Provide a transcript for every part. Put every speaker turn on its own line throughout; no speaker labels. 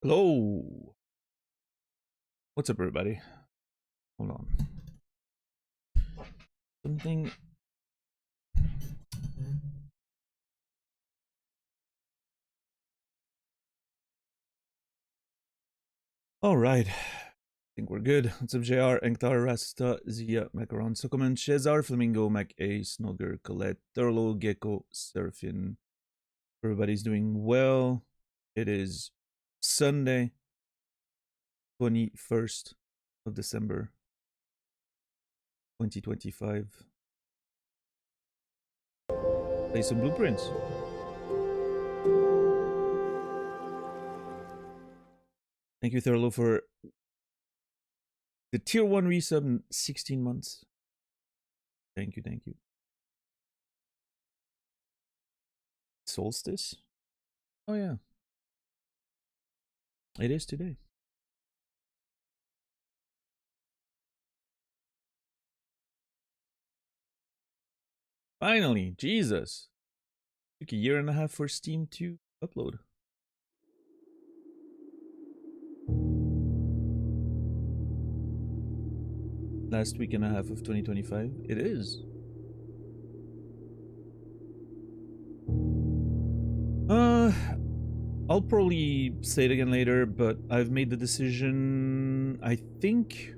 Hello. What's up, everybody? Hold on. Something. All right. I think we're good. What's up, JR, Enktar, Rasta, Zia, Macaron, Sokoman, Shezar, Flamingo, Mac A, Snogger, Colette, Thurlo, Gecko, Surfin. Everybody's doing well. It is Sunday, 21st of December, 2025. Play some blueprints. Thank you, Thurlo, for the tier 1 resub in 16 months. Thank you, thank you. Solstice? Oh, yeah. It is today. Finally, Jesus. Took a year and a half for Steam to upload. Last week and a half of 2025. It is. I'll probably say it again later, but I've made the decision, I think,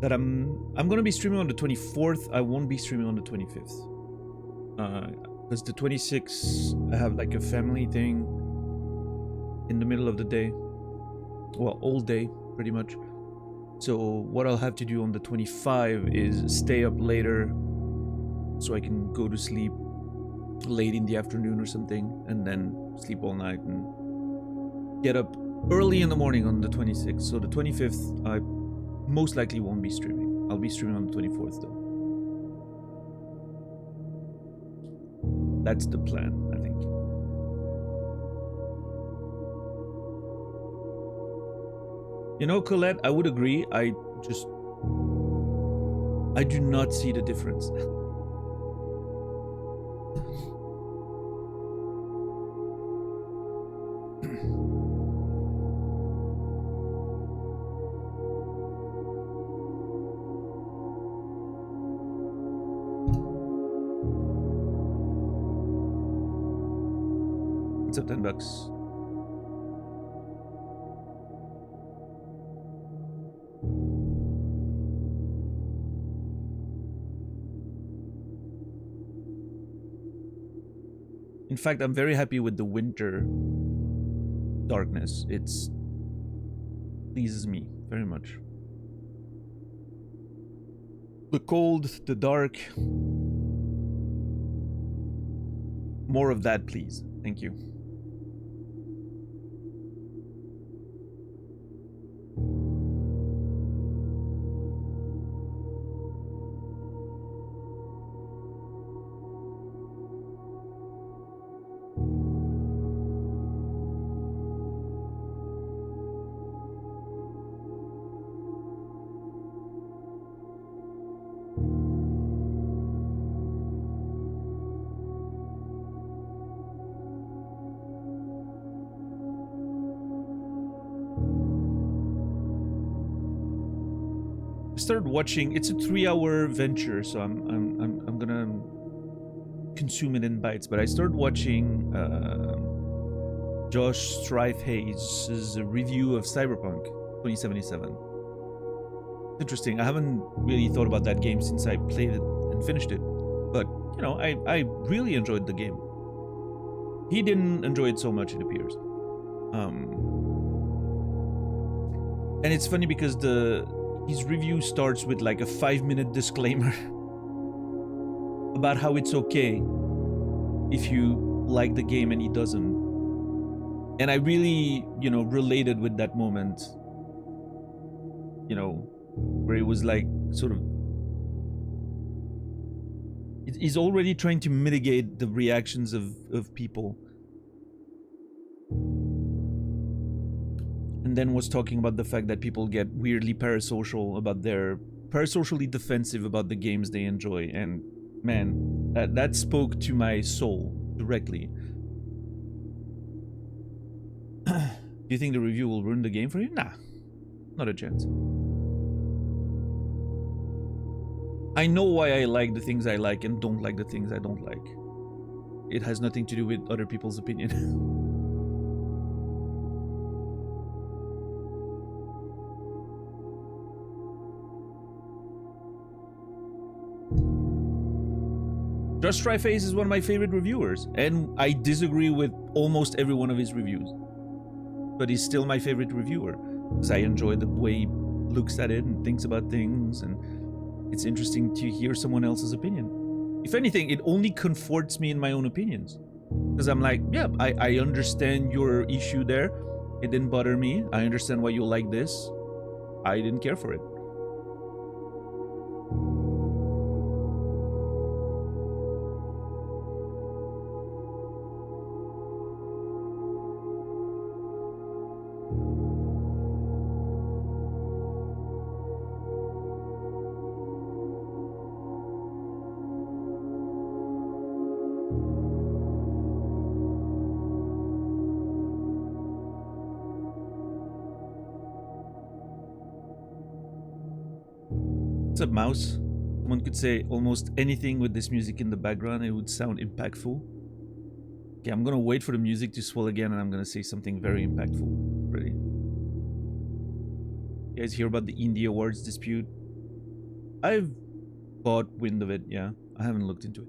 that I'm gonna be streaming on the 24th. I won't be streaming on the 25th. Because the 26th, I have like a family thing in the middle of the day. Well, all day, pretty much. So what I'll have to do on the 25 is stay up later so I can go to sleep late in the afternoon or something, and then sleep all night and get up early in the morning on the 26th. So the 25th, I most likely won't be streaming. I'll be streaming on the 24th though. That's the plan, I think. You know, Colette, I would agree. I do not see the difference. It's up $10. In fact, I'm very happy with the winter darkness. It pleases me very much. The cold, the dark. More of that, please. Thank you. Started watching. It's a 3-hour venture, so I'm gonna consume it in bites. But I started watching Josh Strife-Hayes' review of Cyberpunk 2077. Interesting. I haven't really thought about that game since I played it and finished it, but you know, I really enjoyed the game. He didn't enjoy it so much, it appears. And it's funny because his review starts with like a 5-minute disclaimer about how it's okay if you like the game and he doesn't. And I really, you know, related with that moment, you know, where it was like sort of, he's already trying to mitigate the reactions of people. And then was talking about the fact that people get weirdly parasocially defensive about the games they enjoy. And man, that spoke to my soul directly. Do you think the review will ruin the game for you? Nah, not a chance. I know why I like the things I like and don't like the things I don't like. It has nothing to do with other people's opinion. Just Try Face is one of my favorite reviewers, and I disagree with almost every one of his reviews. But he's still my favorite reviewer, because I enjoy the way he looks at it and thinks about things, and it's interesting to hear someone else's opinion. If anything, it only comforts me in my own opinions. Because I'm like, yeah, I understand your issue there. It didn't bother me. I understand why you like this. I didn't care for it. What's up, Mouse? Someone could say almost anything with this music in the background, it would sound impactful. Okay, I'm gonna wait for the music to swell again and I'm gonna say something very impactful. Ready? You guys hear about the Indie Awards dispute? I've caught wind of it, yeah. I haven't looked into it.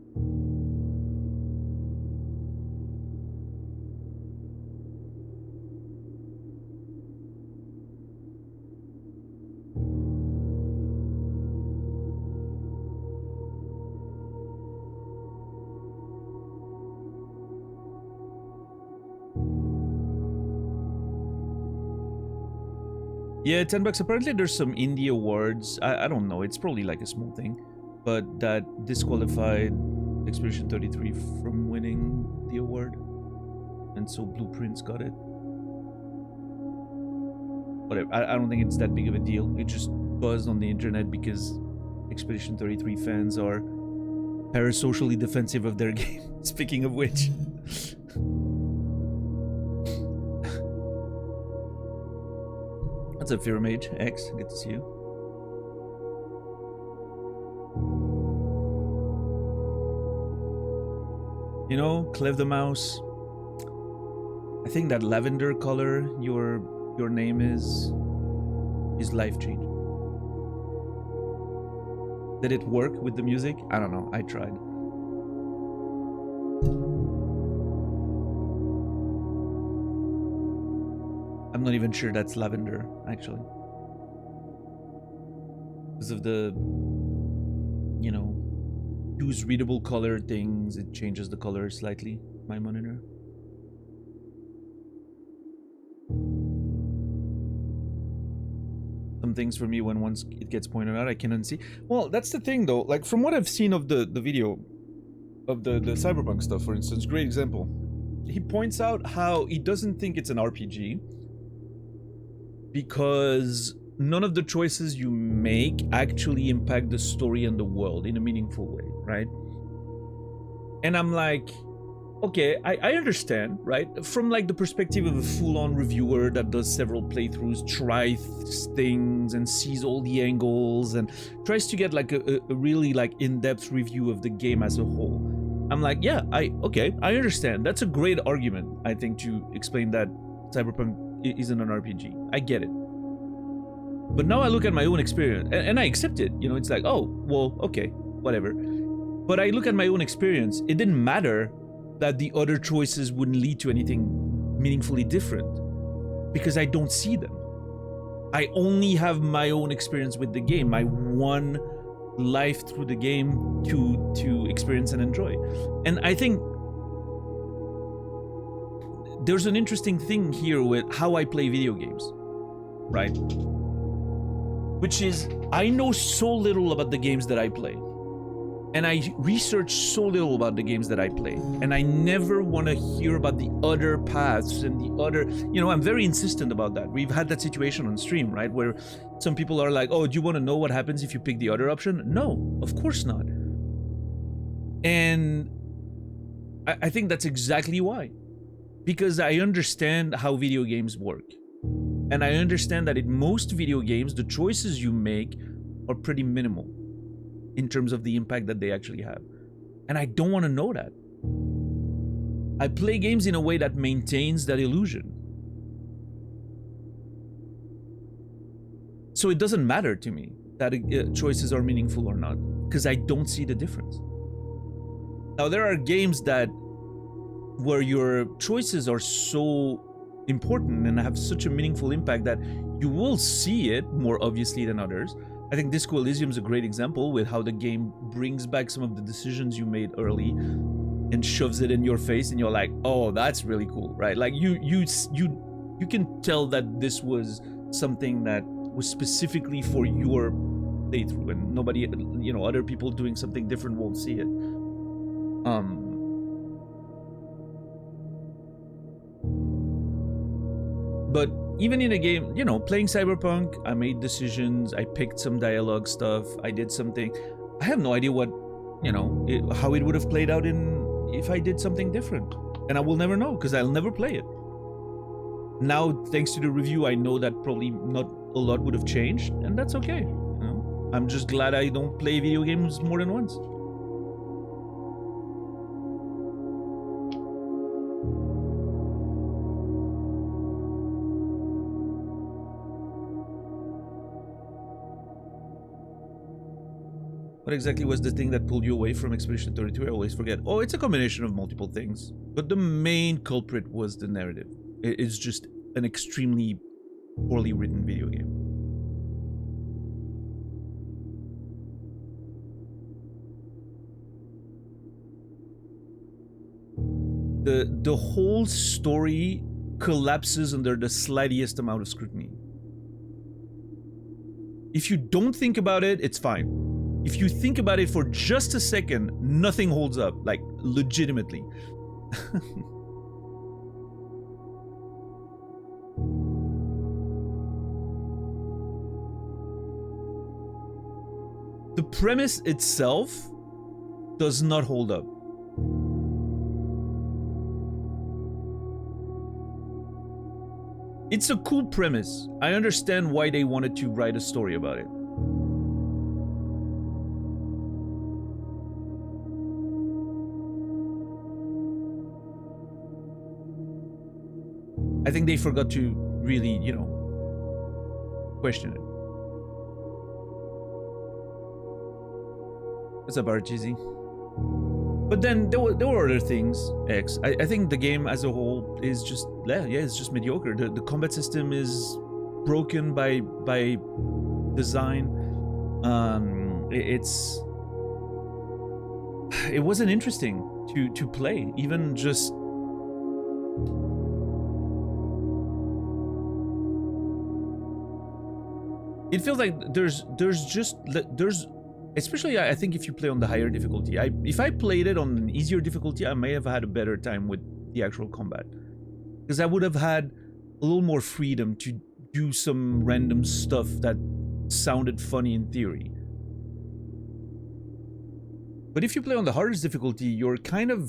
Yeah, $10. Apparently there's some indie awards. I don't know. It's probably like a small thing. But that disqualified Expedition 33 from winning the award. And so Blueprints got it. Whatever. I don't think it's that big of a deal. It just buzzed on the internet because Expedition 33 fans are parasocially defensive of their game. Speaking of which. What's up, Fear Mage X? Good to see you. You know, Clev the Mouse. I think that lavender color your name is life changing. Did it work with the music? I don't know. I tried. I'm not even sure that's lavender, actually. Because of the, you know, use readable color things, it changes the color slightly, my monitor. Some things for me, when once it gets pointed out, I can unsee. Well, that's the thing though, like from what I've seen of the video, of the Cyberpunk stuff, for instance, great example. He points out how he doesn't think it's an RPG, because none of the choices you make actually impact the story and the world in a meaningful way, right? And I'm like, okay, I understand, right? From like the perspective of a full-on reviewer that does several playthroughs, tries things and sees all the angles and tries to get like a really like in-depth review of the game as a whole. I'm like, yeah, okay, I understand. That's a great argument, I think, to explain that Cyberpunk isn't an RPG. I get it. But now I look at my own experience and I accept it. You know, it's like, oh, well, okay, whatever. But I look at my own experience. It didn't matter that the other choices wouldn't lead to anything meaningfully different because I don't see them. I only have my own experience with the game, my one life through the game to experience and enjoy. And I think there's an interesting thing here with how I play video games, right? Which is, I know so little about the games that I play. And I research so little about the games that I play. And I never want to hear about the other paths and the other, you know, I'm very insistent about that. We've had that situation on stream, right? Where some people are like, oh, do you want to know what happens if you pick the other option? No, of course not. And I think that's exactly why. because I understand how video games work. And I understand that in most video games, the choices you make are pretty minimal in terms of the impact that they actually have. And I don't want to know that. I play games in a way that maintains that illusion. So it doesn't matter to me that choices are meaningful or not, because I don't see the difference. Now, there are games where your choices are so important and have such a meaningful impact that you will see it more obviously than others. I think Disco Elysium is a great example with how the game brings back some of the decisions you made early and shoves it in your face, and you're like, oh, that's really cool, right? Like you can tell that this was something that was specifically for your playthrough, and nobody, other people doing something different won't see it. But even in a game, playing Cyberpunk, I made decisions, I picked some dialogue stuff, I did something. I have no idea what, how it would have played out if I did something different. And I will never know, because I'll never play it. Now, thanks to the review, I know that probably not a lot would have changed, and that's okay. I'm just glad I don't play video games more than once. What exactly was the thing that pulled you away from Expedition 32? I always forget. Oh, it's a combination of multiple things. But the main culprit was the narrative. It's just an extremely poorly written video game. The whole story collapses under the slightest amount of scrutiny. If you don't think about it, it's fine. If you think about it for just a second, nothing holds up, like legitimately. The premise itself does not hold up. It's a cool premise. I understand why they wanted to write a story about it. I think they forgot to really, question it. What's up, Archeesy? But then there were other things, X. I think the game as a whole is just, it's just mediocre. The combat system is broken by design. It wasn't interesting to play, even just. It feels like there's especially I think if you play on the higher difficulty. If I played it on an easier difficulty, I may have had a better time with the actual combat, because I would have had a little more freedom to do some random stuff that sounded funny in theory. But if you play on the hardest difficulty, you're kind of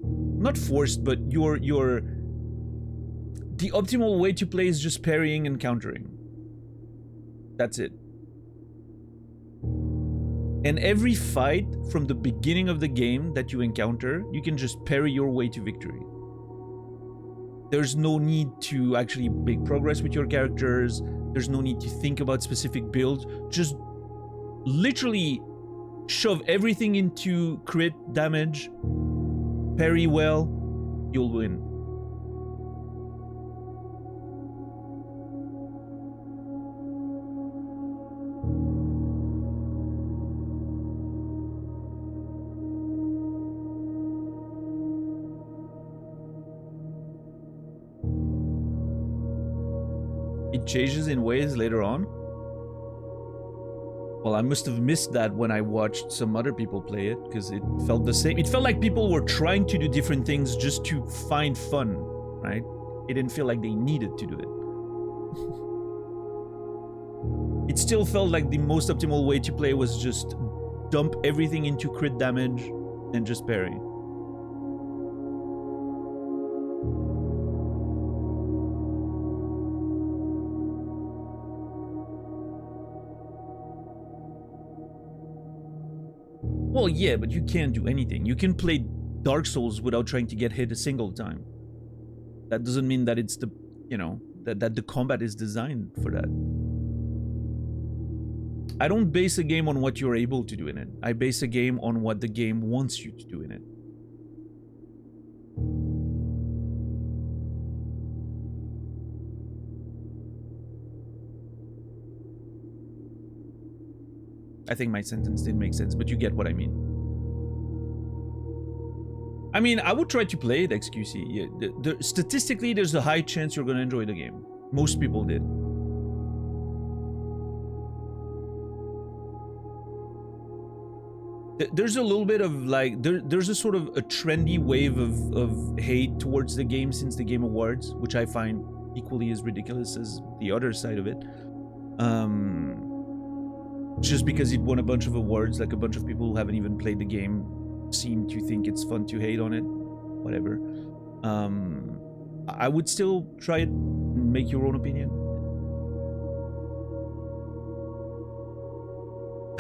not forced, but the optimal way to play is just parrying and countering. That's it. And every fight from the beginning of the game that you encounter, you can just parry your way to victory. There's no need to actually make progress with your characters. There's no need to think about specific builds. Just literally shove everything into crit damage, parry well, you'll win. It changes in ways later on. Well, I must have missed that when I watched some other people play it, because it felt the same. It felt like people were trying to do different things just to find fun, right? It didn't feel like they needed to do it. It still felt like the most optimal way to play was just dump everything into crit damage and just parry. Well, yeah, but you can't do anything. You can play Dark Souls without trying to get hit a single time. That doesn't mean that it's the, you know, that the combat is designed for that. I don't base a game on what you're able to do in it. I base a game on what the game wants you to do in it. I think my sentence didn't make sense, but you get what I mean. I mean, I would try to play it, XQC. Yeah, statistically, there's a high chance you're going to enjoy the game. Most people did. There's a little bit of like, there's a sort of a trendy wave of hate towards the game since the Game Awards, which I find equally as ridiculous as the other side of it. Just because it won a bunch of awards, like a bunch of people who haven't even played the game seem to think it's fun to hate on it. Whatever. I would still try it and make your own opinion.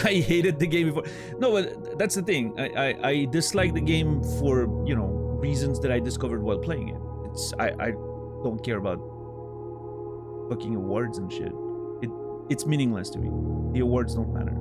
I hated the game before. No, but that's the thing. I dislike the game for, you know, reasons that I discovered while playing it. I don't care about fucking awards and shit. It's meaningless to me. The awards don't matter.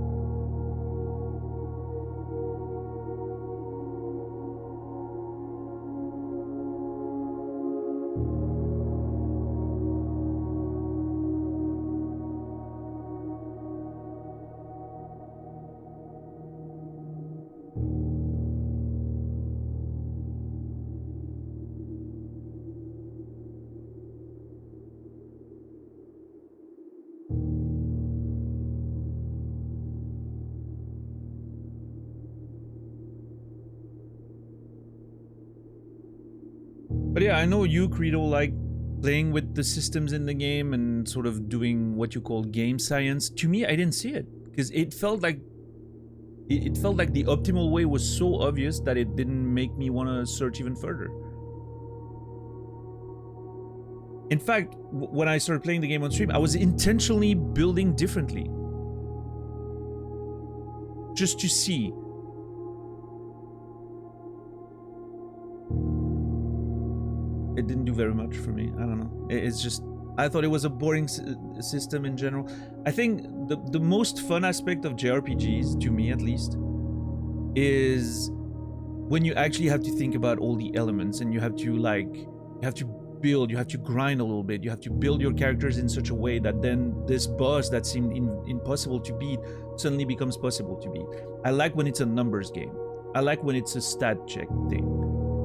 But yeah, I know you, Credo, like playing with the systems in the game and sort of doing what you call game science. To me, I didn't see it because it felt like the optimal way was so obvious that it didn't make me want to search even further. In fact, when I started playing the game on stream, I was intentionally building differently. Just to see. It didn't do very much for me. I don't know. It's just, I thought it was a boring system in general. I think the most fun aspect of JRPGs, to me at least, is when you actually have to think about all the elements and you have to build, you have to grind a little bit, you have to build your characters in such a way that then this boss that seemed impossible to beat suddenly becomes possible to beat. I like when it's a numbers game. I like when it's a stat check thing.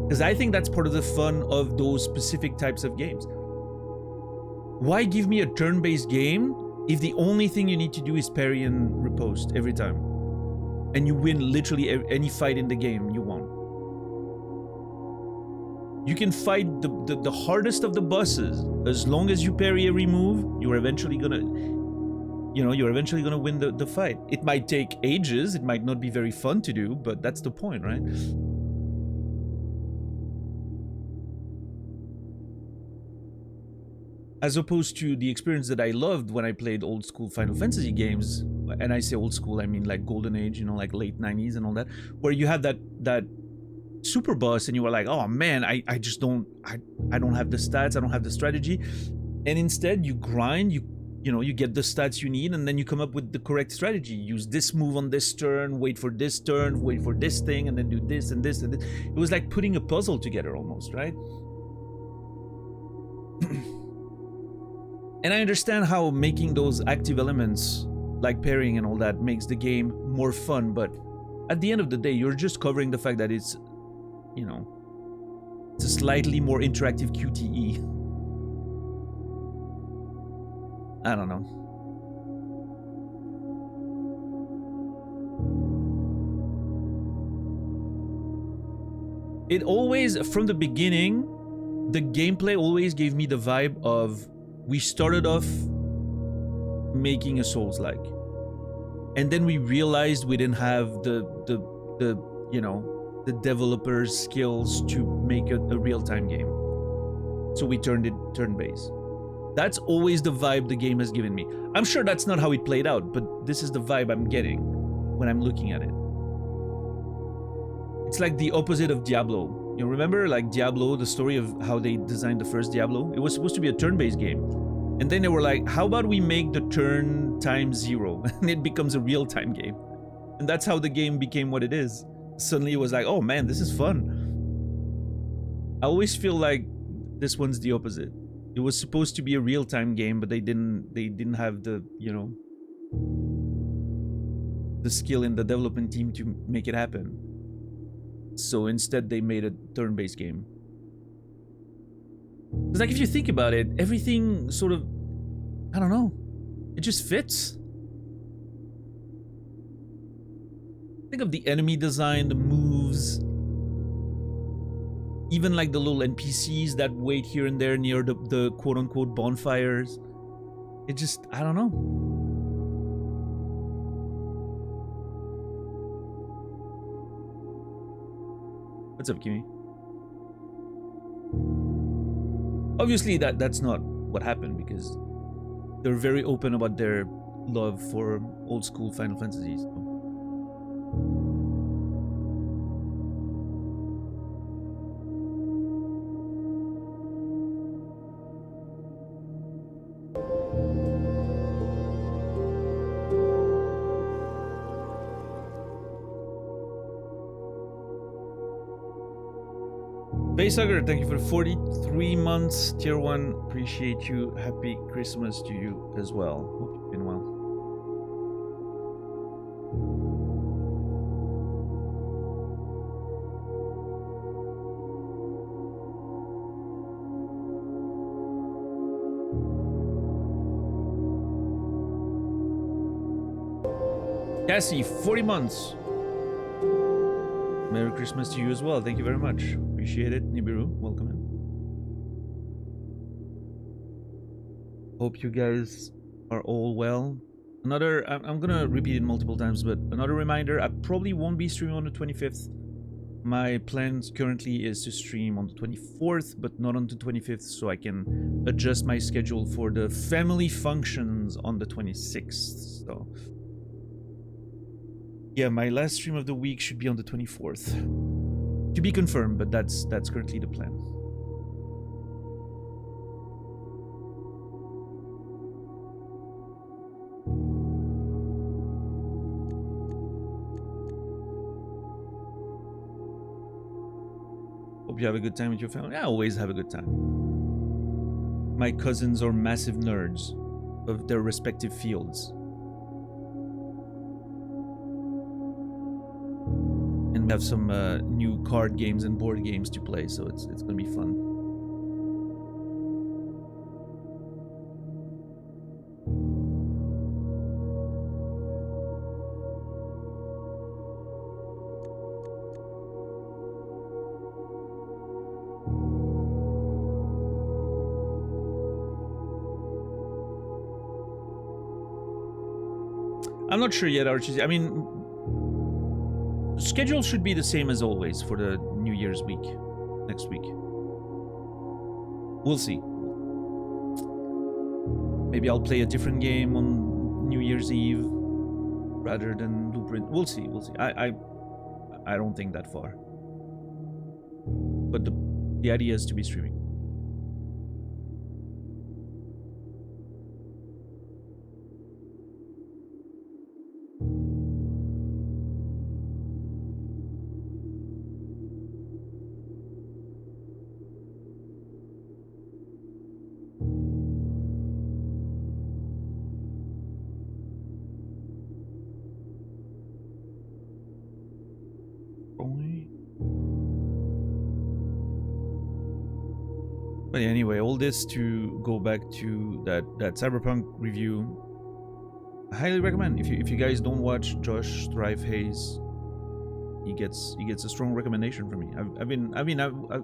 Because I think that's part of the fun of those specific types of games. Why give me a turn-based game if the only thing you need to do is parry and riposte every time? And you win literally any fight in the game, you won. You can fight the hardest of the bosses. As long as you parry every move, you're eventually gonna win the fight. It might take ages, it might not be very fun to do, but that's the point, right? As opposed to the experience that I loved when I played old school Final Fantasy games, and I say old school, I mean like Golden Age, you know, like late 90s and all that, where you had that super boss and you were like, oh man, I don't have the stats, I don't have the strategy. And instead you grind, you get the stats you need, and then you come up with the correct strategy. Use this move on this turn, wait for this turn, wait for this thing, and then do this and this and this. It was like putting a puzzle together almost, right? And I understand how making those active elements, like parrying and all that, makes the game more fun, but at the end of the day, you're just covering the fact that it's, you know, it's a slightly more interactive QTE. I don't know. It always, from the beginning, the gameplay always gave me the vibe of, we started off making a Souls-like, and then we realized we didn't have the developers' skills to make a real-time game, so we turned it turn-based. That's always the vibe the game has given me. I'm sure that's not how it played out, but this is the vibe I'm getting when I'm looking at it. It's like the opposite of Diablo. You remember, like Diablo, the story of how they designed the first Diablo? It was supposed to be a turn-based game. And then they were like, how about we make the turn times 0? And it becomes a real-time game. And that's how the game became what it is. Suddenly it was like, oh man, this is fun. I always feel like this one's the opposite. It was supposed to be a real-time game, but they didn't have the, you know, the skill in the development team to make it happen. So instead they made a turn-based game. It's like, if you think about it, everything sort of, I don't know, it just fits. Think of the enemy design, the moves, even like the little NPCs that wait here and there near the quote-unquote bonfires. It just, I don't know. What's up, Kimmy? Obviously, that's not what happened, because they're very open about their love for old school Final Fantasies. Facehugger, thank you for 43 months. Tier 1, appreciate you. Happy Christmas to you as well. Hope you've been well. Cassie, 40 months. Merry Christmas to you as well. Thank you very much. Appreciate it. Nibiru, welcome in. Hope you guys are all well. Another, I'm gonna repeat it multiple times, but another reminder, I probably won't be streaming on the 25th. My plans currently is to stream on the 24th, but not on the 25th, so I can adjust my schedule for the family functions on the 26th. So yeah, my last stream of the week should be on the 24th. To be confirmed, but that's currently the plan. Hope you have a good time with your family. I always have a good time. My cousins are massive nerds of their respective fields. And we have some new card games and board games to play, so it's gonna be fun. I'm not sure yet, Archie. I mean, schedule should be the same as always for the New Year's week, next week. We'll see. Maybe I'll play a different game on New Year's Eve rather than Blueprint. We'll see. We'll see. I don't think that far. But the idea is to be streaming. But anyway, all this to go back to that Cyberpunk review. I highly recommend. If you guys don't watch Josh Thrive Hayes, he gets a strong recommendation from me.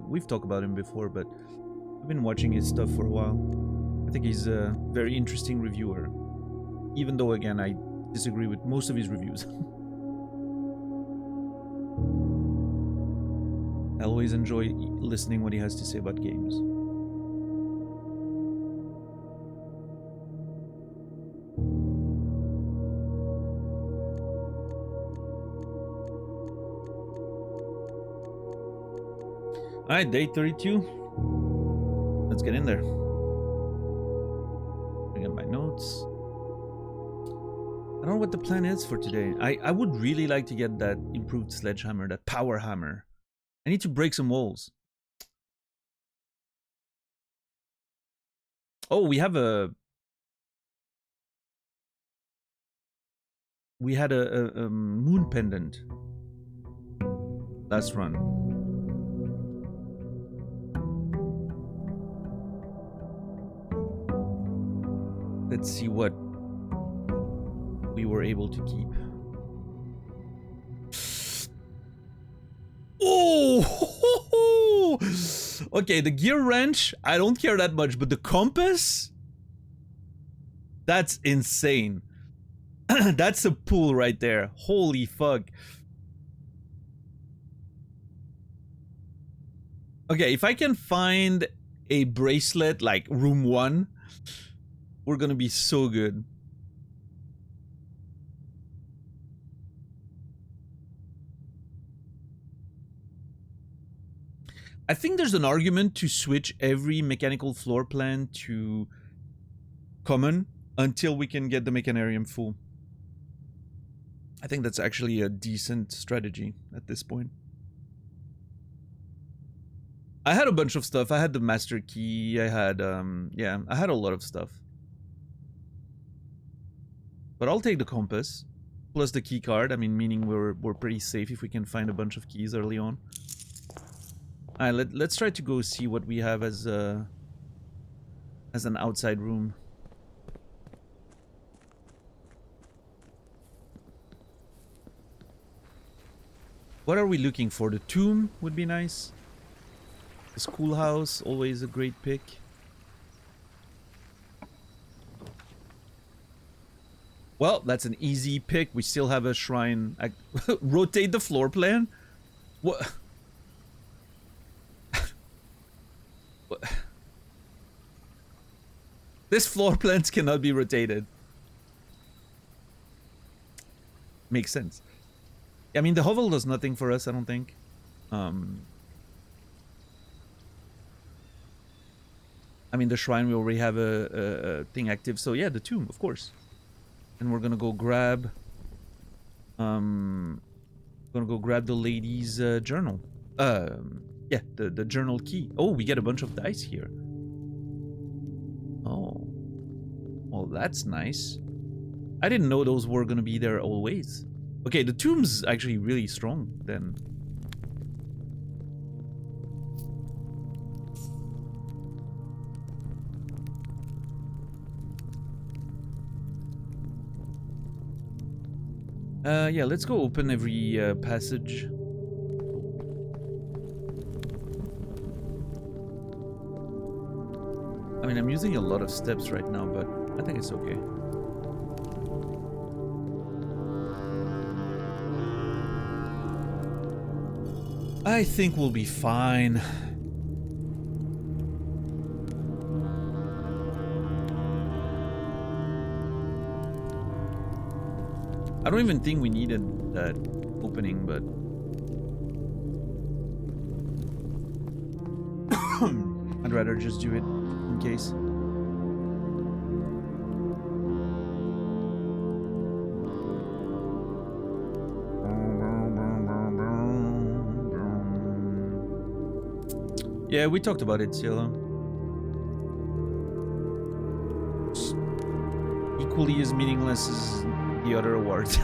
We've talked about him before, but I've been watching his stuff for a while. I think he's a very interesting reviewer, even though again I disagree with most of his reviews. I always enjoy listening what he has to say about games. Alright, day 32. Let's get in there. Bring up my notes. I don't know what the plan is for today. I would really like to get that improved sledgehammer, that power hammer. I need to break some walls. Oh, we have a... We had a moon pendant last run. Let's see what we were able to keep. Oh! Okay, the gear wrench, I don't care that much, but the compass? That's insane. That's a pull right there. Holy fuck. Okay, if I can find a bracelet like room 1, we're gonna be so good. I think there's an argument to switch every mechanical floor plan to common until we can get the mechanarium full. I think that's actually a decent strategy at this point. I had a bunch of stuff. I had the master key. I had, yeah, I had a lot of stuff. But I'll take the compass plus the key card. I mean, meaning we're pretty safe if we can find a bunch of keys early on. Alright, let's try to go see what we have as an outside room. What are we looking for? The tomb would be nice. The schoolhouse, always a great pick. Well, that's an easy pick. We still have a shrine. Rotate the floor plan? What? What? This floor plans cannot be rotated. Makes sense. I mean, the hovel does nothing for us, I don't think. I mean, the shrine, we already have a thing active. So yeah, the tomb, of course. And we're gonna go grab... gonna go grab the lady's journal. Yeah, the journal key. Oh, we get a bunch of dice here. Oh. Well, that's nice. I didn't know those were gonna be there always. Okay, the tomb's actually really strong, then. Yeah, let's go open every passage. I mean, I'm using a lot of steps right now, but I think it's okay. I think we'll be fine. I don't even think we needed that opening, but... I'd rather just do it in case. Yeah, we talked about it, Cielo. Equally as meaningless as the other awards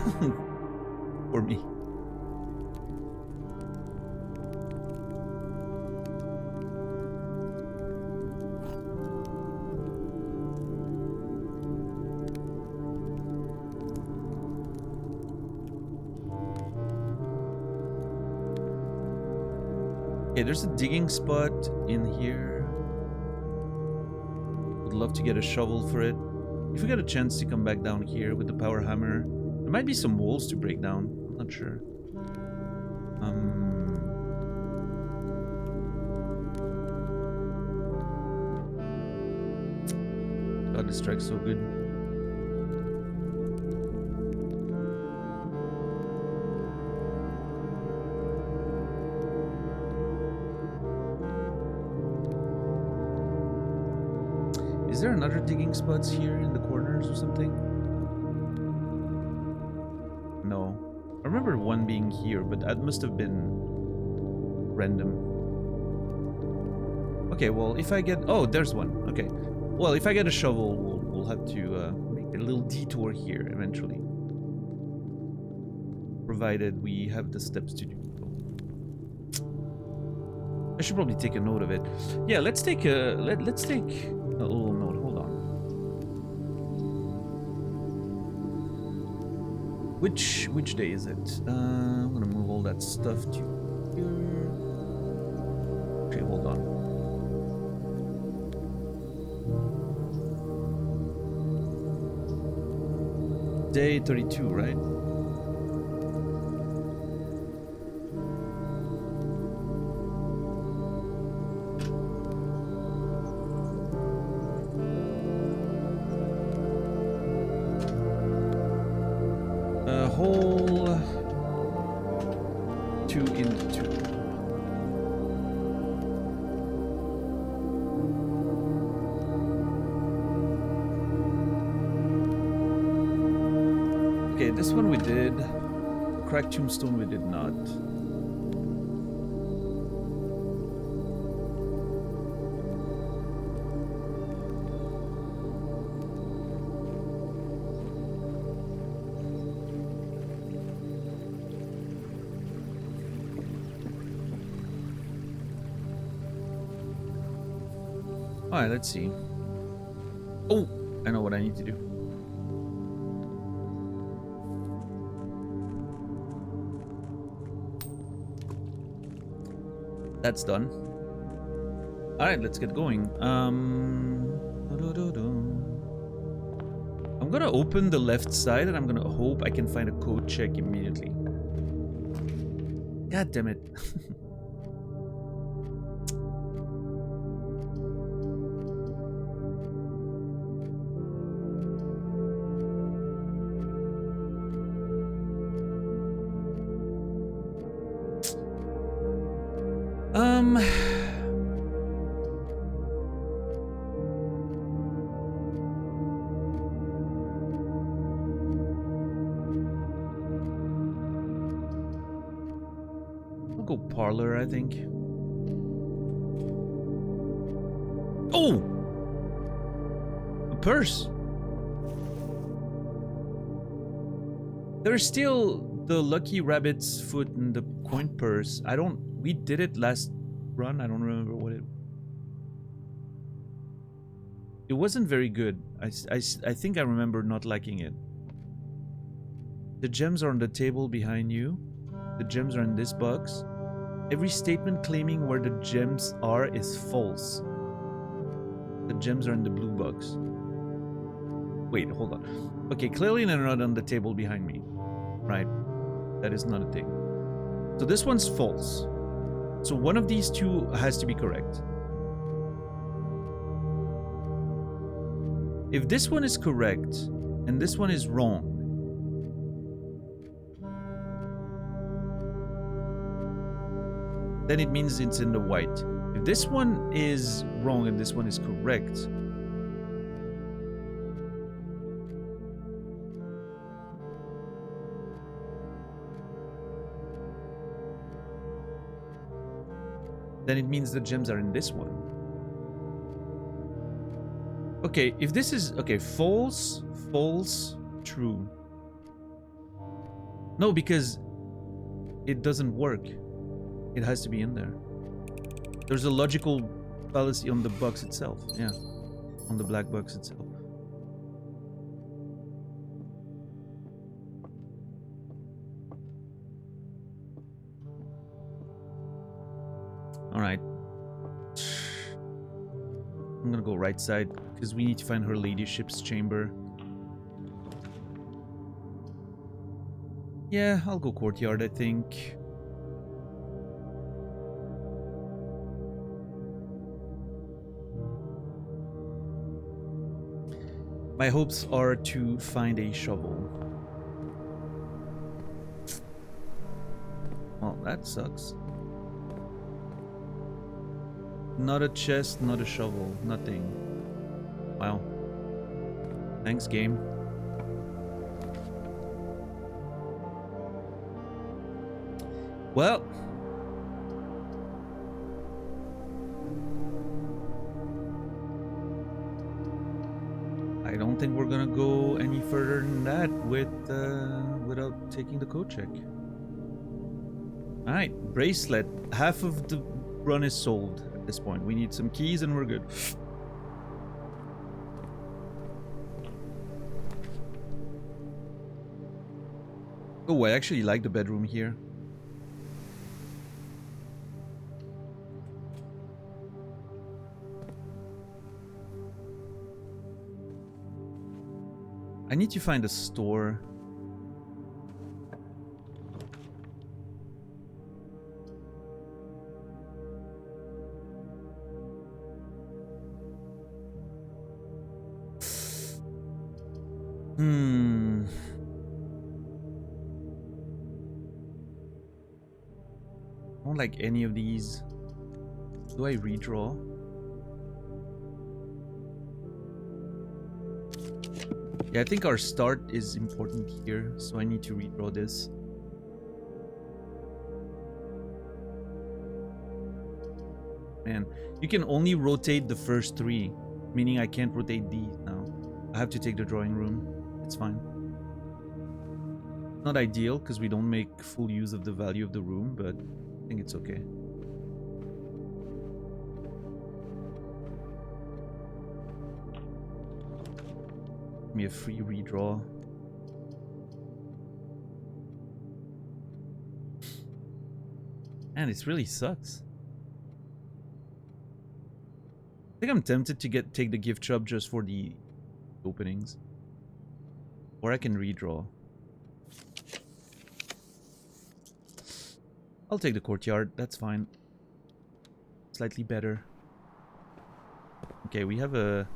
for me. Okay, there's a digging spot in here. Would love to get a shovel for it. If we get a chance to come back down here with the power hammer, there might be some walls to break down. I'm not sure. God, this track's so good. Is there another digging spots here in the corners or something? No. I remember one being here, but that must have been random. Okay, well, if I get... Oh, there's one. Okay. Well, if I get a shovel, we'll have to make a little detour here eventually. Provided we have the steps to do so. I should probably take a note of it. Yeah, let's take a... Let's take a little note. Hold on. Which day is it? I'm gonna move all that stuff to here. Okay, hold on. Day 32, right? Hole 2 into 2. Okay, this one we did. Cracked tombstone we did not. Alright, let's see. Oh, I know what I need to do. That's done. Alright, let's get going. I'm gonna open the left side and I'm gonna hope I can find a code check immediately. God damn it. I'll go parlor, I think. Oh! A purse! There's still the lucky rabbit's foot in the coin purse. We did it last run. I don't remember what it wasn't very good. I think I remember not liking it. The gems are on the table behind you. The gems are in this box. Every statement claiming where the gems are is false. The gems are in the blue box. Wait, hold on. Okay, clearly they're not on the table behind me. Right? That is not a thing. So this one's false. So one of these two has to be correct. If this one is correct and this one is wrong, then it means it's in the white. If this one is wrong and this one is correct, then it means the gems are in this one. Okay, if this is... Okay, false, false, true. No, because it doesn't work. It has to be in there. There's a logical fallacy on the box itself. Yeah, on the black box itself. Alright. I'm gonna go right side, because we need to find her ladyship's chamber. Yeah, I'll go courtyard, I think. My hopes are to find a shovel. Well, that sucks. Not a chest, not a shovel, nothing. Wow. Thanks, game. Well. I don't think we're gonna go any further than that without taking the code check. Alright, bracelet. Half of the run is sold at this point. We need some keys and we're good. Oh, I actually like the bedroom here. I need to find a store. I don't like any of these. Do I redraw? Yeah, I think our start is important here, so I need to redraw this. Man, you can only rotate the first three, meaning I can't rotate these now. I have to take the drawing room. It's fine. Not ideal, because we don't make full use of the value of the room, but I think it's okay. Give me a free redraw. Man, this really sucks. I think I'm tempted to take the gift shop just for the openings. Or I can redraw. I'll take the courtyard, that's fine. Slightly better. Okay, we have a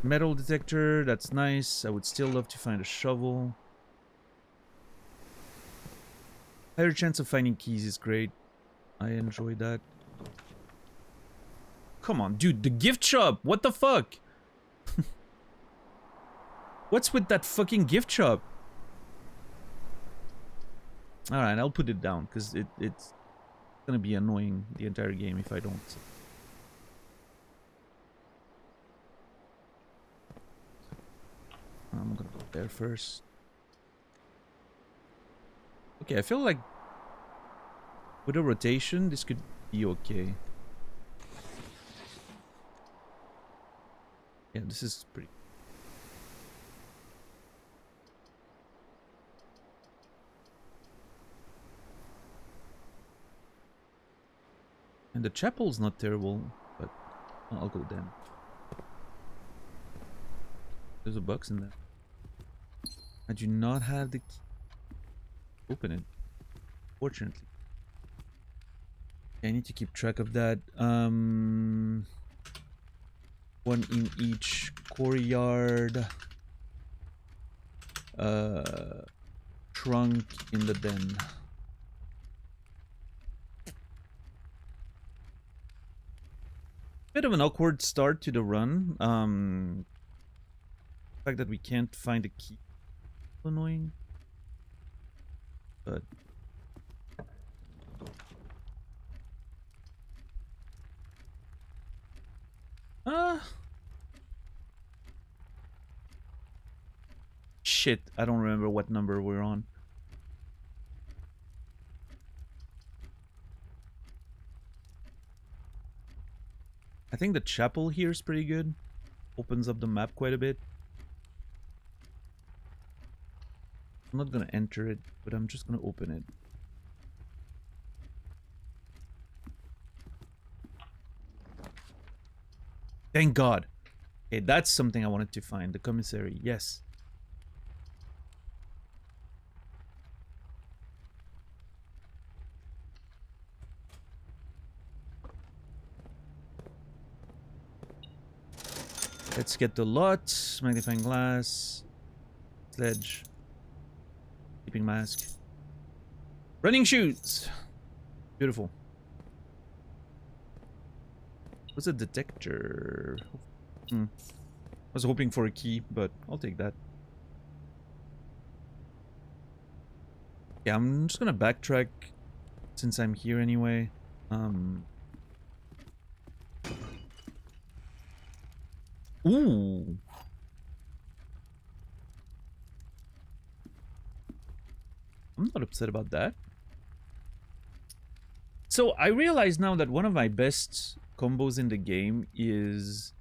metal detector, that's nice. I would still love to find a shovel. Higher chance of finding keys is great. I enjoy that. Come on, dude, the gift shop! What the fuck? What's with that fucking gift shop? Alright, I'll put it down, because it's gonna be annoying the entire game if I don't. I'm gonna go there first. Okay, I feel like with a rotation, this could be okay. Yeah, this is pretty... And the chapel's not terrible, but I'll go then. There's a box in there. I do not have the key. Open it. Fortunately. I need to keep track of that. One in each courtyard. Trunk in the den. Bit of an awkward start to the run. The fact that we can't find a key. Annoying. But shit, I don't remember what number we're on. I think the chapel here is pretty good. Opens up the map quite a bit. I'm not gonna enter it, but I'm just gonna open it. Thank God. Okay, that's something I wanted to find. The commissary, yes. Let's get the lot. Magnifying glass. Sledge. Sleeping mask. Running shoes. Beautiful. What's a detector? I was hoping for a key, but I'll take that. Yeah, I'm just gonna backtrack since I'm here anyway. Ooh. I'm not upset about that. So I realize now that one of my best combos in the game is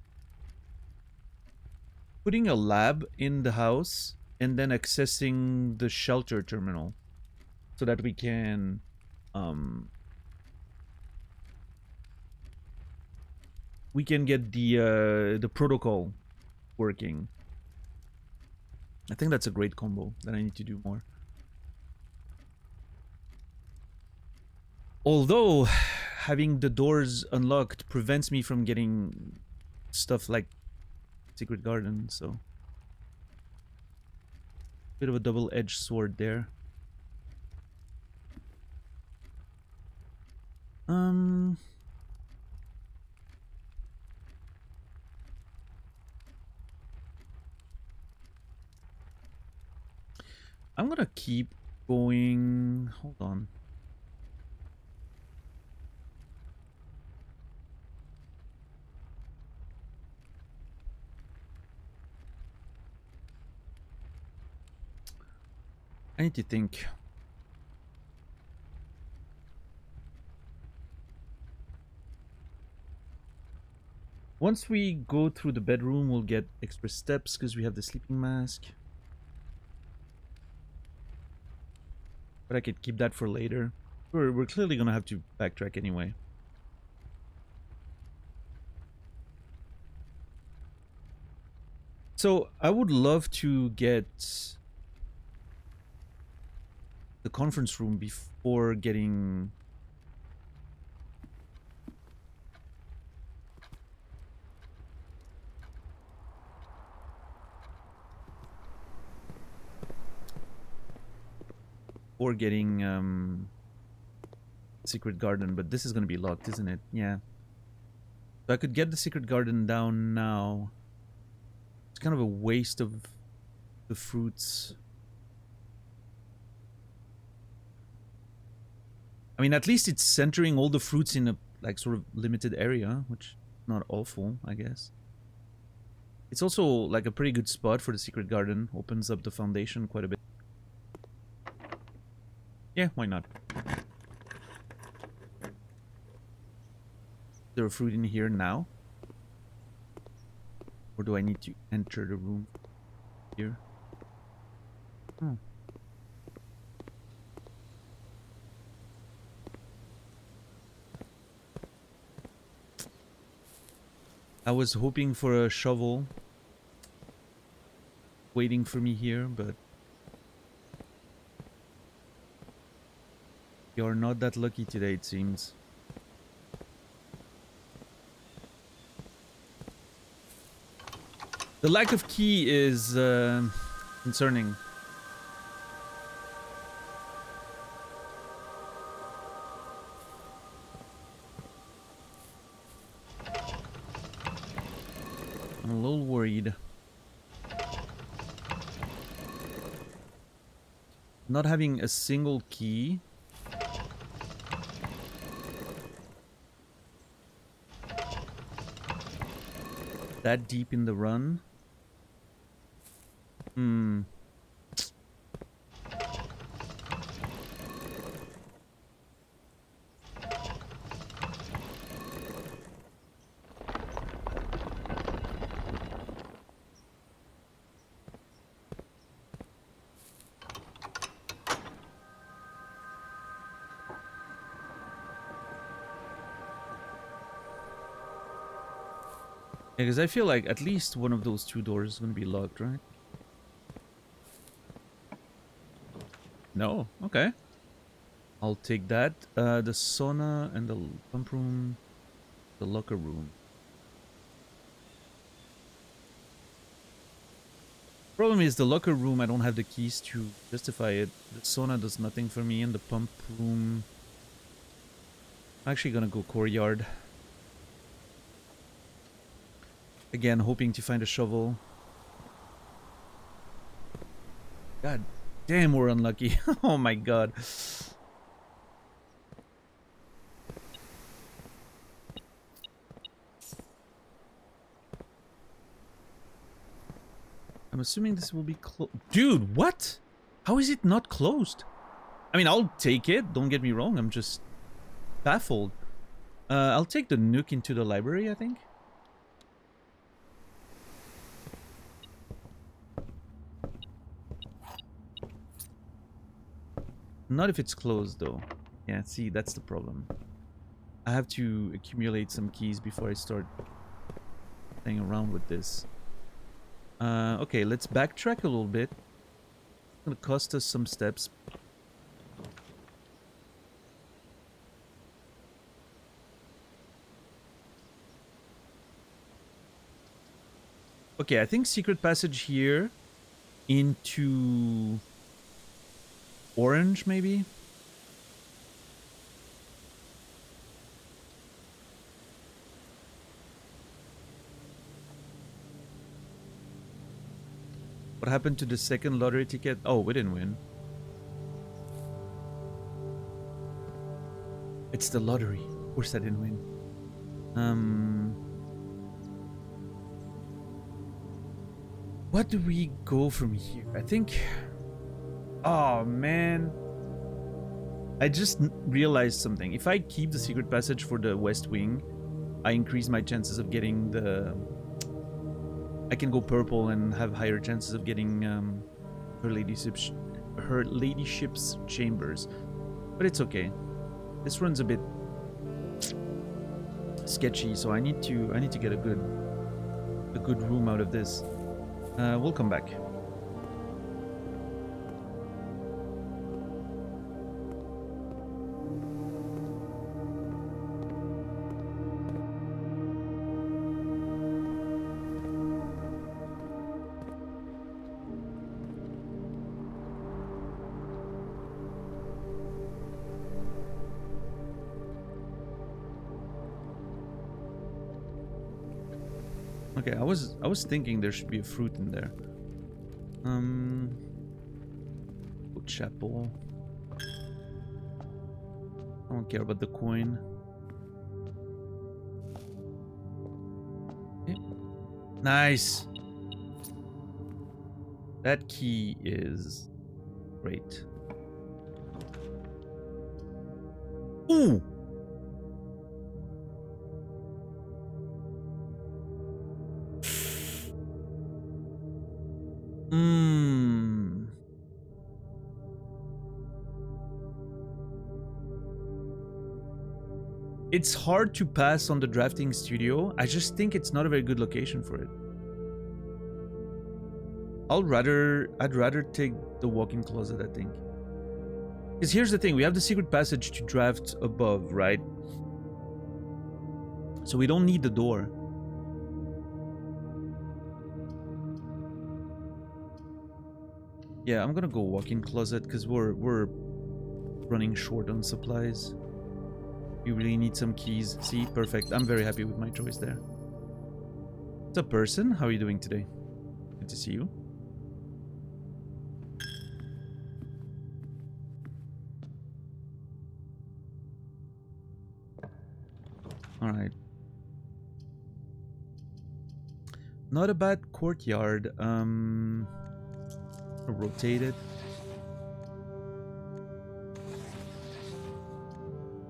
putting a lab in the house and then accessing the shelter terminal so that we can get the protocol working. I think that's a great combo that I need to do more. Although having the doors unlocked prevents me from getting stuff like Secret Garden, so bit of a double-edged sword there. I'm gonna keep going. Hold on. I need to think. Once we go through the bedroom, we'll get extra steps because we have the sleeping mask. But I could keep that for later. We're clearly gonna have to backtrack anyway. So I would love to get the conference room before getting Secret Garden, but this is gonna be locked, isn't it? Yeah. So I could get the Secret Garden down now. It's kind of a waste of the fruits. I mean, at least it's centering all the fruits in a like sort of limited area, which is not awful, I guess. It's also like a pretty good spot for the Secret Garden. Opens up the foundation quite a bit. Yeah, why not? Is there a fruit in here now? Or do I need to enter the room here? Hmm. I was hoping for a shovel waiting for me here, but you're not that lucky today, it seems. The lack of key is concerning. I'm a little worried. Not having a single key. That deep in the run. Because I feel like at least one of those two doors is going to be locked, right? No? Okay. I'll take that. The sauna and the pump room. The locker room. Problem is, the locker room, I don't have the keys to justify it. The sauna does nothing for me, and the pump room... I'm actually gonna go courtyard. Again, hoping to find a shovel. God damn, we're unlucky. Oh my god. I'm assuming this will be closed. Dude, what? How is it not closed? I mean, I'll take it. Don't get me wrong. I'm just baffled. I'll take the Nook into the library, I think. Not if it's closed, though. Yeah, see, that's the problem. I have to accumulate some keys before I start playing around with this. Okay, let's backtrack a little bit. It's gonna cost us some steps. Okay, I think secret passage here into orange, maybe? What happened to the second lottery ticket? Oh, we didn't win. It's the lottery. Of course I didn't win. What do we go from here? I think... Oh, man. I just realized something. If I keep the secret passage for the West Wing, I increase my chances of getting the... I can go purple and have higher chances of getting her ladyship's chambers. But it's okay. This run's a bit sketchy, so I need to get a good room out of this. We'll come back. Okay, I was thinking there should be a fruit in there. Chapel. I don't care about the coin. Okay. Nice. That key is great. Ooh. It's hard to pass on the drafting studio. I just think it's not a very good location for it. I'd rather take the walk-in closet, I think. Because here's the thing, we have the secret passage to draft above, right? So we don't need the door. Yeah, I'm gonna go walk-in closet because we're running short on supplies. You really need some keys. See, perfect. I'm very happy with my choice there. What's up, person? How are you doing today? Good to see you. All right. Not a bad courtyard. Rotated.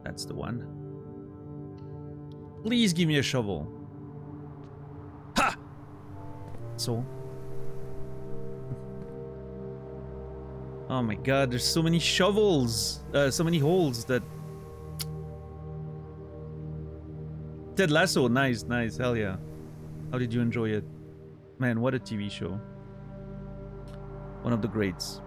That's the one. Please give me a shovel. Ha! So. Oh my god, there's so many shovels. So many holes that... Ted Lasso, nice, nice, hell yeah. How did you enjoy it? Man, what a TV show. One of the greats.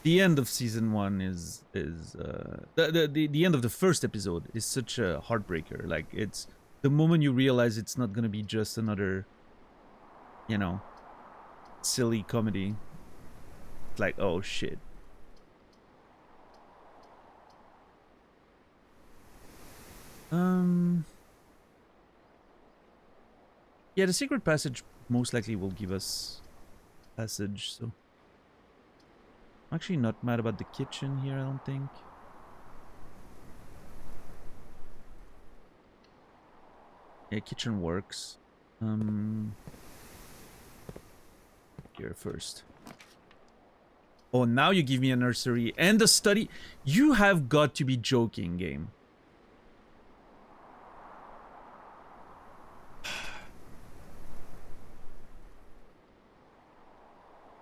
The end of season 1 is the end of the first episode is such a heartbreaker. Like, it's the moment you realize it's not gonna be just another, you know, silly comedy. It's like, oh shit. Yeah, the secret passage most likely will give us passage, so I'm actually not mad about the kitchen here, I don't think. Yeah, kitchen works. Here first. Oh, now you give me a nursery and a study. You have got to be joking, game.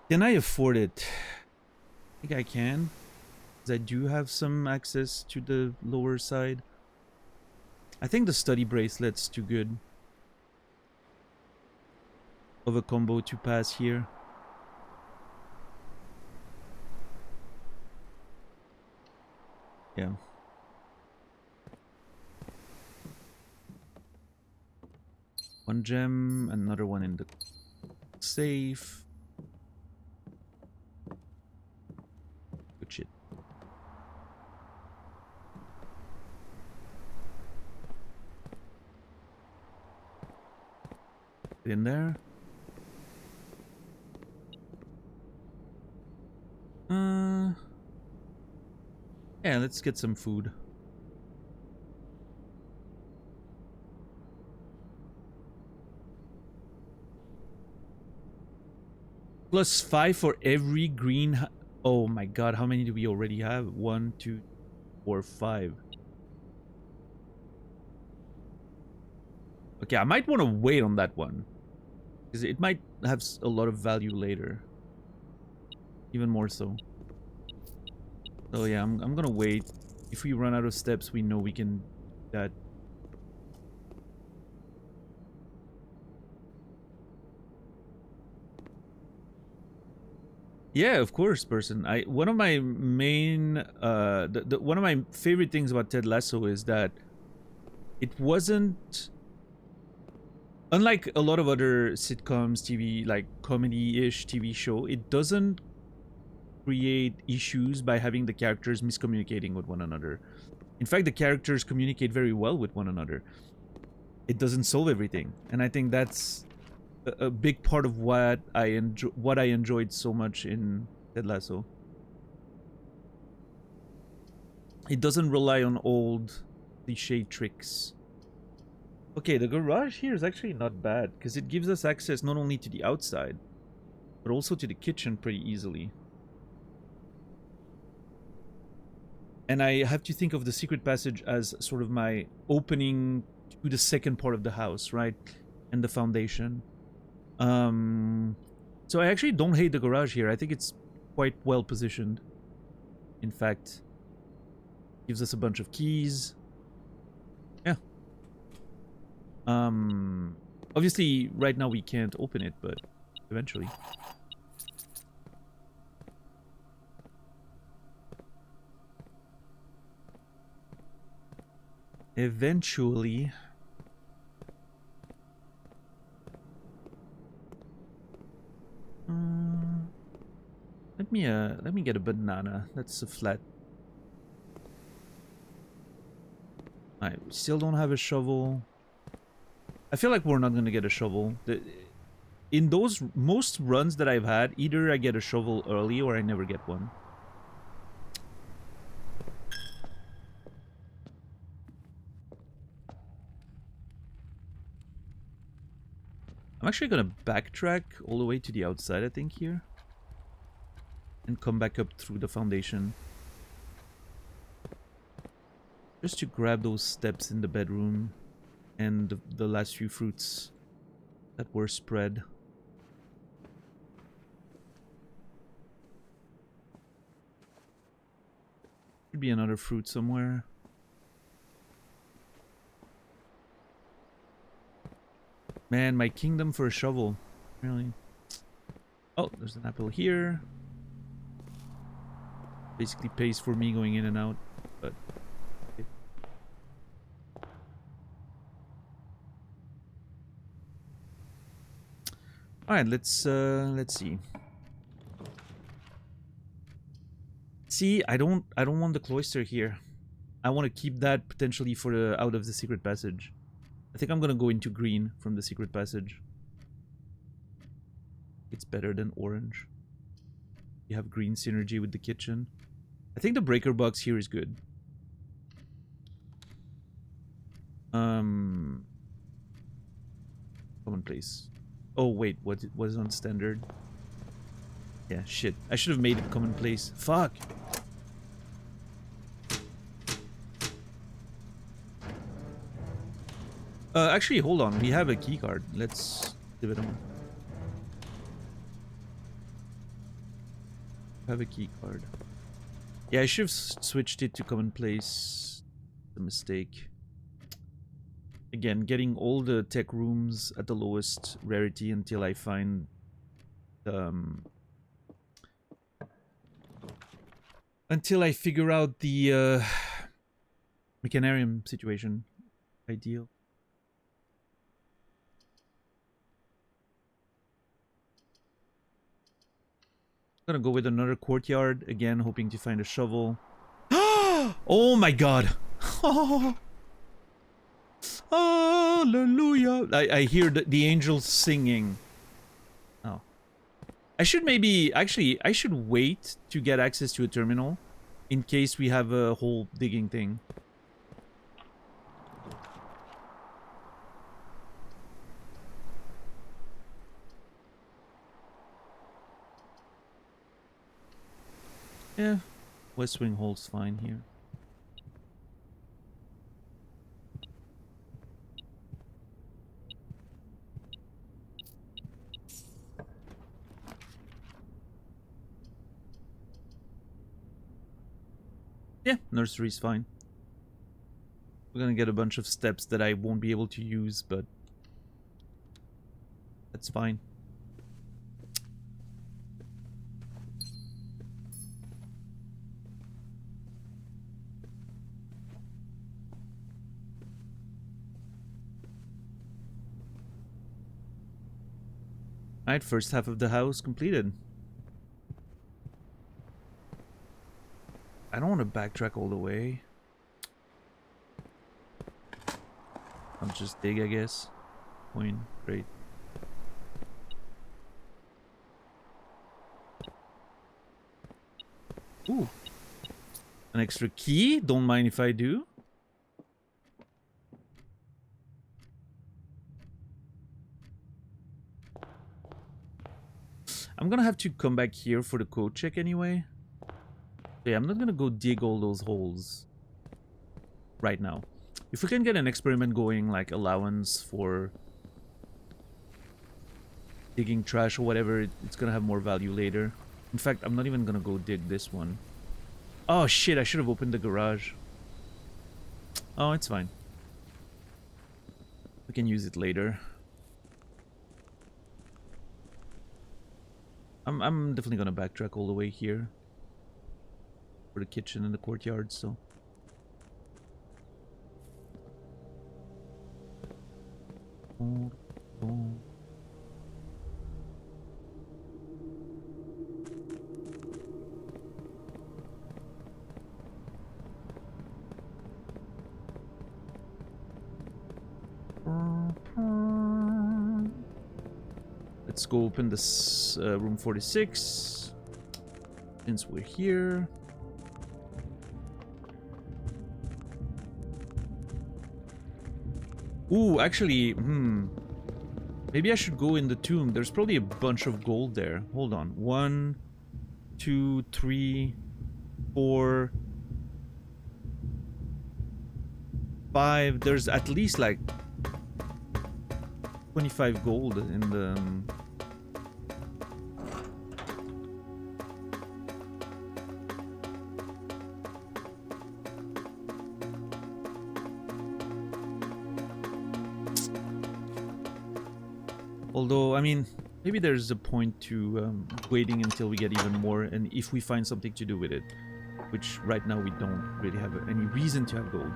Can I afford it? I think I can. Because I do have some access to the lower side. I think the study bracelet's too good of a combo to pass here. Yeah. One gem, another one in the safe. Good shit. Get in there. Yeah, let's get some food. +5 for every green. Oh my god, how many do we already have? 1, 2, 4, 5. Okay, I might want to wait on that one. Because it might have a lot of value later. Even more so. So yeah, I'm gonna wait. If we run out of steps, we know we can do that. Yeah, of course, person. One of my main one of my favorite things about Ted Lasso is that it wasn't, unlike a lot of other sitcoms, TV, like comedy-ish TV show, it doesn't create issues by having the characters miscommunicating with one another. In fact, the characters communicate very well with one another. It doesn't solve everything, and I think that's a big part of what I enjoyed so much in Ted Lasso. It doesn't rely on old cliche tricks. Okay, the garage here is actually not bad because it gives us access not only to the outside but also to the kitchen pretty easily. And I have to think of the secret passage as sort of my opening to the second part of the house, right? And the foundation. So I actually don't hate the garage here. I think it's quite well positioned. In fact, gives us a bunch of keys. Yeah. Obviously, right now we can't open it, but eventually. Eventually. Let me get a banana. That's a flat. Alright, we still don't have a shovel. I feel like we're not gonna get a shovel. In those most runs that I've had, either I get a shovel early or I never get one. I'm actually gonna backtrack all the way to the outside, I think, here. And come back up through the foundation. Just to grab those steps in the bedroom. And the last few fruits that were spread. Should be another fruit somewhere. Man, my kingdom for a shovel. Really? Oh, there's an apple here. Basically pays for me going in and out, but okay. All right, let's see. See, I don't want the cloister here. I want to keep that potentially for the out of the secret passage. I think I'm gonna go into green from the secret passage. It's better than orange. You have green synergy with the kitchen. I think the breaker box here is good. Commonplace. Oh wait, what was on standard? Yeah, shit. I should have made it commonplace. Fuck. Actually, hold on. We have a key card. Let's give it on. Have a key card. Yeah, I should have switched it to commonplace. A mistake. Again, getting all the tech rooms at the lowest rarity until I find until I figure out the mechanarium situation. Ideal. I'm gonna go with another courtyard again, hoping to find a shovel. Oh my god! Hallelujah! I hear the angels singing. Oh, I should maybe actually I should wait to get access to a terminal, in case we have a whole digging thing. Yeah, West Wing holds fine here. Yeah, nursery's fine. We're gonna get a bunch of steps that I won't be able to use, but that's fine. Alright, first half of the house completed. I don't want to backtrack all the way. I'll just dig, I guess. Point. Great. Ooh. An extra key? Don't mind if I do. I'm gonna have to come back here for the code check anyway. Yeah, I'm not gonna go dig all those holes right now. If we can get an experiment going, like allowance for digging trash or whatever, it's gonna have more value later. In fact, I'm not even gonna go dig this one. Oh shit, I should have opened the garage. Oh, it's fine. We can use it later. I'm definitely gonna backtrack all the way here for the kitchen and the courtyard, so. Let's go open this room 46 since we're here. Ooh, actually, maybe I should go in the tomb. There's probably a bunch of gold there. Hold on. 1, 2, 3, 4, 5. There's at least like 25 gold in the... Although, I mean, maybe there's a point to waiting until we get even more, and if we find something to do with it, which right now we don't really have any reason to have gold.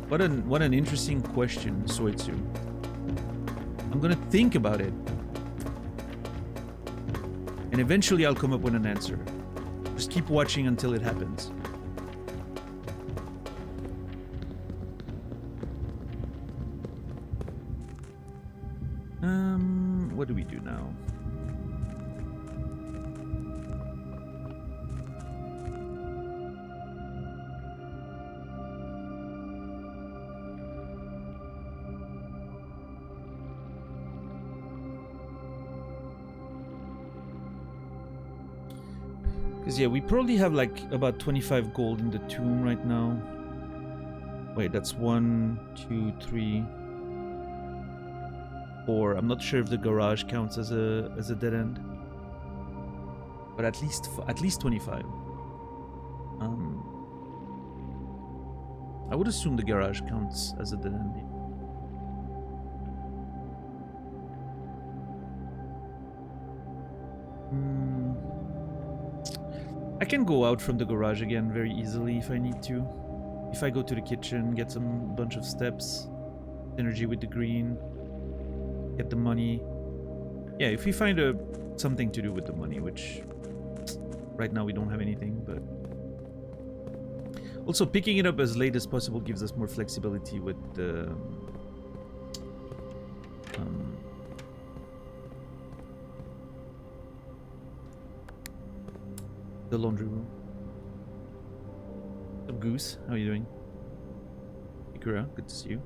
What an interesting question, Soitsu. I'm gonna think about it. And eventually I'll come up with an answer. Just keep watching until it happens. What do we do now? Because, yeah, we probably have like about 25 gold in the tomb right now. Wait, that's 1, 2, 3, 4. I'm not sure if the garage counts as a dead end. But at least 25. I would assume the garage counts as a dead end. I can go out from the garage again very easily if I need to. If I go to the kitchen, get some bunch of steps, synergy with the green, get the money. Yeah, if we find something to do with the money, which right now we don't have anything, but also picking it up as late as possible gives us more flexibility with the laundry room. What's up, Goose? How are you doing? Ikura, good to see you.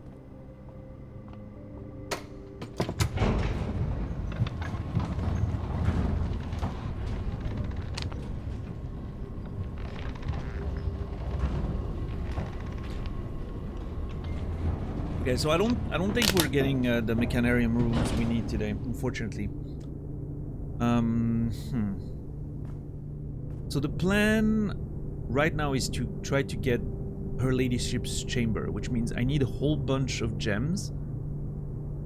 Okay, so I don't think we're getting the mechanarium rooms we need today, unfortunately. So the plan right now is to try to get Her Ladyship's chamber, which means I need a whole bunch of gems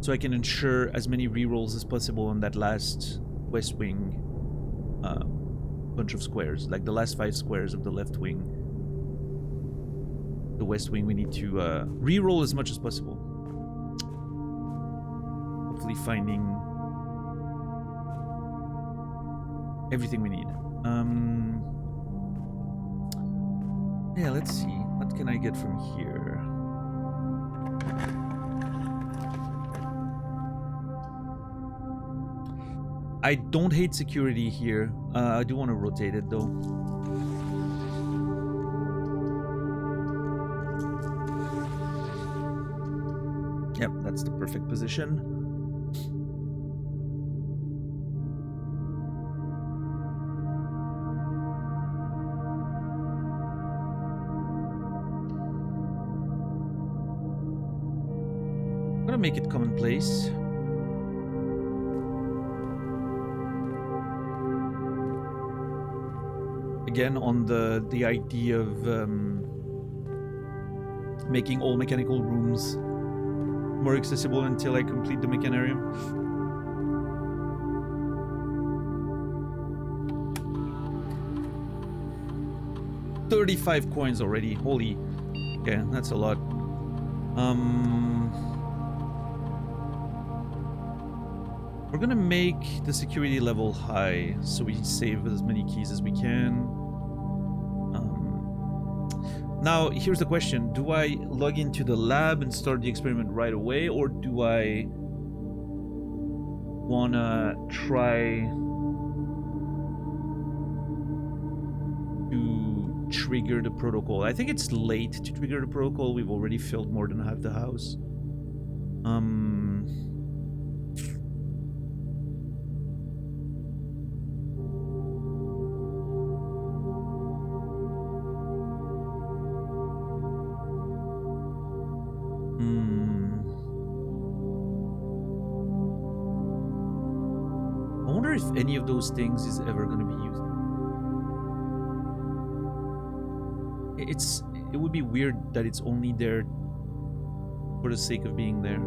so I can ensure as many rerolls as possible on that last West Wing bunch of squares, like the last 5 squares of the left wing. The West Wing, we need to reroll as much as possible. Hopefully finding everything we need. Yeah, let's see. What can I get from here? I don't hate security here. I do want to rotate it though. Yep, that's the perfect position. I'm gonna make it commonplace. Again, on the idea of making all mechanical rooms more accessible until I complete the mechanarium. $35 coins already. Holy. Okay, that's a lot. We're gonna make the security level high so we save as many keys as we can. Now, here's the question. Do I log into the lab and start the experiment right away, or do I wanna try to trigger the protocol? I think it's late to trigger the protocol. We've already filled more than half the house. I wonder if any of those things is ever going to be used. It would be weird that it's only there for the sake of being there.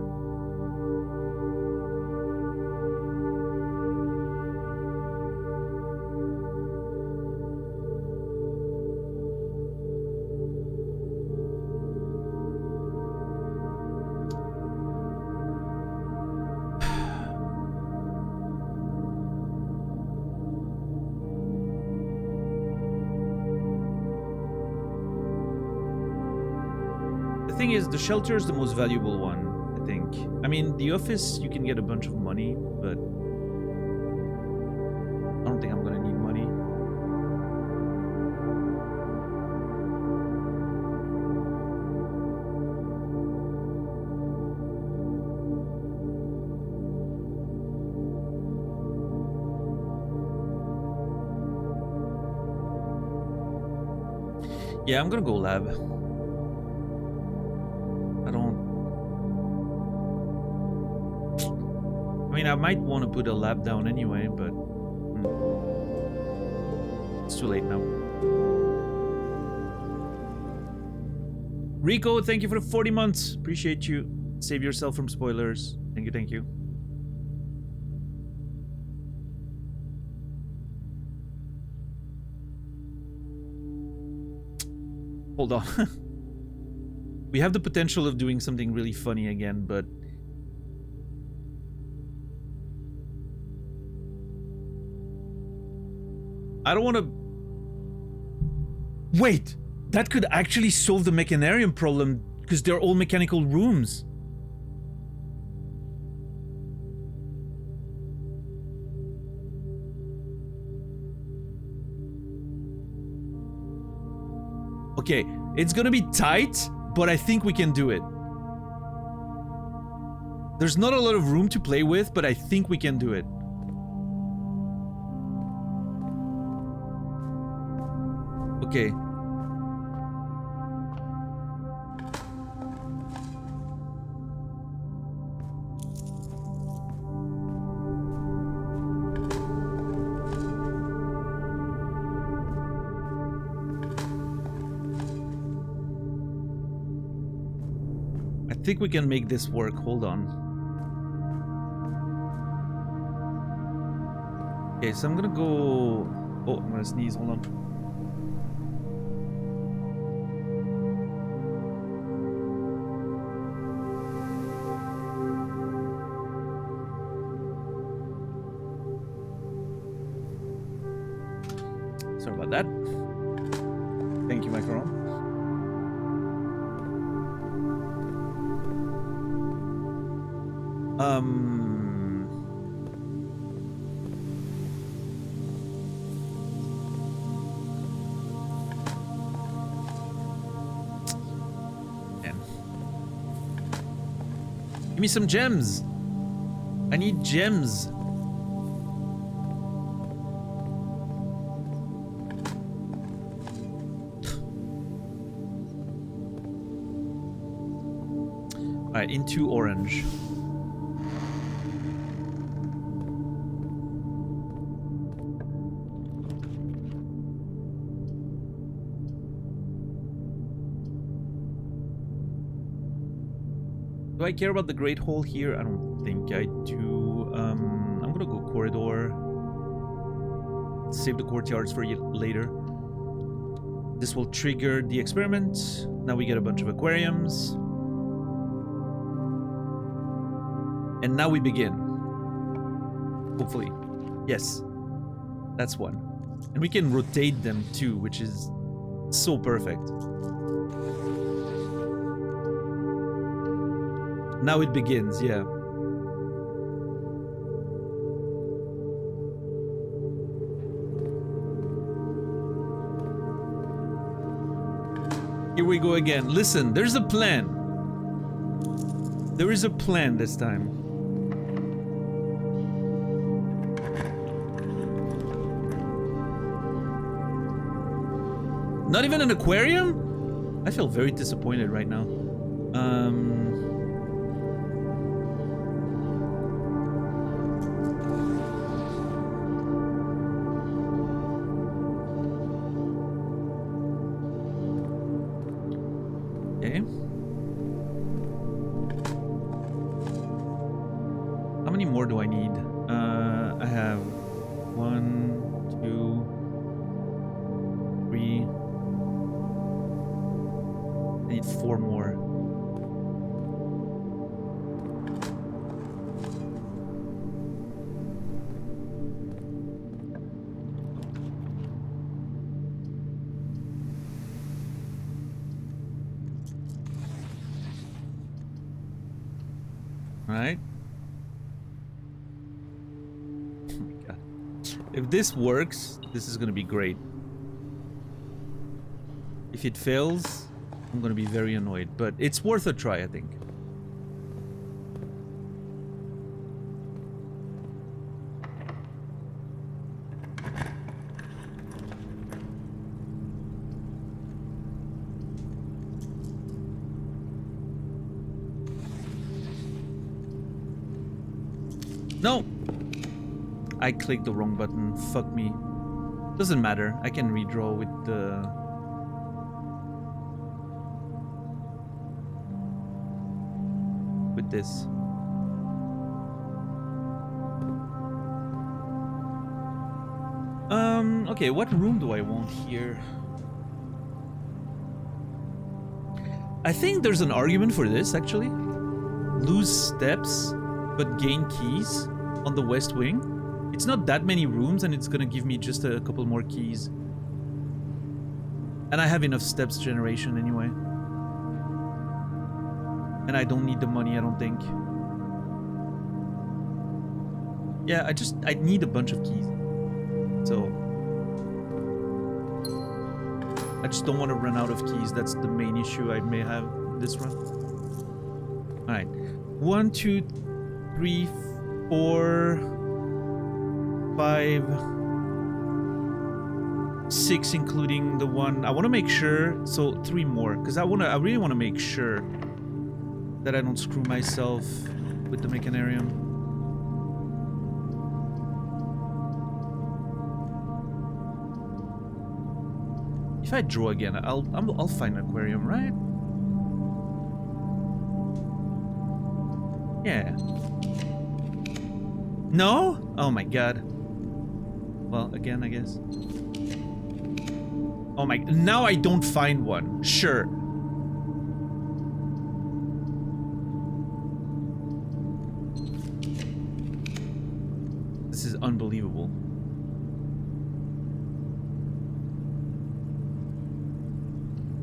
thing is, the shelter is the most valuable one, I think. I mean, the office, you can get a bunch of money, but I don't think I'm gonna need money. Yeah, I'm gonna go lab. I mean, I might want to put a lab down anyway, but it's too late now. Rico, thank you for the 40 months. Appreciate you. Save yourself from spoilers. Thank you, thank you. Hold on. We have the potential of doing something really funny again, but I don't want to... Wait! That could actually solve the mechanarium problem, because they're all mechanical rooms. Okay, it's gonna be tight, but I think we can do it. There's not a lot of room to play with, but I think we can do it. Okay. I think we can make this work. Hold on. Okay, so I'm gonna go... Oh, I'm gonna sneeze. Hold on. Sorry about that. Thank you, Macaron. Man. Give me some gems. I need gems. Alright, into orange. Do I care about the Great Hall here? I don't think I do. I'm gonna go corridor. Save the courtyards for later. This will trigger the experiment. Now we get a bunch of aquariums. And now we begin. Hopefully. Yes. That's one. And we can rotate them too, which is so perfect. Now it begins, yeah. Here we go again. Listen, there's a plan. There is a plan this time. Not even an aquarium? I feel very disappointed right now. Okay. How many more do I need? I have 1, 2, 3. I need 4 more. Right? Oh my god. If this works, this is gonna be great. If it fails, I'm gonna be very annoyed, but it's worth a try, I think. No! I clicked the wrong button. Fuck me. Doesn't matter. I can redraw with the... with this. Okay, what room do I want here? I think there's an argument for this, actually. Lose steps, but gain keys on the west wing. It's not that many rooms, and it's gonna give me just a couple more keys. And I have enough steps generation anyway. And I don't need the money, I don't think. Yeah, I need a bunch of keys. So... I just don't want to run out of keys. That's the main issue I may have this run. Alright. 1, 2, 3, 4, 5, 6, including the one. I want to make sure. So 3 more, because I really want to make sure that I don't screw myself with the mechanarium. If I draw again, I'll find an aquarium, right? Yeah. No? Oh my god. Well, again, I guess. Oh my... Now I don't find one. Sure. This is unbelievable.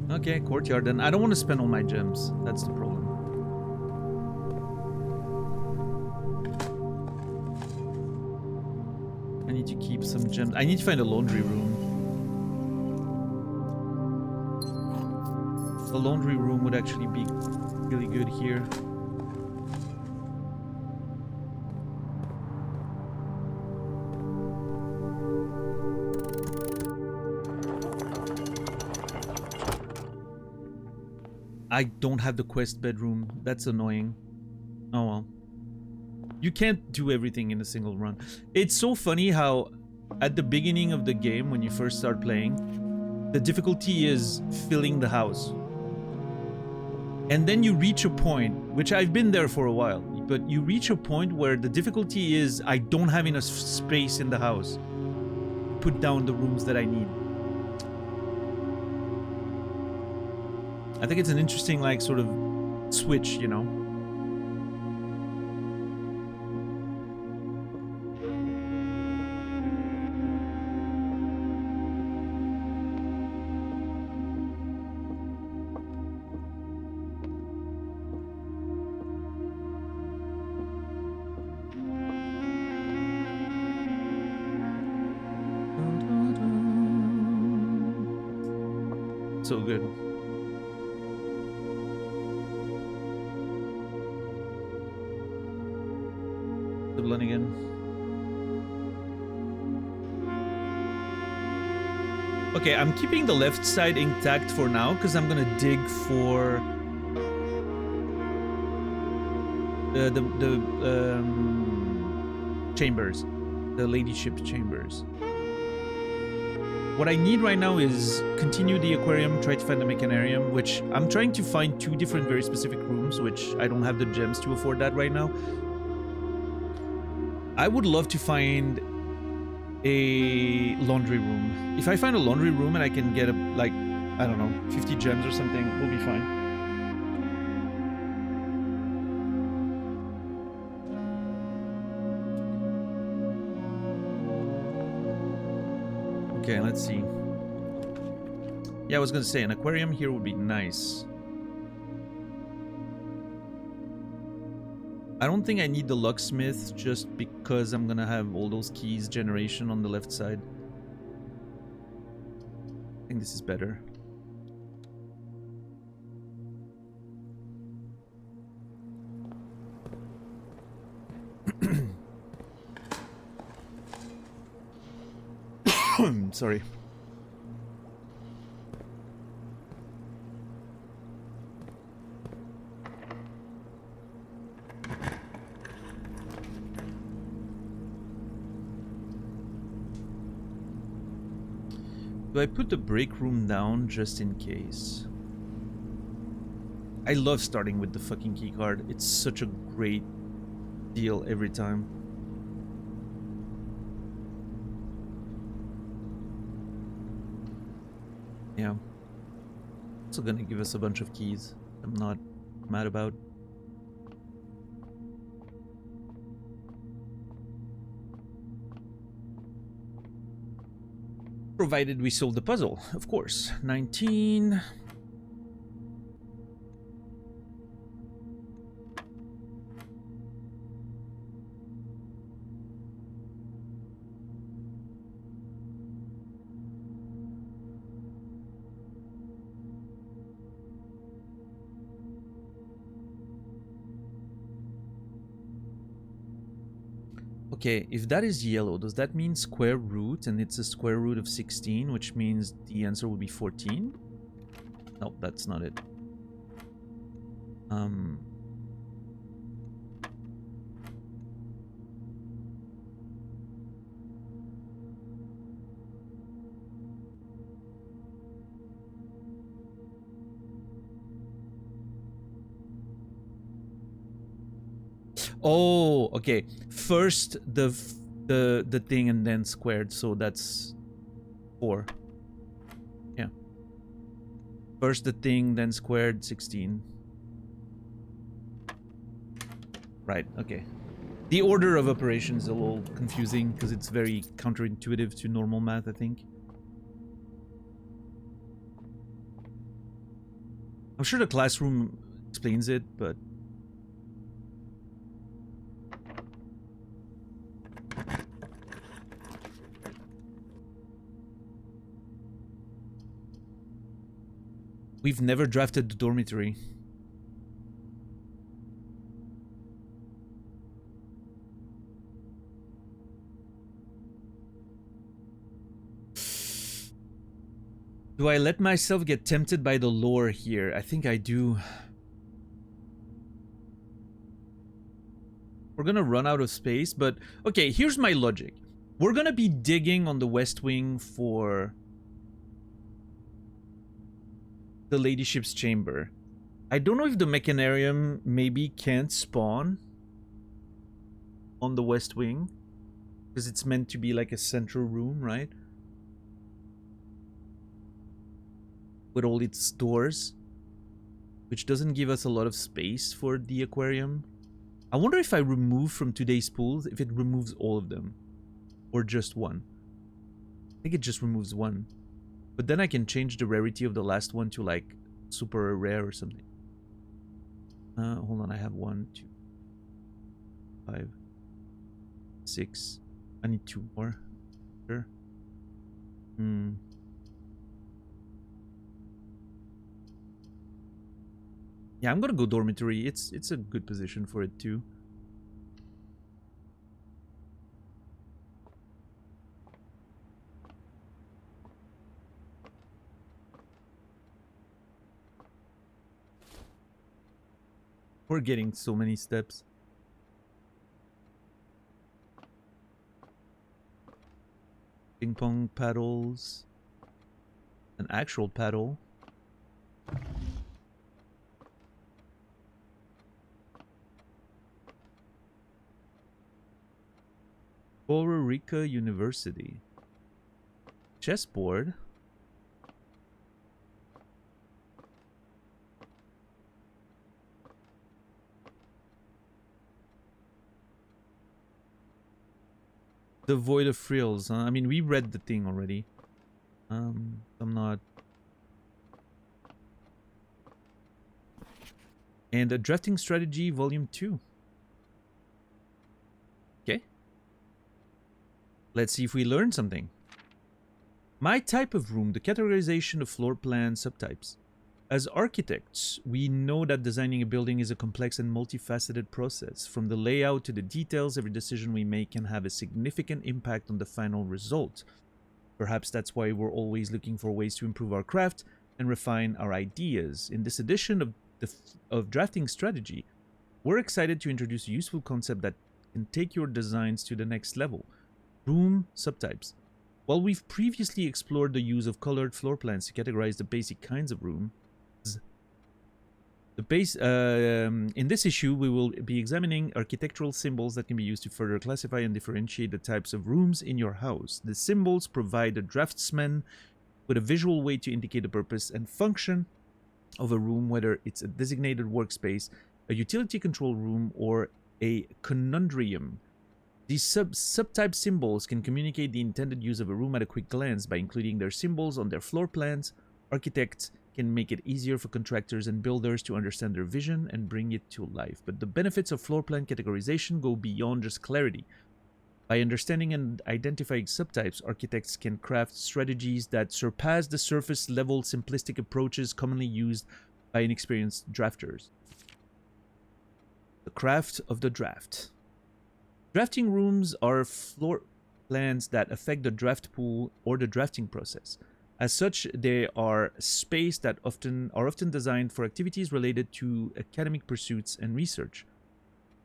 Okay, courtyard then. I don't want to spend all my gems. That's the problem. I need to keep some gems. I need to find a laundry room. The laundry room would actually be really good here. I don't have the quest bedroom. That's annoying. Oh well. You can't do everything in a single run. It's so funny how at the beginning of the game, when you first start playing, the difficulty is filling the house. And then you reach a point, which I've been there for a while, but you reach a point where the difficulty is I don't have enough space in the house to put down the rooms that I need. I think it's an interesting, like, sort of switch, you know? So good. Again. Okay, I'm keeping the left side intact for now because I'm gonna dig for the chambers, the ladyship chambers. What I need right now is continue the aquarium, try to find the mechanarium, which I'm trying to find 2 different very specific rooms, which I don't have the gems to afford that right now. I would love to find a laundry room. If I find a laundry room and I can get, like, I don't know, 50 gems or something, we'll be fine. Okay, let's see. Yeah, I was gonna say, an aquarium here would be nice. I don't think I need the locksmith just because I'm gonna have all those keys generation on the left side. I think this is better. Sorry. Do I put the break room down just in case? I love starting with the fucking key card. It's such a great deal every time. Yeah. Also gonna give us a bunch of keys. I'm not mad about. Provided we solve the puzzle, of course. 19. Okay, if that is yellow, does that mean square root and it's a square root of 16, which means the answer will be 14? No, that's not it. Oh, okay. First the thing and then squared, so that's 4. Yeah. First the thing, then squared, 16. Right, okay. The order of operations is a little confusing because it's very counterintuitive to normal math, I think. I'm sure the classroom explains it, but... We've never drafted the dormitory. Do I let myself get tempted by the lore here? I think I do. We're gonna run out of space, but... Okay, here's my logic. We're gonna be digging on the West Wing for... the ladyship's chamber. I don't know if the mechanarium maybe can't spawn on the West Wing, because it's meant to be like a central room, right? With all its doors, which doesn't give us a lot of space for the aquarium. I wonder if I remove from today's pools, if it removes all of them, or just one. I think it just removes one. But then I can change the rarity of the last one to like super rare or something. Hold on, I have 1, 2, 5, 6. I need 2 more. Sure. Yeah, I'm gonna go dormitory. It's a good position for it too. We're getting so many steps. Ping pong paddles. An actual paddle. Puerto Rico University. Chessboard. The Void of Frills. I mean, we read the thing already. I'm not... And a Drafting Strategy Volume 2. Okay. Let's see if we learn something. My type of room, the categorization of floor plan subtypes. As architects, we know that designing a building is a complex and multifaceted process. From the layout to the details, every decision we make can have a significant impact on the final result. Perhaps that's why we're always looking for ways to improve our craft and refine our ideas. In this edition of Drafting Strategy, we're excited to introduce a useful concept that can take your designs to the next level. Room subtypes. While we've previously explored the use of colored floor plans to categorize the basic kinds of rooms, in this issue, we will be examining architectural symbols that can be used to further classify and differentiate the types of rooms in your house. The symbols provide the draftsman with a visual way to indicate the purpose and function of a room, whether it's a designated workspace, a utility control room, or a conundrum. These subtype symbols can communicate the intended use of a room at a quick glance. By including their symbols on their floor plans, architects can make it easier for contractors and builders to understand their vision and bring it to life. But the benefits of floor plan categorization go beyond just clarity. By understanding and identifying subtypes, architects can craft strategies that surpass the surface level simplistic approaches commonly used by inexperienced drafters. The craft of the draft. Drafting rooms are floor plans that affect the draft pool or the drafting process. As such, they are space that are often designed for activities related to academic pursuits and research.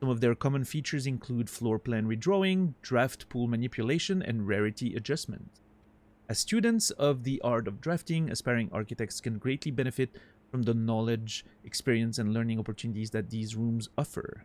Some of their common features include floor plan redrawing, draft pool manipulation, and rarity adjustment. As students of the art of drafting, aspiring architects can greatly benefit from the knowledge, experience, and learning opportunities that these rooms offer.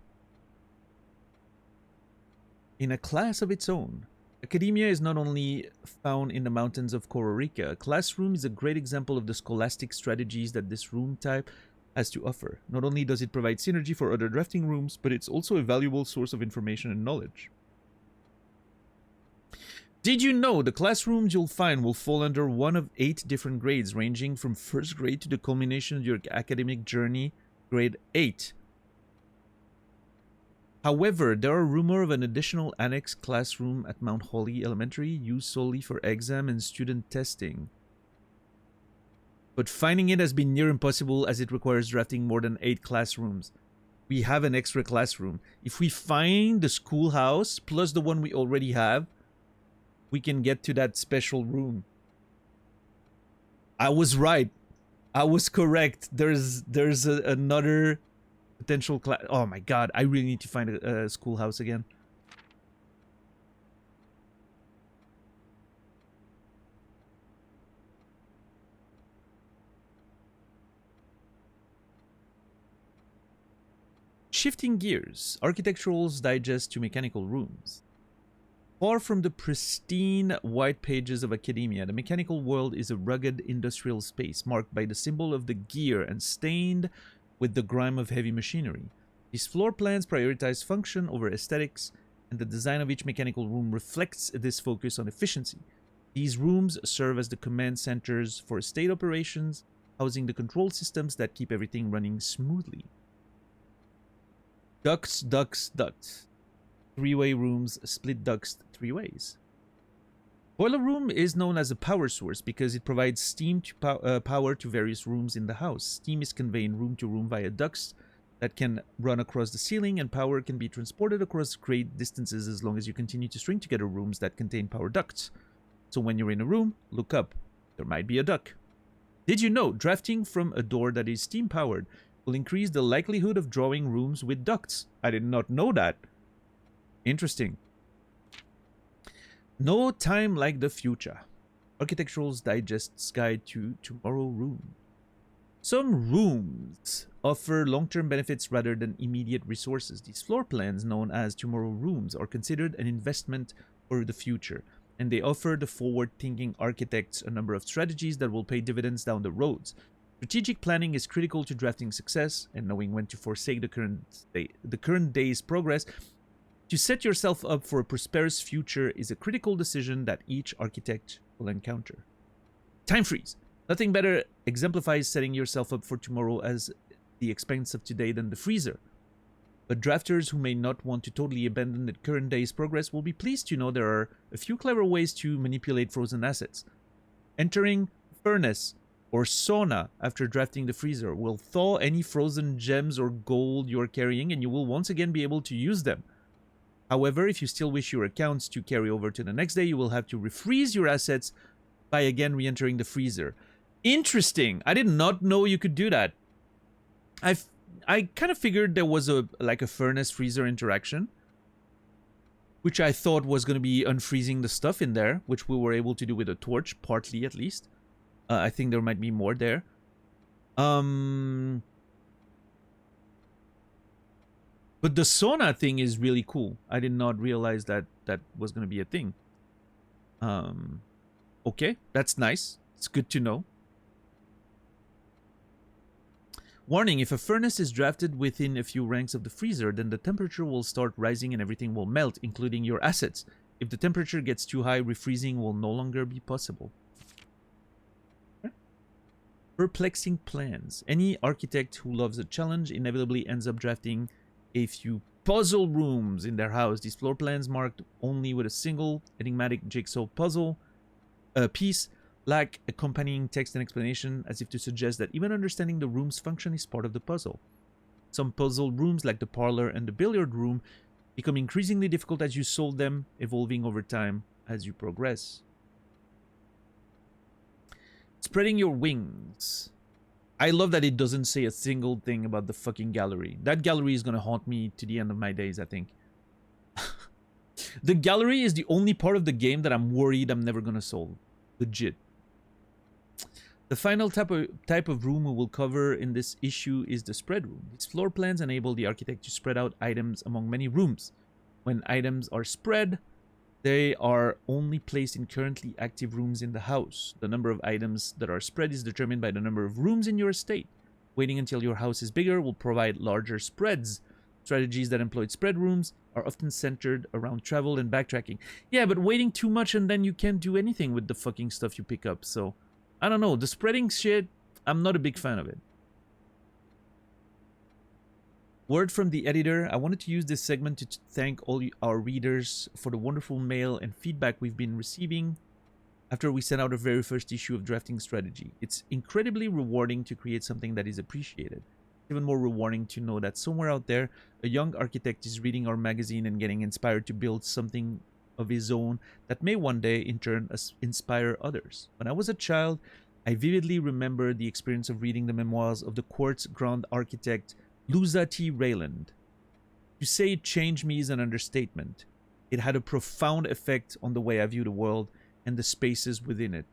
In a class of its own, academia is not only found in the mountains of Costa Rica. A classroom is a great example of the scholastic strategies that this room type has to offer. Not only does it provide synergy for other drafting rooms, but it's also a valuable source of information and knowledge. Did you know the classrooms you'll find will fall under one of 8 different grades, ranging from first grade to the culmination of your academic journey, grade 8. However, there are rumors of an additional annex classroom at Mount Holly Elementary used solely for exam and student testing. But finding it has been near impossible as it requires drafting more than 8 classrooms. We have an extra classroom. If we find the schoolhouse plus the one we already have, we can get to that special room. I was right. I was correct. There's another potential class. Oh my god, I really need to find a schoolhouse again. Shifting gears, Architectural's Digest to Mechanical Rooms. Far from the pristine white pages of academia, the mechanical world is a rugged industrial space marked by the symbol of the gear and stained with the grime of heavy machinery. These floor plans prioritize function over aesthetics, and the design of each mechanical room reflects this focus on efficiency. These rooms serve as the command centers for estate operations, housing the control systems that keep everything running smoothly. Ducts, ducts, ducts. 3-way rooms split ducts 3 ways. Boiler room is known as a power source because it provides steam to power to various rooms in the house. Steam is conveyed room to room via ducts that can run across the ceiling, and power can be transported across great distances as long as you continue to string together rooms that contain power ducts. So when you're in a room, look up. There might be a duct. Did you know drafting from a door that is steam powered will increase the likelihood of drawing rooms with ducts? I did not know that. Interesting. No time like the future. Architectural's Digest's Guide to Tomorrow Room. Some rooms offer long-term benefits rather than immediate resources. These floor plans, known as tomorrow rooms, are considered an investment for the future, and they offer the forward-thinking architects a number of strategies that will pay dividends down the roads. Strategic planning is critical to drafting success, and knowing when to forsake the current day's progress to set yourself up for a prosperous future is a critical decision that each architect will encounter. Time freeze. Nothing better exemplifies setting yourself up for tomorrow as the expense of today than the freezer. But drafters who may not want to totally abandon the current day's progress will be pleased to know there are a few clever ways to manipulate frozen assets. Entering furnace or sauna after drafting the freezer will thaw any frozen gems or gold you're carrying, and you will once again be able to use them. However, if you still wish your accounts to carry over to the next day, you will have to refreeze your assets by again re-entering the freezer. Interesting. I did not know you could do that. I kind of figured there was a furnace freezer interaction, which I thought was going to be unfreezing the stuff in there, which we were able to do with a torch, partly at least. I think there might be more there. But the sauna thing is really cool. I did not realize that that was going to be a thing. Okay, that's nice. It's good to know. Warning, if a furnace is drafted within a few ranks of the freezer, then the temperature will start rising and everything will melt, including your assets. If the temperature gets too high, refreezing will no longer be possible. Perplexing plans. Any architect who loves a challenge inevitably ends up drafting a few puzzle rooms in their house. These floor plans marked only with a single enigmatic jigsaw puzzle piece lack accompanying text and explanation, as if to suggest that even understanding the room's function is part of the puzzle. Some puzzle rooms, like the parlor and the billiard room, become increasingly difficult as you solve them, evolving over time as you progress. Spreading your wings. I love that it doesn't say a single thing about the fucking gallery. That gallery is going to haunt me to the end of my days, I think. The gallery is the only part of the game that I'm worried I'm never going to solve. Legit. The final type of room we will cover in this issue is the spread room. These floor plans enable the architect to spread out items among many rooms. When items are spread, they are only placed in currently active rooms in the house. The number of items that are spread is determined by the number of rooms in your estate. Waiting until your house is bigger will provide larger spreads. Strategies that employ spread rooms are often centered around travel and backtracking. Yeah, but waiting too much and then you can't do anything with the fucking stuff you pick up, so... I don't know, the spreading shit, I'm not a big fan of it. Word from the editor, I wanted to use this segment to thank all our readers for the wonderful mail and feedback we've been receiving after we sent out our very first issue of Drafting Strategy. It's incredibly rewarding to create something that is appreciated. Even more rewarding to know that somewhere out there, a young architect is reading our magazine and getting inspired to build something of his own that may one day in turn inspire others. When I was a child, I vividly remember the experience of reading the memoirs of the Quartz Grand architect Luza T. Rayland. To say it changed me is an understatement. It had a profound effect on the way I view the world and the spaces within it.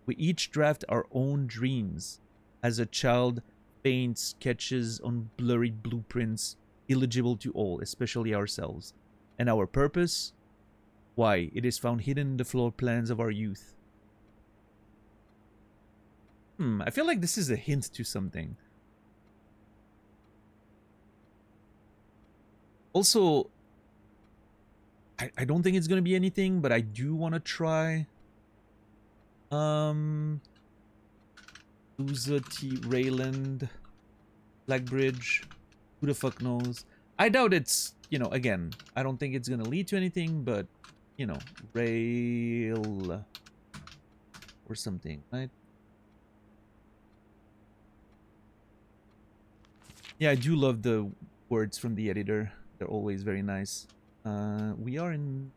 We each draft our own dreams. As a child, faint sketches on blurry blueprints, illegible to all, especially ourselves. And our purpose? Why, it is found hidden in the floor plans of our youth. I feel like this is a hint to something. Also, I don't think it's going to be anything, but I do want to try. Luza T. Rayland. Blackbridge. Who the fuck knows? I doubt it's, you know, again, I don't think it's going to lead to anything, but, you know, rail or something, right? Yeah, I do love the words from the editor. They're always very nice. We are in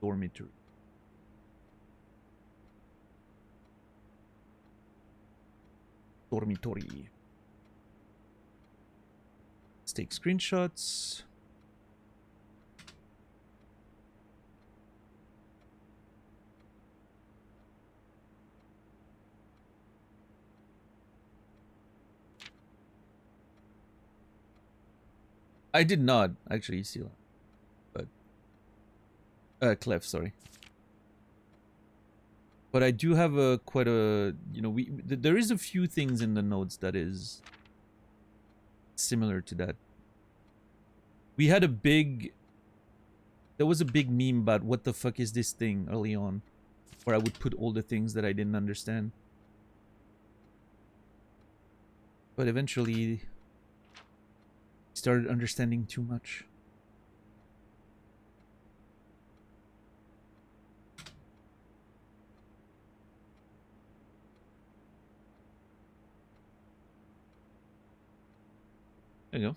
dormitory. Dormitory. Let's take screenshots. I did not actually see that, but Clef, sorry. But I do have a quite a, you know, there is a few things in the notes that is similar to that. We had a big, there was a big meme about what the fuck is this thing early on, where I would put all the things that I didn't understand. But eventually Started understanding too much. There you go.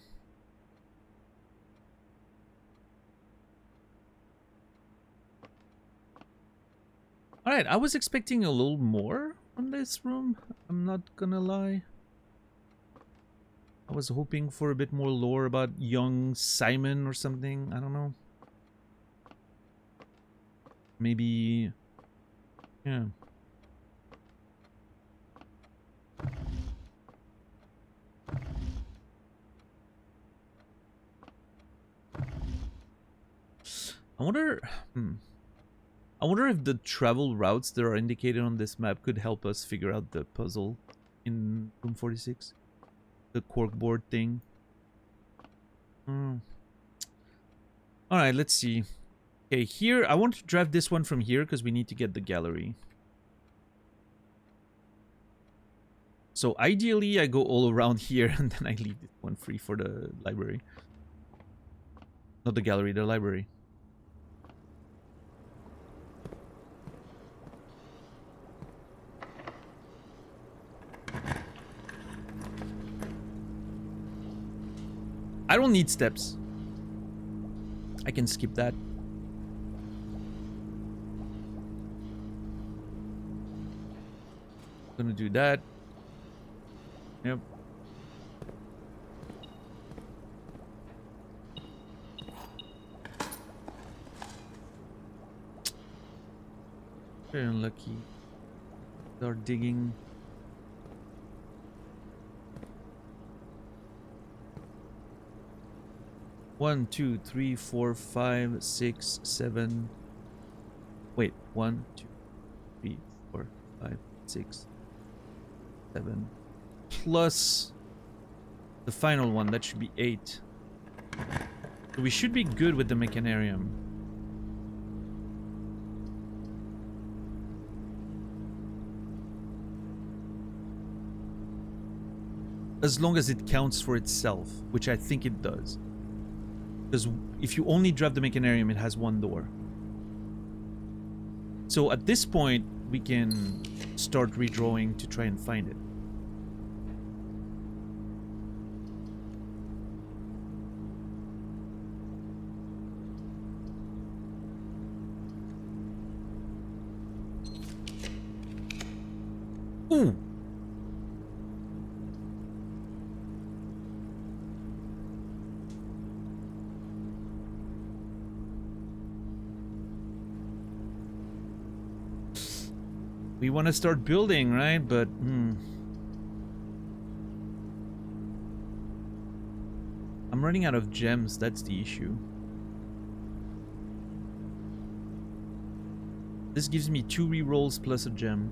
Alright, I was expecting a little more on this room. I'm not gonna lie. I was hoping for a bit more lore about young Simon or something. I don't know. Maybe... yeah. I wonder... I wonder if the travel routes that are indicated on this map could help us figure out the puzzle in room 46. The corkboard thing. Alright, let's see. Okay, here, I want to draft this one from here because we need to get the gallery. So ideally, I go all around here and then I leave this one free for the library. Not the gallery, the library. I don't need steps. I can skip that. Gonna do that. Yep. Very unlucky. They're digging. One, two, three, four, 5, 6, 7. Wait, 1, 2, 3, 4, 5, 6, 7. Plus the final one, that should be 8. So we should be good with the mechanarium. As long as it counts for itself, which I think it does. Because if you only draft the mechanarium, it has 1 door. So at this point, we can start redrawing to try and find it. Ooh! We want to start building, right? But I'm running out of gems, that's the issue. This gives me 2 rerolls plus a gem.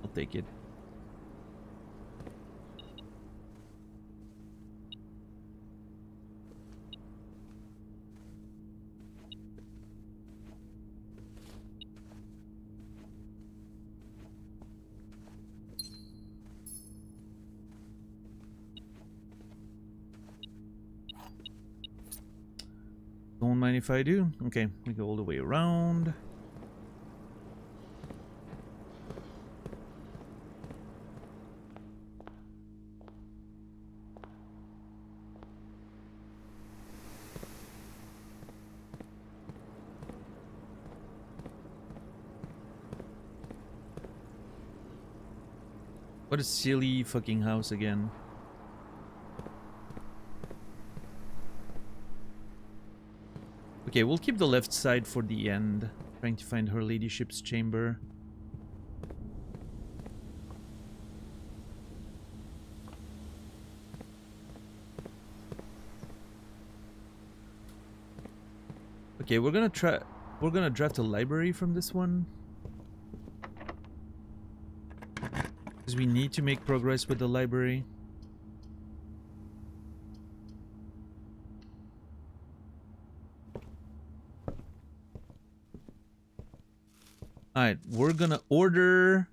I'll take it. Don't mind if I do. Okay, we go all the way around. What a silly fucking house again. Okay, we'll keep the left side for the end. Trying to find her ladyship's chamber. Okay, we're gonna draft a library from this one. Because we need to make progress with the library. Alright, we're gonna order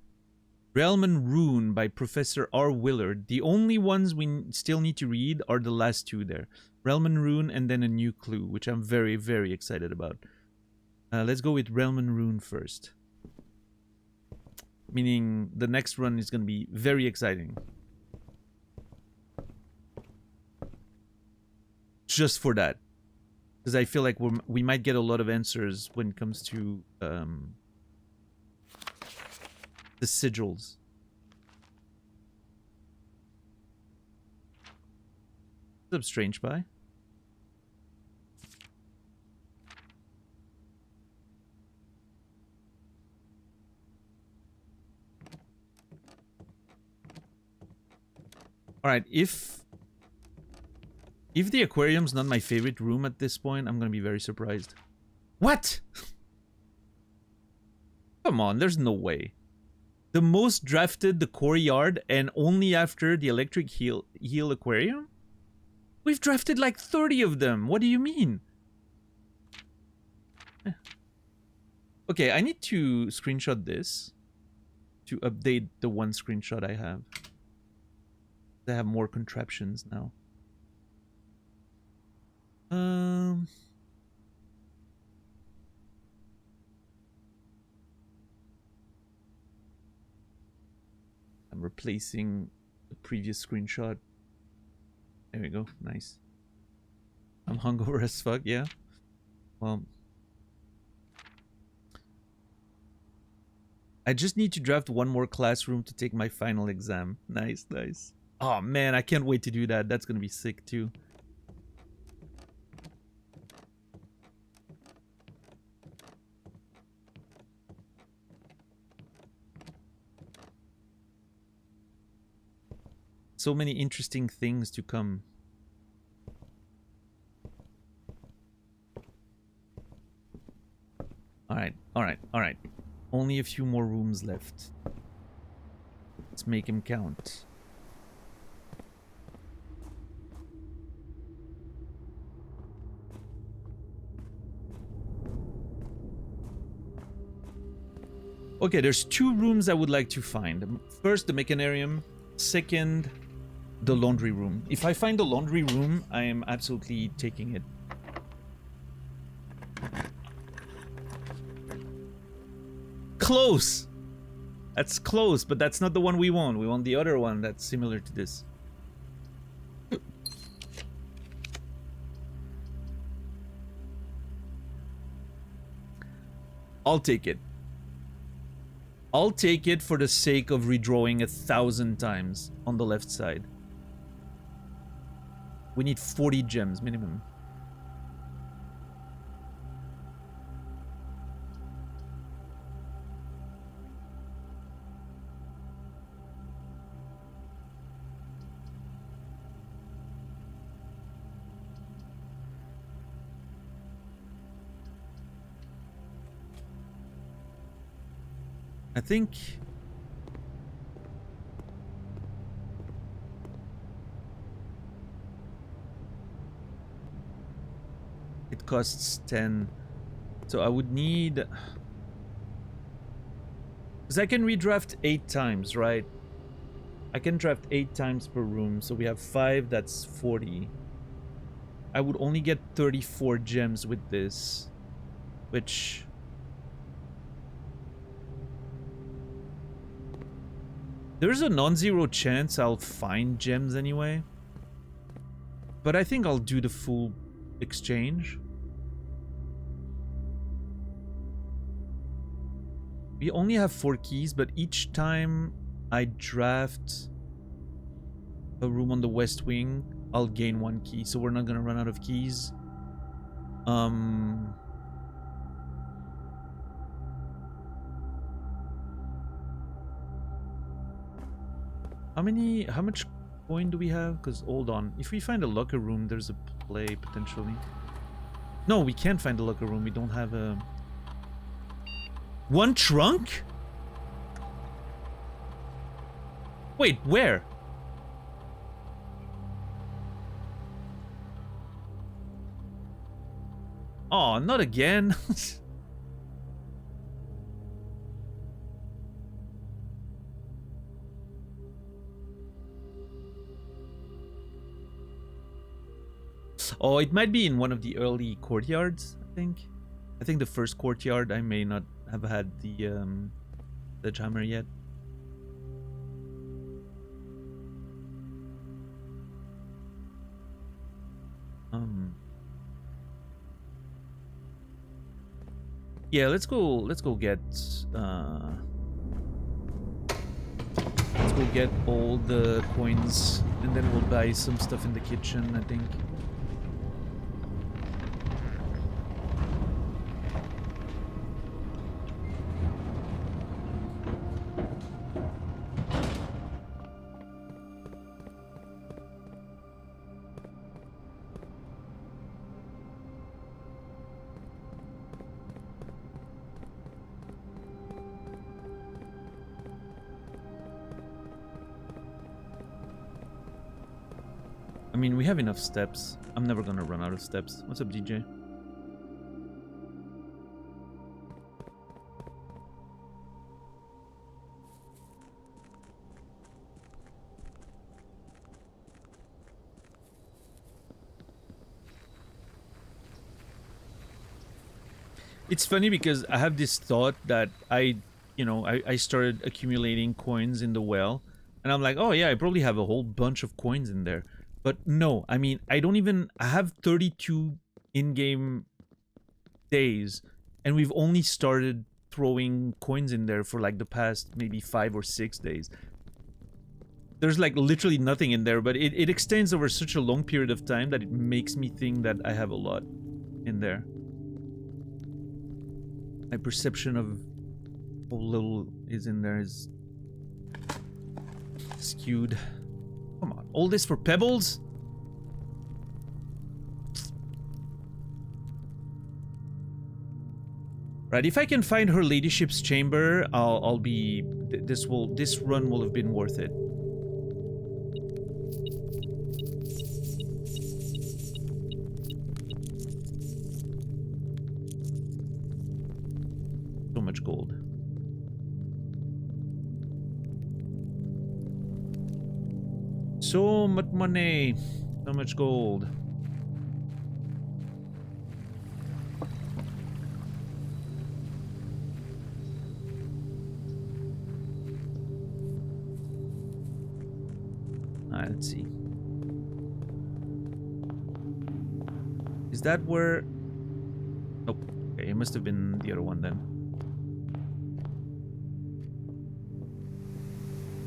Realm and Rune by Professor R. Willard. The only ones we still need to read are the last two there. Realm and Rune and then a new clue, which I'm very, very excited about. Let's go with Realm and Rune first. Meaning the next run is gonna be very exciting. Just for that. Because I feel like we might get a lot of answers when it comes to the sigils. What's up, Strange Pie? Alright, if the aquarium's not my favorite room at this point, I'm gonna be very surprised. What? Come on, there's no way. The most drafted, the courtyard, and only after the electric heel aquarium? We've drafted like 30 of them. What do you mean? Okay, I need to screenshot this to update the one screenshot I have. I have more contraptions now. I'm replacing the previous screenshot. There we go. Nice. I'm hungover as fuck, yeah. Well, I just need to draft one more classroom to take my final exam. Nice, nice. Oh man, I can't wait to do that. That's gonna be sick too. So many interesting things to come. Alright, alright, alright. Only a few more rooms left. Let's make him count. Okay, there's two rooms I would like to find. First, the mechanarium. Second, the laundry room. If I find the laundry room, I am absolutely taking it. Close! That's close, but that's not the one we want. We want the other one that's similar to this. I'll take it. I'll take it for the sake of redrawing 1,000 times on the left side. We need 40 gems minimum. I think it costs 10, so I would need, because I can redraft 8 times, right? I can draft 8 times per room, so we have 5, that's 40. I would only get 34 gems with this, which there's a non-zero chance I'll find gems anyway. But I think I'll do the full exchange. We only have 4 keys, but each time I draft a room on the west wing, I'll gain 1 key. So we're not gonna run out of keys. How much coin do we have? Because hold on, if we find a locker room, there's a play potentially. No, we can't find a locker room. We don't have a 1 trunk? Wait, where? Oh, not again. Oh, it might be in one of the early courtyards, I think. I think the first courtyard I may not have had the jammer yet. Yeah, let's go get all the coins and then we'll buy some stuff in the kitchen, I think. I mean, we have enough steps. I'm never gonna run out of steps. What's up, DJ? It's funny because I have this thought that I started accumulating coins in the well, and I'm like, oh yeah, I probably have a whole bunch of coins in there. But no, I mean, I have 32 in-game days, and we've only started throwing coins in there for like the past maybe 5 or 6 days. There's like literally nothing in there, but it extends over such a long period of time that it makes me think that I have a lot in there. My perception of how little is in there is skewed. Come on, all this for pebbles? Right, if I can find her ladyship's chamber, I'll be... This run will have been worth it. So much gold. So much money. So much gold. Alright, let's see. Is that where... Oh, okay, it must have been the other one then.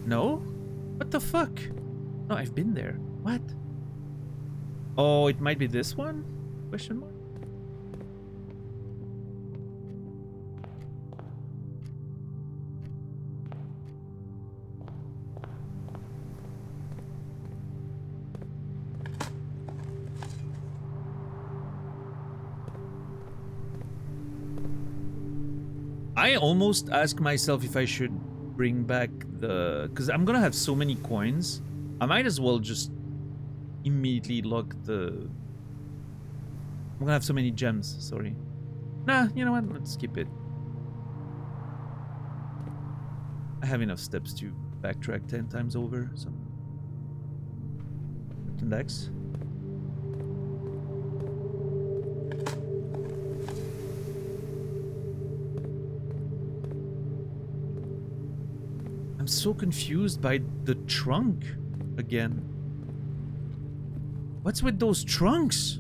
No? What the fuck? No, I've been there. What? Oh, it might be this one? Question mark? I almost ask myself if I should bring back the... Because I'm gonna have so many coins. I might as well just immediately lock the... I'm gonna have so many gems, sorry. Nah, you know what? Let's skip it. I have enough steps to backtrack 10 times over, so... Index. I'm so confused by the trunk again. What's with those trunks?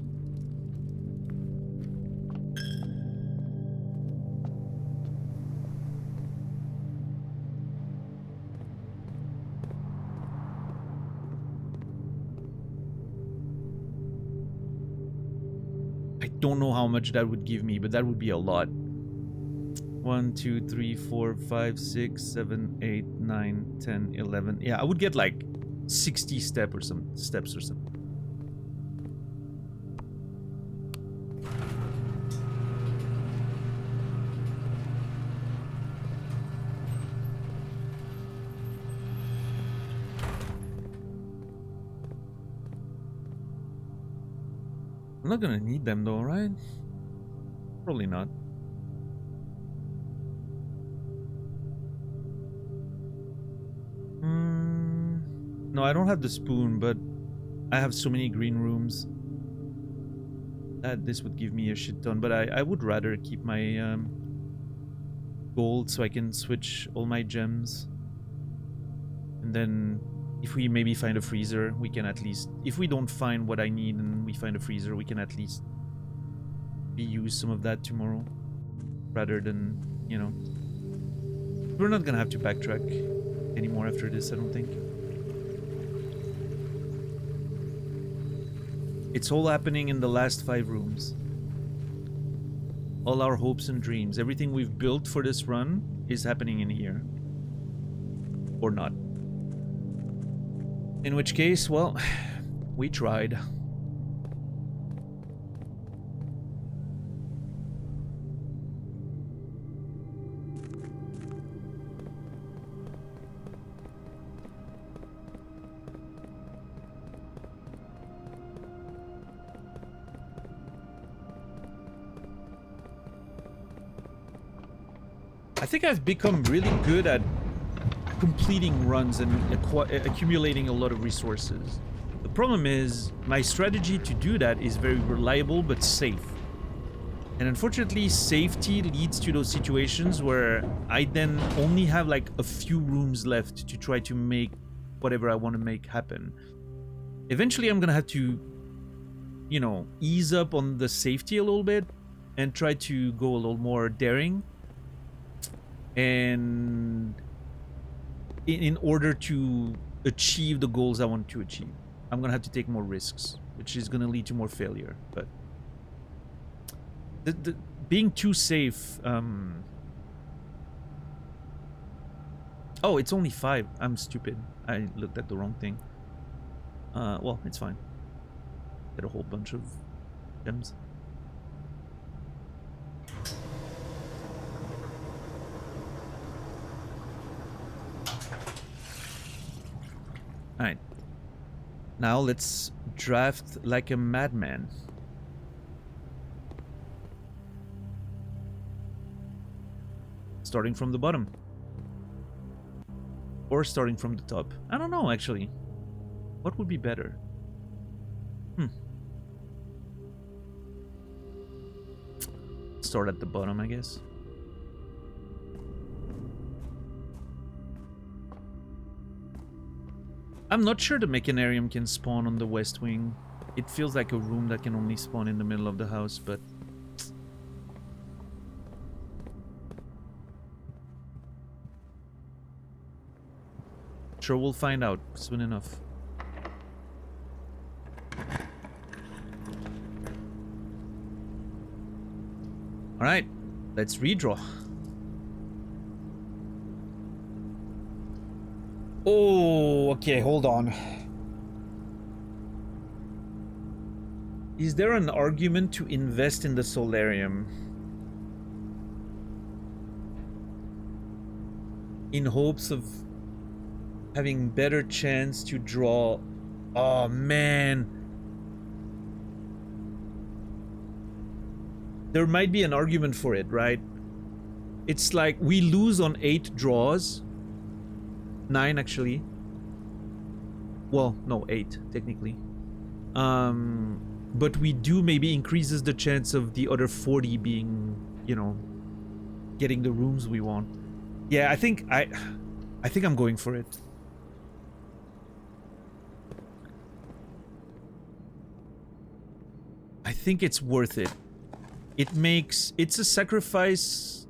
I don't know how much that would give me, but that would be a lot. 1, 2, 3, 4, 5, 6, 7, 8, 9, 10, 11. Yeah, I would get like 60 steps or something. I'm not gonna need them though, right? Probably not. No, I don't have the spoon, but I have so many green rooms. that this would give me a shit ton, but I would rather keep my gold so I can switch all my gems. And then if we maybe find a freezer, we can at least... If we don't find what I need and we find a freezer, we can at least reuse some of that tomorrow. Rather than, you know... We're not gonna have to backtrack anymore after this, I don't think. It's all happening in the last 5 rooms. All our hopes and dreams, everything we've built for this run is happening in here. Or not. In which case, well, we tried. I think I've become really good at completing runs and accumulating a lot of resources. The problem is, my strategy to do that is very reliable but safe. And unfortunately, safety leads to those situations where I then only have like a few rooms left to try to make whatever I want to make happen. Eventually, I'm gonna have to, you know, ease up on the safety a little bit and try to go a little more daring. And in order to achieve the goals I want to achieve, I'm gonna have to take more risks, which is gonna lead to more failure. But the being too safe. Oh, it's only 5. I'm stupid. I looked at the wrong thing. Well, it's fine. Get a whole bunch of gems. Alright. Now let's draft like a madman. Starting from the bottom. Or starting from the top. I don't know, actually. What would be better? Start at the bottom, I guess. I'm not sure the Mechanarium can spawn on the west wing. It feels like a room that can only spawn in the middle of the house, but... Sure, we'll find out soon enough. Alright, let's redraw. Oh, okay, hold on. Is there an argument to invest in the solarium? In hopes of having better chance to draw... Oh, man. There might be an argument for it, right? It's like we lose on 8 draws. 9 actually. Well, no, 8 technically. But we do maybe increases the chance of the other 40 being, you know, getting the rooms we want. Yeah, I think I'm going for it. I think it's worth it. It's a sacrifice.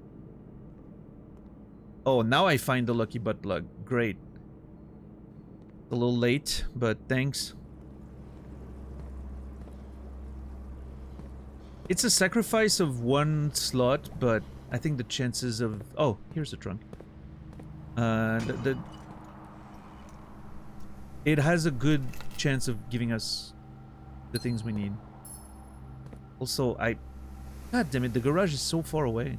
Oh, now I find the lucky butt plug. Great. A little late, but thanks. It's a sacrifice of 1 slot, but I think the chances of... Oh, here's the trunk. It has a good chance of giving us the things we need. Also, God damn it, the garage is so far away.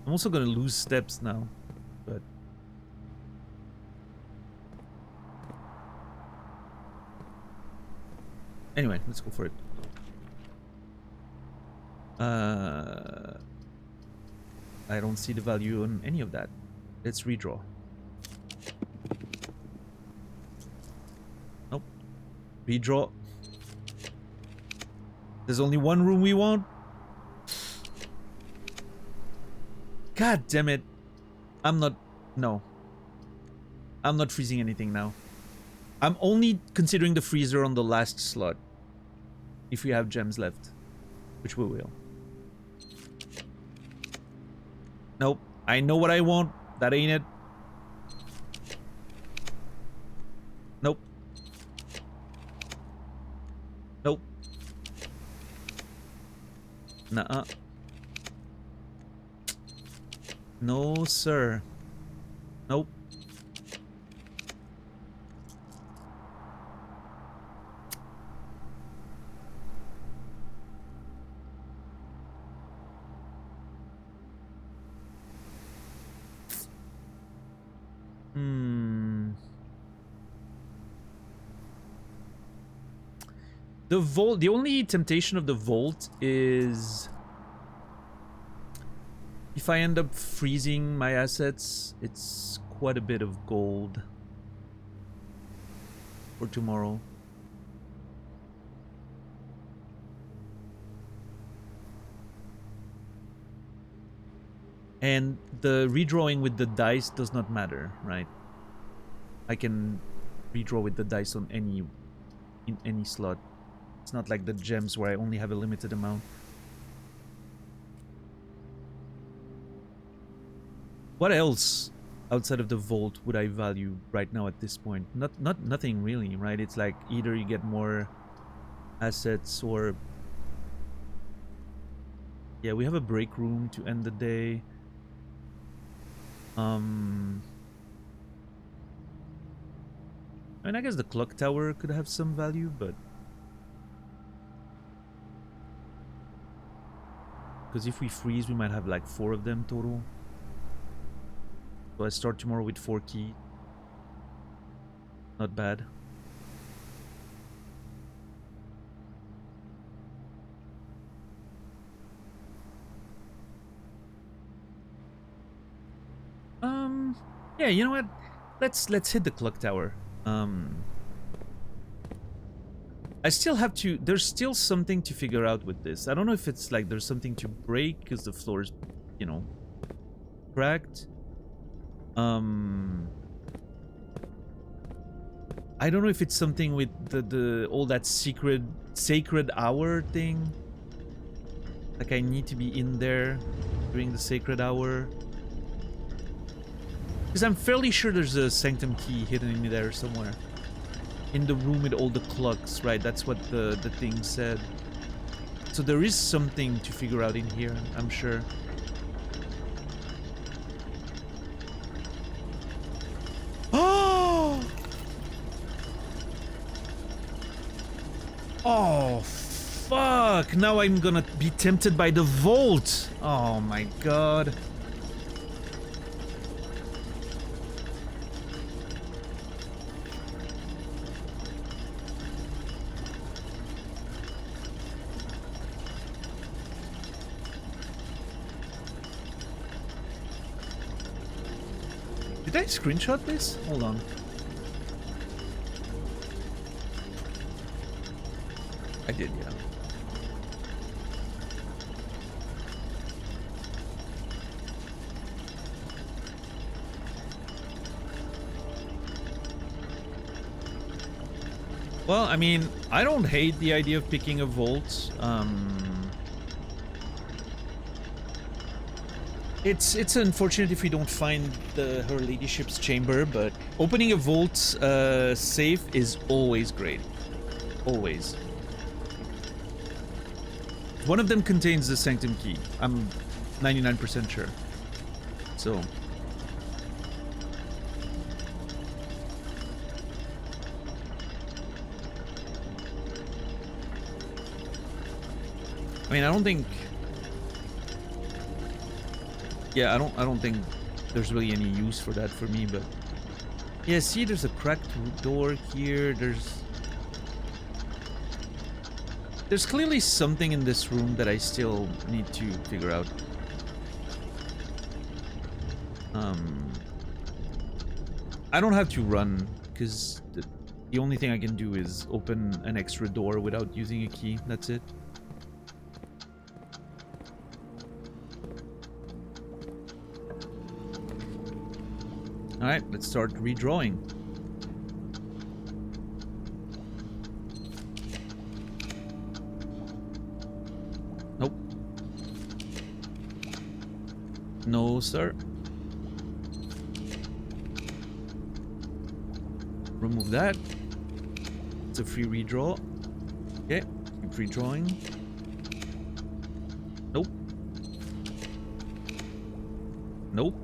I'm also gonna lose steps now, but... Anyway, let's go for it. I don't see the value on any of that. Let's redraw. Nope. Redraw. There's only one room we want. God damn it. I'm not... No. I'm not freezing anything now. I'm only considering the freezer on the last slot. If we have gems left. Which we will. Nope. I know what I want. That ain't it. Nope. Nope. Nuh-uh. No, sir. Nope. The vault, the only temptation of the vault is if I end up freezing my assets, it's quite a bit of gold for tomorrow. And the redrawing with the dice does not matter, right? I can redraw with the dice on in any slot. It's not like the gems where I only have a limited amount. What else outside of the vault would I value right now at this point? Nothing really, right? It's like either you get more assets or... Yeah, we have a break room to end the day. I mean, I guess the clock tower could have some value, but... Because if we freeze, we might have like 4 of them total. So I start tomorrow with 4 key. Not bad. Yeah, you know what? Let's hit the clock tower. I still have to... There's still something to figure out with this. I don't know if it's like there's something to break because the floor is, you know, cracked. I don't know if it's something with the all that sacred hour thing. Like I need to be in there during the sacred hour. Because I'm fairly sure there's a sanctum key hidden in there somewhere. In the room with all the clocks, right? That's what the thing said. So there is something to figure out in here, I'm sure. Oh! Oh, fuck! Now I'm gonna be tempted by the vault! Oh my god. Did I screenshot this? Hold on. I did, yeah. Well, I mean, I don't hate the idea of picking a vault. It's unfortunate if we don't find her ladyship's chamber, but opening a vault safe is always great. Always. One of them contains the sanctum key. I'm 99% sure. So... I mean, I don't think... Yeah, I don't think there's really any use for that for me, but... Yeah, see, there's a cracked door here, There's clearly something in this room that I still need to figure out. I don't have to run, because the only thing I can do is open an extra door without using a key, that's it. Alright, let's start redrawing. Nope. No, sir. Remove that. It's a free redraw. Okay, keep redrawing. Nope. Nope.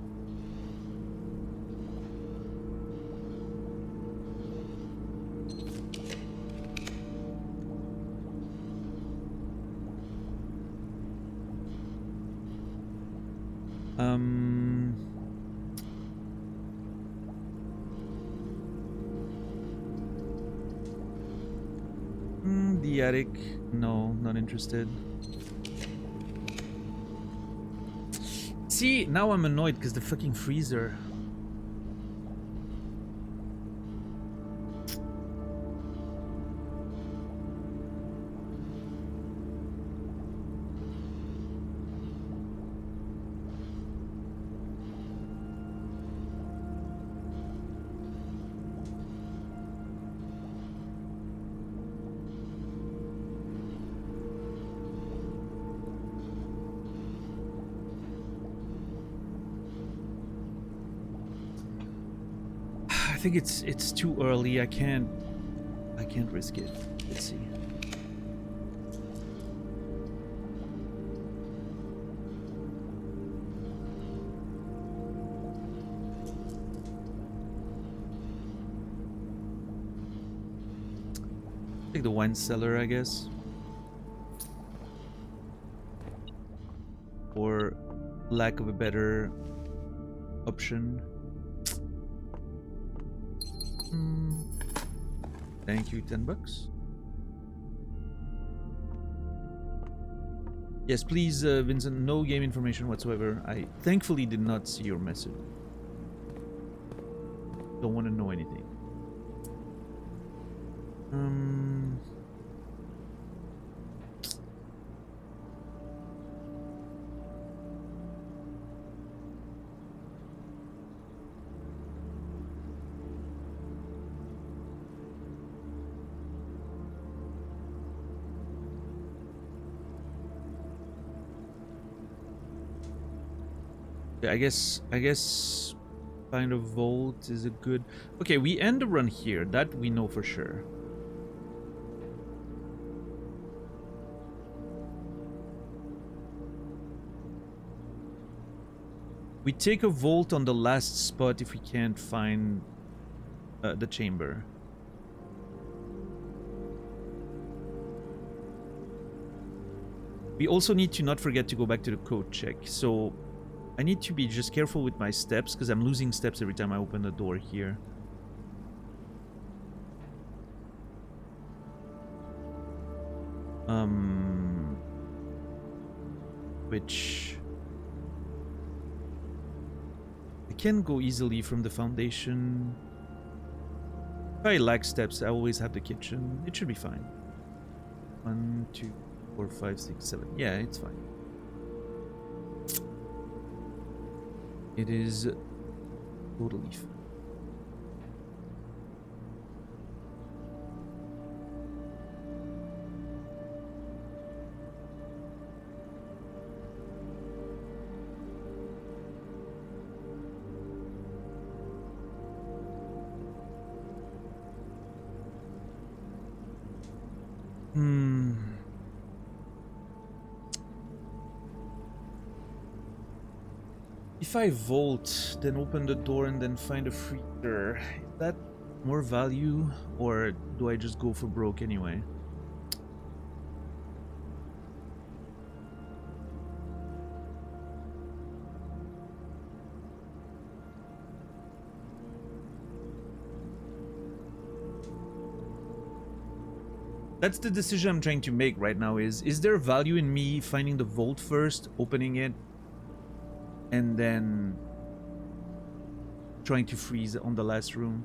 The attic. No, not interested. See, now I'm annoyed because the fucking freezer. I think it's too early. I can't risk it. Let's see. Take the wine cellar, I guess. Or lack of a better option. Thank you, $10. Yes, please, Vincent, no game information whatsoever. I thankfully did not see your message. Don't want to know anything. Yeah, I guess find a vault is a good. Okay, we end the run here. That we know for sure. We take a vault on the last spot if we can't find the chamber. We also need to not forget to go back to the code check. So I need to be just careful with my steps because I'm losing steps every time I open the door here. Which I can go easily from the foundation. If I lack steps, I always have the kitchen. It should be fine. 1, 2, 4, 5, 6, 7. Yeah, it's fine. It is totally fine. If I vault, then open the door and then find a freezer, is that more value, or do I just go for broke anyway? That's the decision I'm trying to make right now. Is there value in me finding the vault first, opening it, and then trying to freeze on the last room?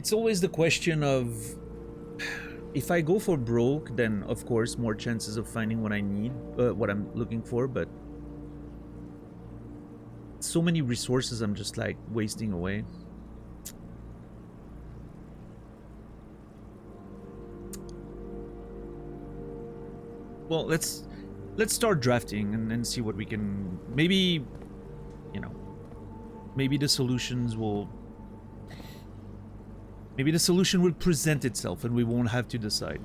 it's always the question of, if I go for broke, then of course more chances of finding what I need, what I'm looking for, but so many resources I'm just like wasting away. Well, let's start drafting and see what we can, maybe, you know, maybe the solutions will, maybe the solution will present itself and we won't have to decide.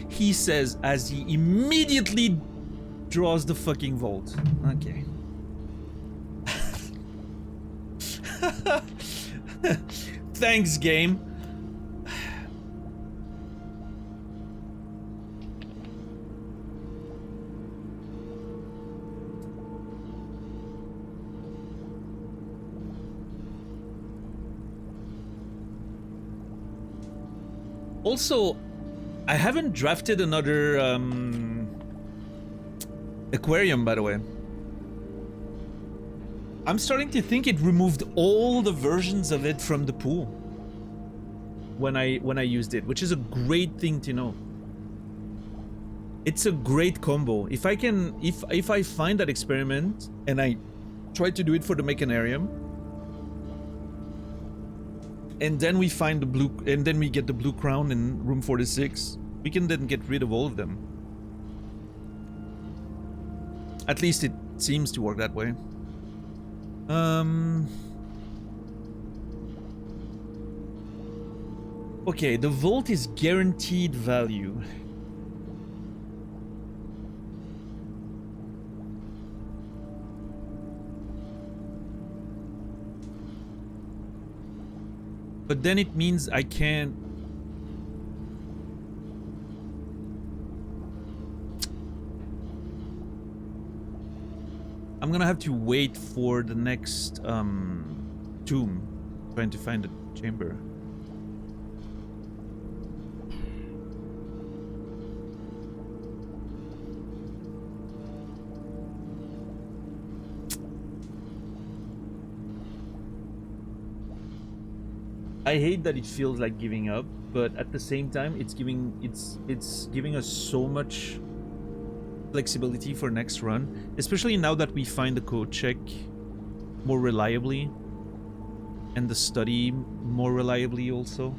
He says as he immediately draws the fucking vault. Okay. Thanks, game. Also, I haven't drafted another aquarium, by the way. I'm starting to think it removed all the versions of it from the pool when I used it, which is a great thing to know. It's a great combo. If I can, if I find that experiment and I try to do it for the mechanarium, and then we find the blue, and then we get the blue crown in room 46, we can then get rid of all of them. At least it seems to work that way. Okay, the vault is guaranteed value. But then it means I can't... I'm gonna have to wait for the next tomb, trying to find the chamber. I hate that it feels like giving up, but at the same time, it's giving us so much flexibility for next run, especially now that we find the code check more reliably and the study more reliably also.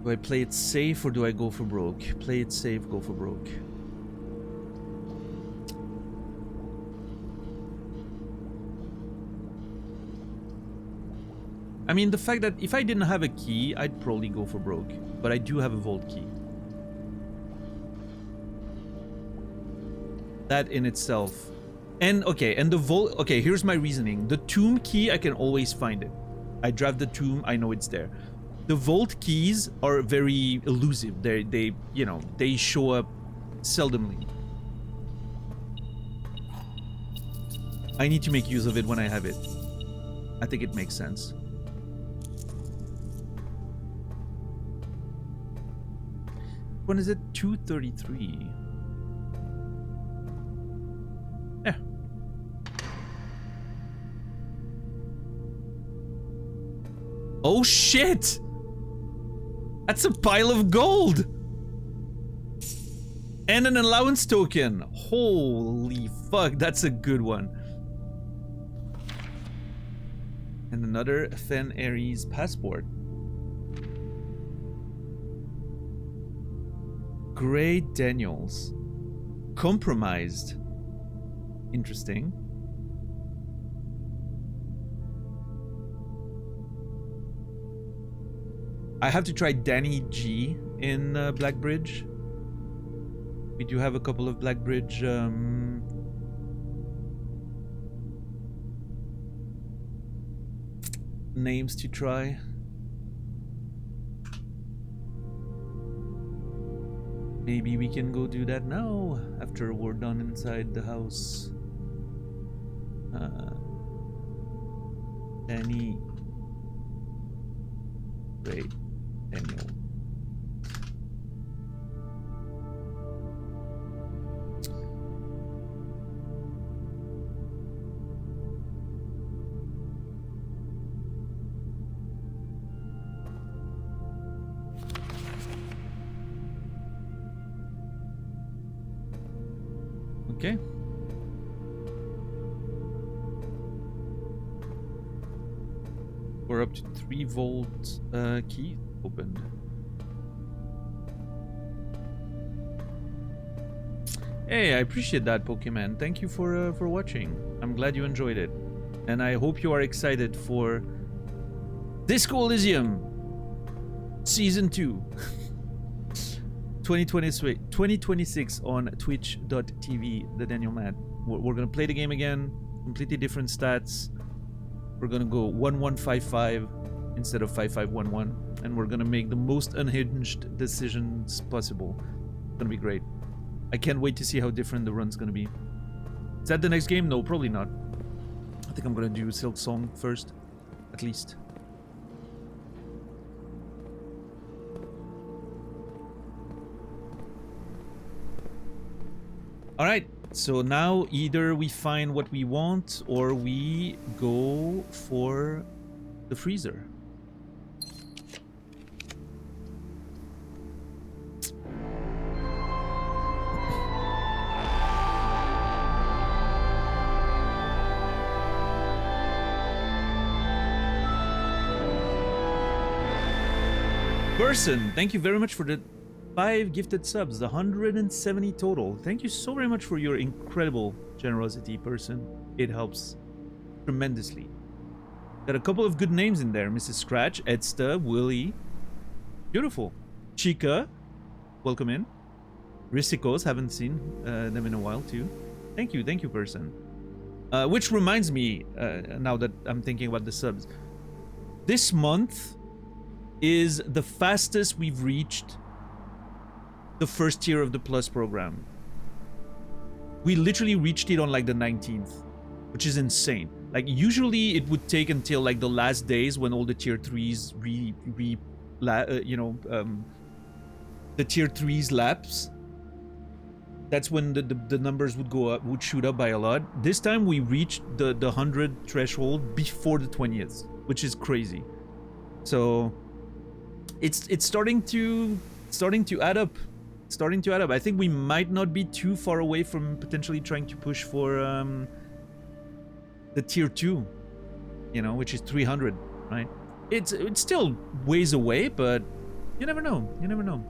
Do I play it safe or do I go for broke? Play it safe, go for broke. I mean, the fact that if I didn't have a key, I'd probably go for broke. But I do have a vault key. That in itself. And, okay, and the vault... Okay, here's my reasoning. The tomb key, I can always find it. I draft the tomb, I know it's there. The vault keys are very elusive. They you know, they show up seldomly. I need to make use of it when I have it. I think it makes sense. When is it? 2:33. Yeah. Oh shit! That's a pile of gold! And an allowance token. Holy fuck, that's a good one. And another Fen Ares passport. Great Daniels. Compromised. Interesting. I have to try Danny G in Blackbridge. We do have a couple of Blackbridge names to try. Maybe we can go do that now after we're done inside the house. Danny. Great. Daniel. Okay. We're up to 3 volt key opened. Hey, I appreciate that, Pokemon. Thank you for watching. I'm glad you enjoyed it. And I hope you are excited for Disco Elysium Season 2. 2026 on twitch.tv, the Daniel Mad. We're gonna play the game again, completely different stats. We're gonna go 1155 instead of 5511, and we're gonna make the most unhinged decisions possible. It's gonna be great. I can't wait to see how different the run's gonna be. Is that the next game? No, probably not. I think I'm gonna do Silk Song first, at least. Alright, so now either we find what we want or we go for the freezer. Person, thank you very much for the 5 gifted subs, the 170 total. Thank you so very much for your incredible generosity, person. It helps tremendously. Got a couple of good names in there. Mrs. Scratch, Edsta, Willie. Beautiful. Chica, welcome in. Risicos, haven't seen them in a while too. Thank you, person. Which reminds me, now that I'm thinking about the subs. This month is the fastest we've reached the first tier of the Plus program. We literally reached it on like the 19th, which is insane. Like usually it would take until like the last days when all the tier 3s the tier 3s lapse. That's when the numbers would go up, would shoot up by a lot. This time we reached the 100 threshold before the 20th, which is crazy. So it's starting to add up. Starting to add up. I think we might not be too far away from potentially trying to push for the tier 2, you know, which is 300, right? It's still ways away, but you never know. You never know.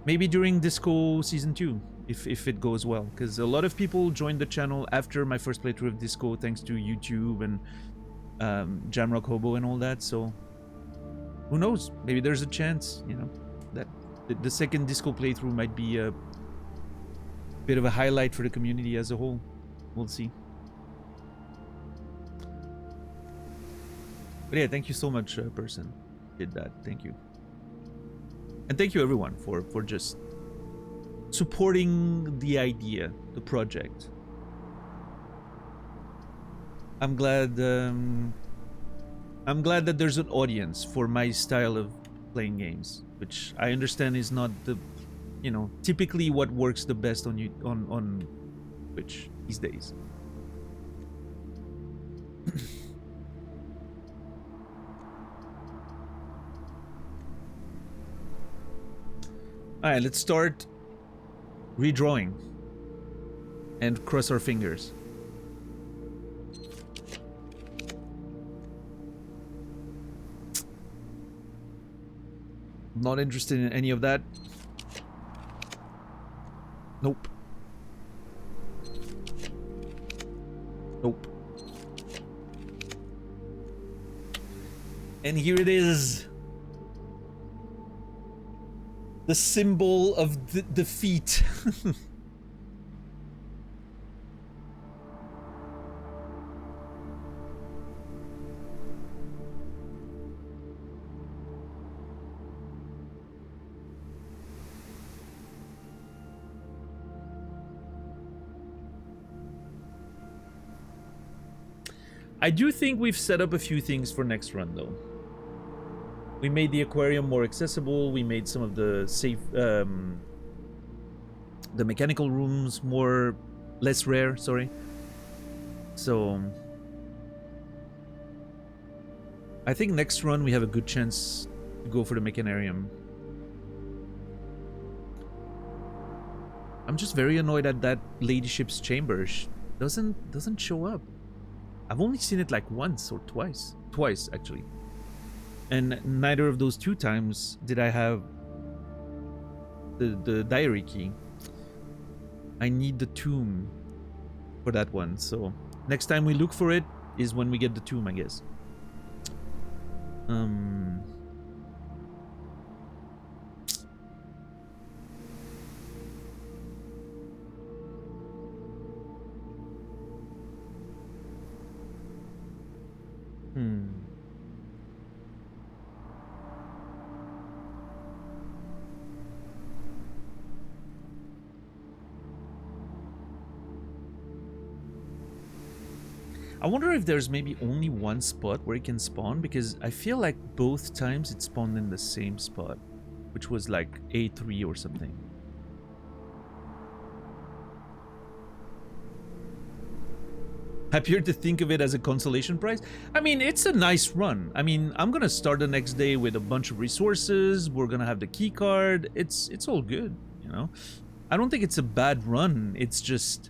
Maybe during Disco Season 2, if it goes well, because a lot of people joined the channel after my first playthrough of Disco, thanks to YouTube and Jamrock Hobo and all that. So who knows? Maybe there's a chance, you know, that the second Disco playthrough might be a bit of a highlight for the community as a whole. We'll see. But yeah, thank you so much, person. Did that. Thank you. And thank you everyone for just supporting the idea, the project. I'm glad that there's an audience for my style of playing games, which I understand is not the, you know, typically what works the best on on Twitch these days. Alright, let's start redrawing and cross our fingers. Not interested in any of that. Nope. Nope. And here it is. The symbol of defeat. I do think we've set up a few things for next run, though. We made the aquarium more accessible. We made some of the safe, the mechanical rooms less rare. Sorry. So I think next run we have a good chance to go for the mechanarium. I'm just very annoyed at that ladyship's chamber. She doesn't show up. I've only seen it like once or twice. Twice, actually. And neither of those 2 times did I have the diary key. I need the tomb for that one. So next time we look for it is when we get the tomb, I guess. I wonder if there's maybe only one spot where it can spawn, because I feel like both times it spawned in the same spot, which was like A3 or something. Happier to think of it as a consolation prize. I mean, it's a nice run. I mean, I'm gonna start the next day with a bunch of resources. We're gonna have the key card. It's all good, you know. I don't think it's a bad run. It's just,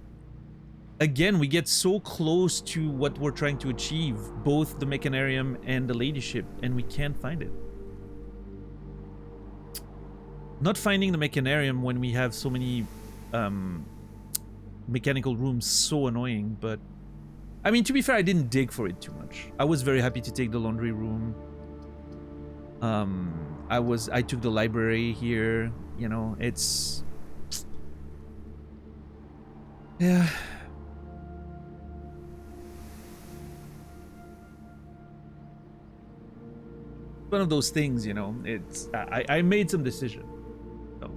again, we get so close to what we're trying to achieve, both the mechanarium and the ladyship, and we can't find it. Not finding the mechanarium when we have so many mechanical rooms, so annoying. But I mean, to be fair, I didn't dig for it too much. I was very happy to take the laundry room. I took the library here, you know. It's, yeah. One of those things, you know. It's I made some decision. So.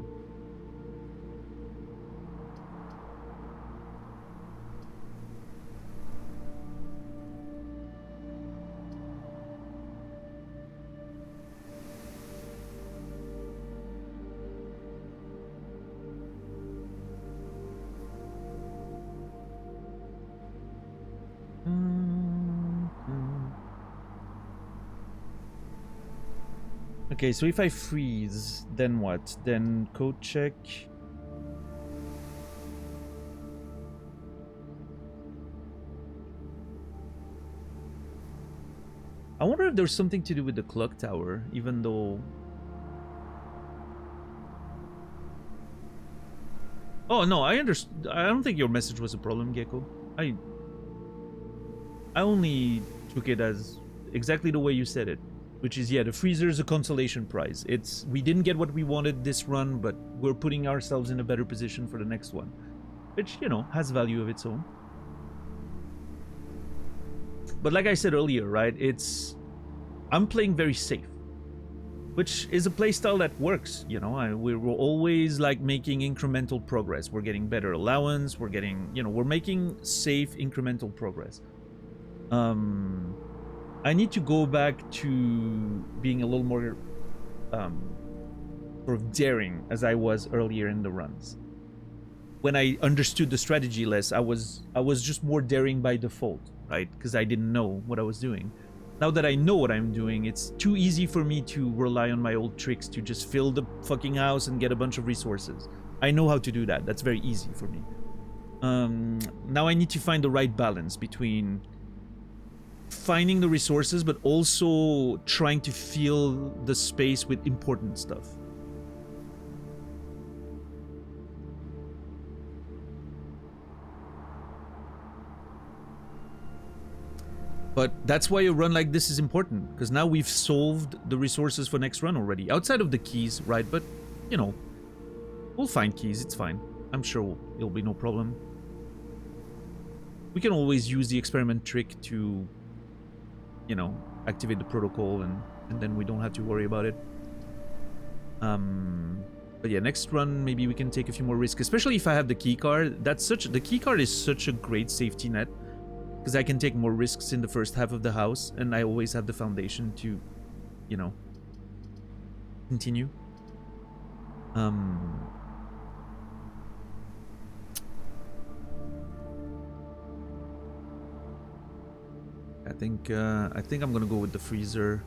Okay, so if I freeze, then what? Then code check. I wonder if there's something to do with the clock tower, even though... Oh, no, I understand. I don't think your message was a problem, Gecko. I only took it as exactly the way you said it. Which is, yeah, the freezer is a consolation prize. We didn't get what we wanted this run, but we're putting ourselves in a better position for the next one. Which, you know, has value of its own. But like I said earlier, right, I'm playing very safe. Which is a playstyle that works, you know. We're always, like, making incremental progress. We're getting better allowance, we're getting, you know, we're making safe incremental progress. I need to go back to being a little more sort of daring as I was earlier in the runs. When I understood the strategy less, I was just more daring by default, right? Because I didn't know what I was doing. Now that I know what I'm doing, it's too easy for me to rely on my old tricks to just fill the fucking house and get a bunch of resources. I know how to do that. That's very easy for me. Now I need to find the right balance between finding the resources, but also trying to fill the space with important stuff. But that's why a run like this is important, because now we've solved the resources for next run already. Outside of the keys, right? But, you know, we'll find keys, it's fine. I'm sure it'll be no problem. We can always use the experiment trick to, you know, activate the protocol, and then we don't have to worry about it. But yeah, next run maybe we can take a few more risks, especially if I have the key card. The key card is such a great safety net, because I can take more risks in the first half of the house, and I always have the foundation to, you know, continue. I think I'm gonna go with the freezer.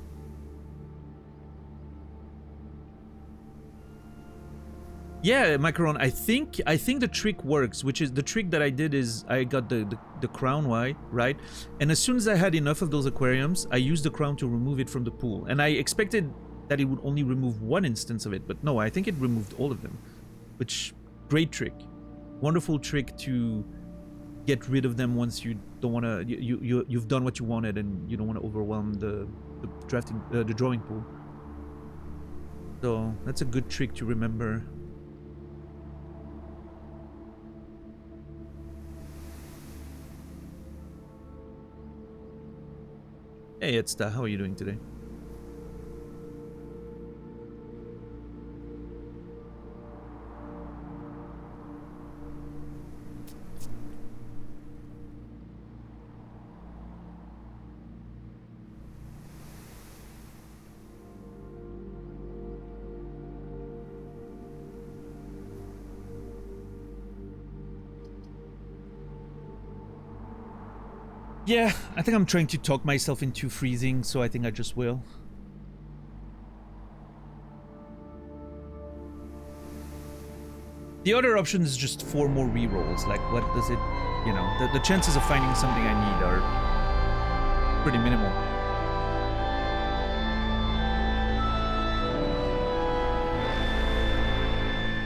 Yeah, Macaron, I think the trick works, which is the trick that I did is I got the crown right? And as soon as I had enough of those aquariums, I used the crown to remove it from the pool. And I expected that it would only remove one instance of it, but no, I think it removed all of them. Which, great trick. Wonderful trick to get rid of them once you don't want to, you've done what you wanted and you don't want to overwhelm the drawing pool. So that's a good trick to remember. Hey, it's Da. How are you doing today? Yeah, I think I'm trying to talk myself into freezing, so I think I just will. The other option is just 4 more rerolls. Like, what does it, you know, the chances of finding something I need are pretty minimal.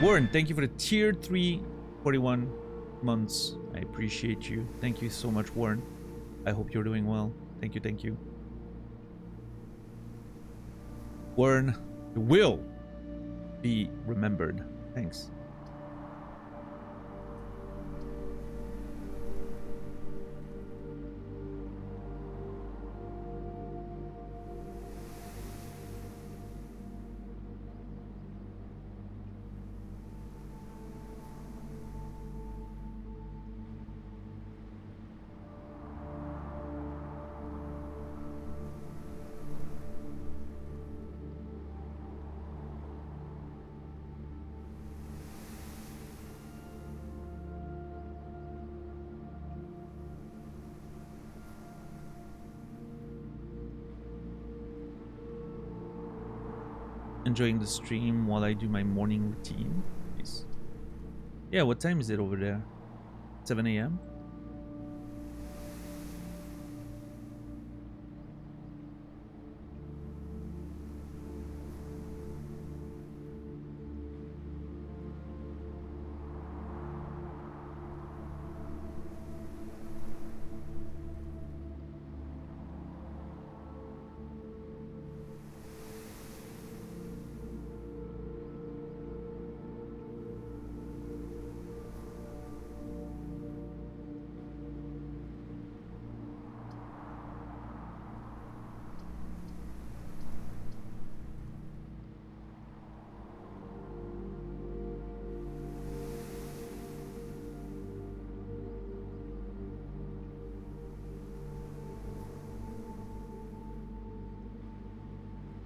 Warren, thank you for the tier 3, 41 months. I appreciate you. Thank you so much, Warren. I hope you're doing well. Thank you, thank you. Warren, you will be remembered. Thanks. Enjoying the stream while I do my morning routine. Nice. Yeah, what time is it over there? 7 a.m.?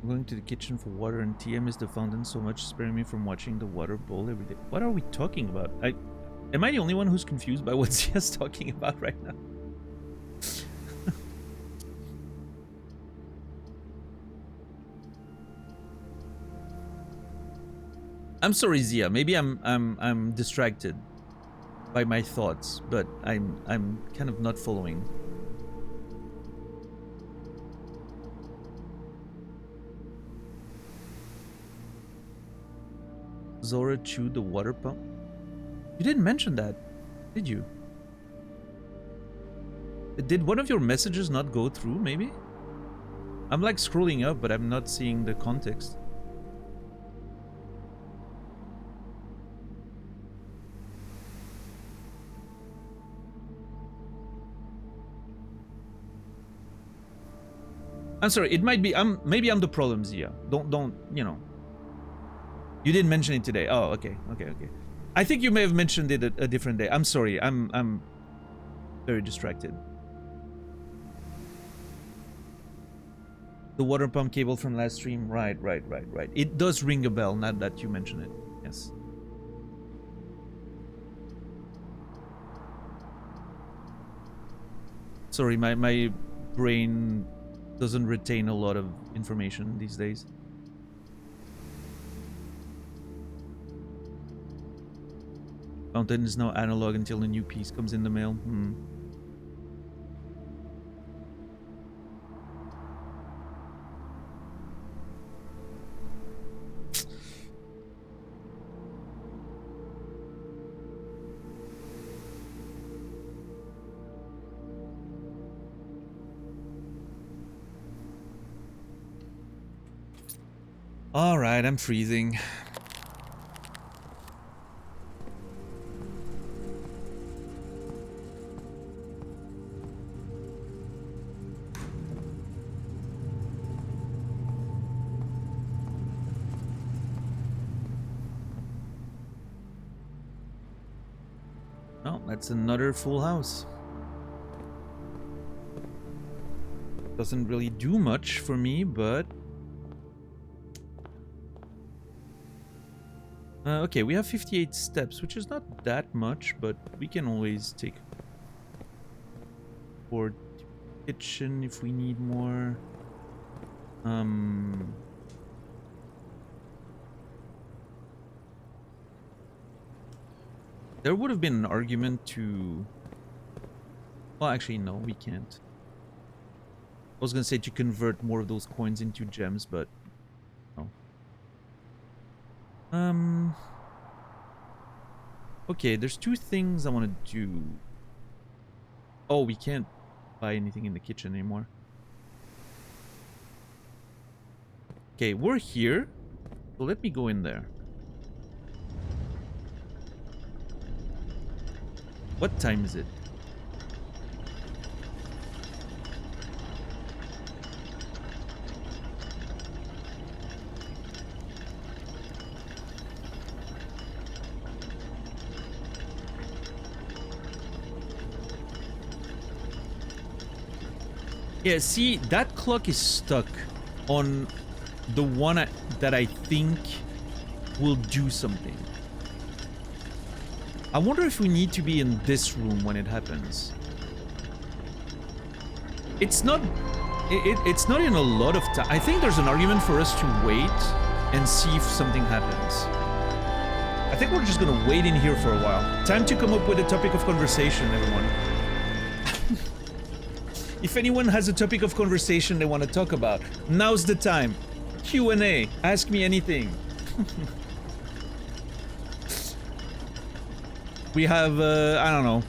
Going to the kitchen for water, and TM is the fountain so much, sparing me from watching the water bowl every day. What are we talking about? Am I the only one who's confused by what Zia's talking about right now? I'm sorry, Zia. Maybe I'm distracted by my thoughts, but I'm kind of not following. Zora chewed the water pump? You didn't mention that, did you? Did one of your messages not go through, maybe? I'm like scrolling up, but I'm not seeing the context. I'm sorry, it might be, maybe I'm the problem, Zia. Don't, you know. You didn't mention it today. Oh, okay. I think you may have mentioned it a different day. I'm sorry. I'm very distracted. The water pump cable from last stream. Right. It does ring a bell, now that you mention it. Yes. Sorry, my brain doesn't retain a lot of information these days. Fountain is now analog until a new piece comes in the mail. Alright, I'm freezing. Oh, that's another full house. Doesn't really do much for me, but... okay, we have 58 steps, which is not that much, but we can always take for kitchen if we need more. There would have been an argument to... Well, actually, no, we can't. I was gonna say to convert more of those coins into gems, but no. Okay, there's two things I want to do. Oh, we can't buy anything in the kitchen anymore. Okay, we're here. So let me go in there. What time is it? Yeah, see, that clock is stuck on the one that I think will do something. I wonder if we need to be in this room when it happens. It's not... It's not in a lot of time. I think there's an argument for us to wait and see if something happens. I think we're just gonna wait in here for a while. Time to come up with a topic of conversation, everyone. If anyone has a topic of conversation they want to talk about, now's the time. Q&A. Ask me anything. We have, I don't know,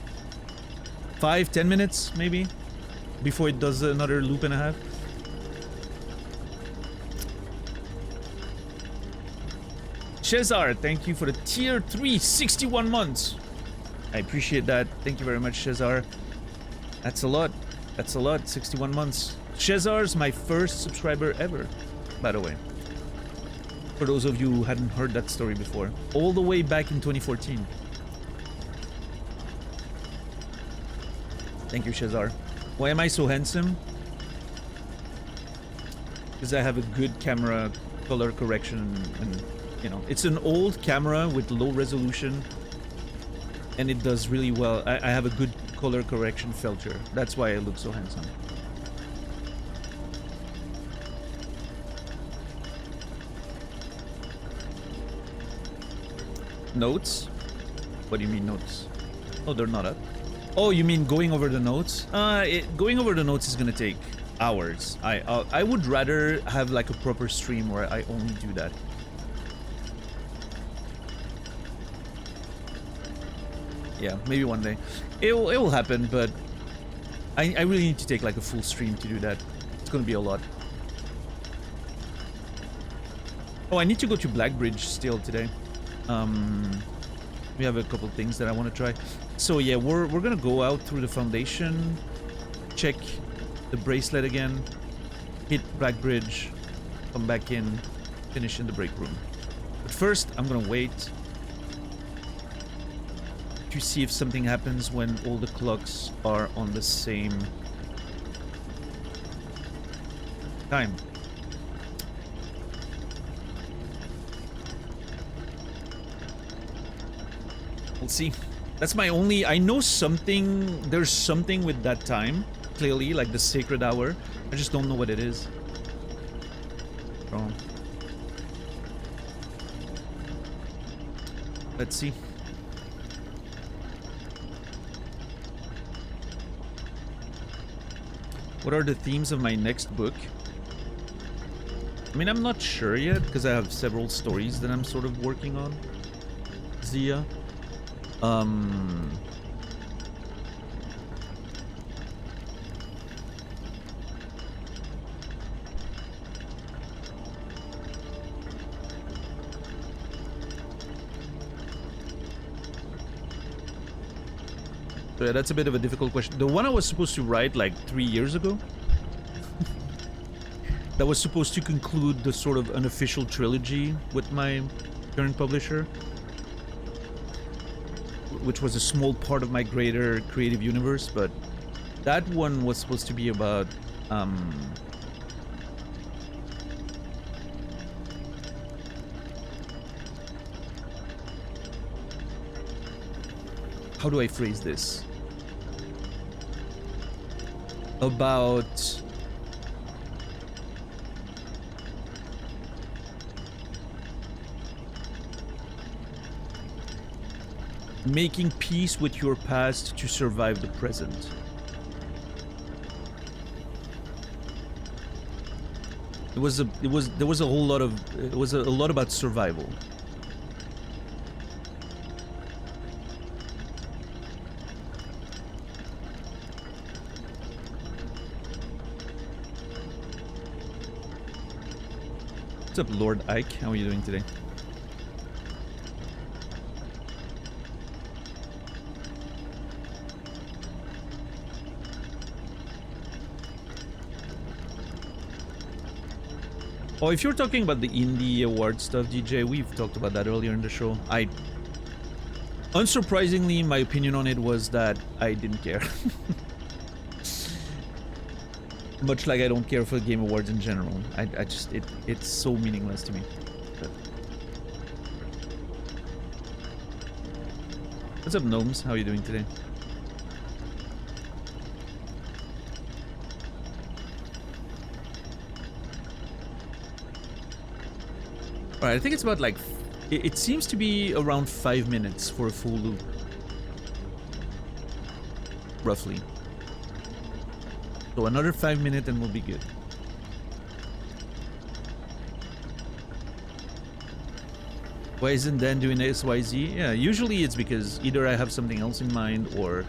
5-10 minutes, maybe, before it does another loop and a half. Cesar, thank you for the tier 3, 61 months. I appreciate that. Thank you very much, Cesar. That's a lot. That's a lot, 61 months. Cesar's my first subscriber ever, by the way. For those of you who hadn't heard that story before. All the way back in 2014. Thank you, Cesar. Why am I so handsome? Because I have a good camera color correction and, you know, it's an old camera with low resolution and it does really well. I have a good color correction filter. That's why I look so handsome. Notes? What do you mean notes? Oh, they're not up. Oh, you mean going over the notes? Going over the notes is gonna take hours. I would rather have like a proper stream where I only do that. Yeah, maybe one day. It will happen, but I really need to take like a full stream to do that. It's gonna be a lot. Oh, I need to go to Blackbridge still today. We have a couple things that I want to try. So yeah, we're gonna go out through the foundation, check the bracelet again, hit Blackbridge, come back in, finish in the break room. But first, I'm gonna wait to see if something happens when all the clocks are on the same time. We'll see. That's my only... I know something... There's something with that time. Clearly, like the sacred hour. I just don't know what it is. Oh. Let's see. What are the themes of my next book? I mean, I'm not sure yet, because I have several stories that I'm sort of working on. Zia. So yeah, that's a bit of a difficult question. The one I was supposed to write like 3 years ago, that was supposed to conclude the sort of unofficial trilogy with my current publisher, which was a small part of my greater creative universe, but that one was supposed to be about how do I phrase this? About making peace with your past to survive the present. There was a whole lot of, it was a lot about survival. What's up, Lord Ike? How are you doing today? Oh, if you're talking about the indie award stuff, DJ, we've talked about that earlier in the show. Unsurprisingly, my opinion on it was that I didn't care. Much like I don't care for Game Awards in general. I just, it's so meaningless to me. But... What's up, Gnomes? How are you doing today? Alright, I think it's about like... It seems to be around 5 minutes for a full loop. Roughly. So another 5 minutes and we'll be good. Why isn't Dan doing XYZ? Yeah, usually it's because either I have something else in mind or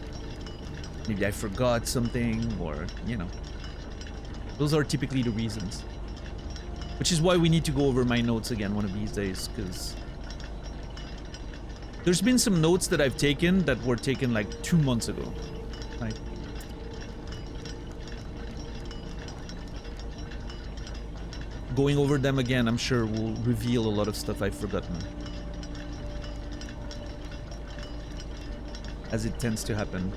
maybe I forgot something or, you know. Those are typically the reasons. Which is why we need to go over my notes again one of these days, because there's been some notes that I've taken that were taken like 2 months ago. Right? Going over them again, I'm sure will reveal a lot of stuff I've forgotten. As it tends to happen.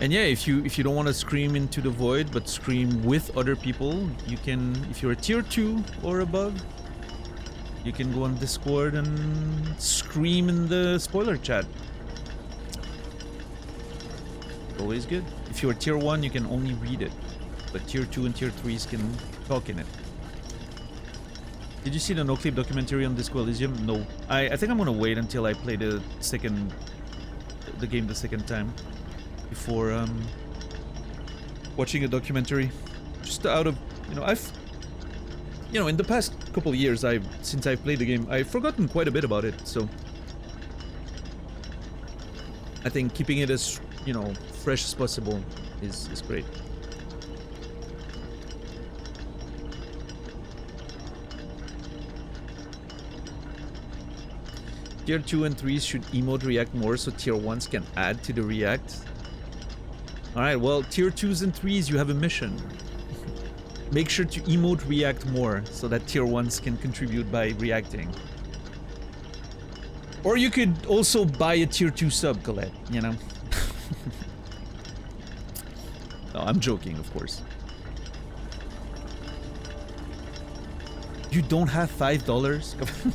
And yeah, if you don't want to scream into the void, but scream with other people, you can, if you're a tier 2 or above, you can go on Discord and scream in the spoiler chat. Always good. If you're tier 1, you can only read it, but tier 2 and tier 3s can talk in it. Did you see the No Clip documentary on Disco Elysium? No. I think I'm gonna wait until I play the game the second time. Before watching a documentary, just out of, you know, in the past couple of years, since I've played the game, I've forgotten quite a bit about it, so I think keeping it as, you know, fresh as possible is great. Tier 2 and 3s should emote react more so tier 1s can add to the react. Alright, well, tier 2s and 3s, you have a mission. Make sure to emote react more so that tier 1s can contribute by reacting. Or you could also buy a tier 2 sub, Colette, you know? No, I'm joking, of course. You don't have $5?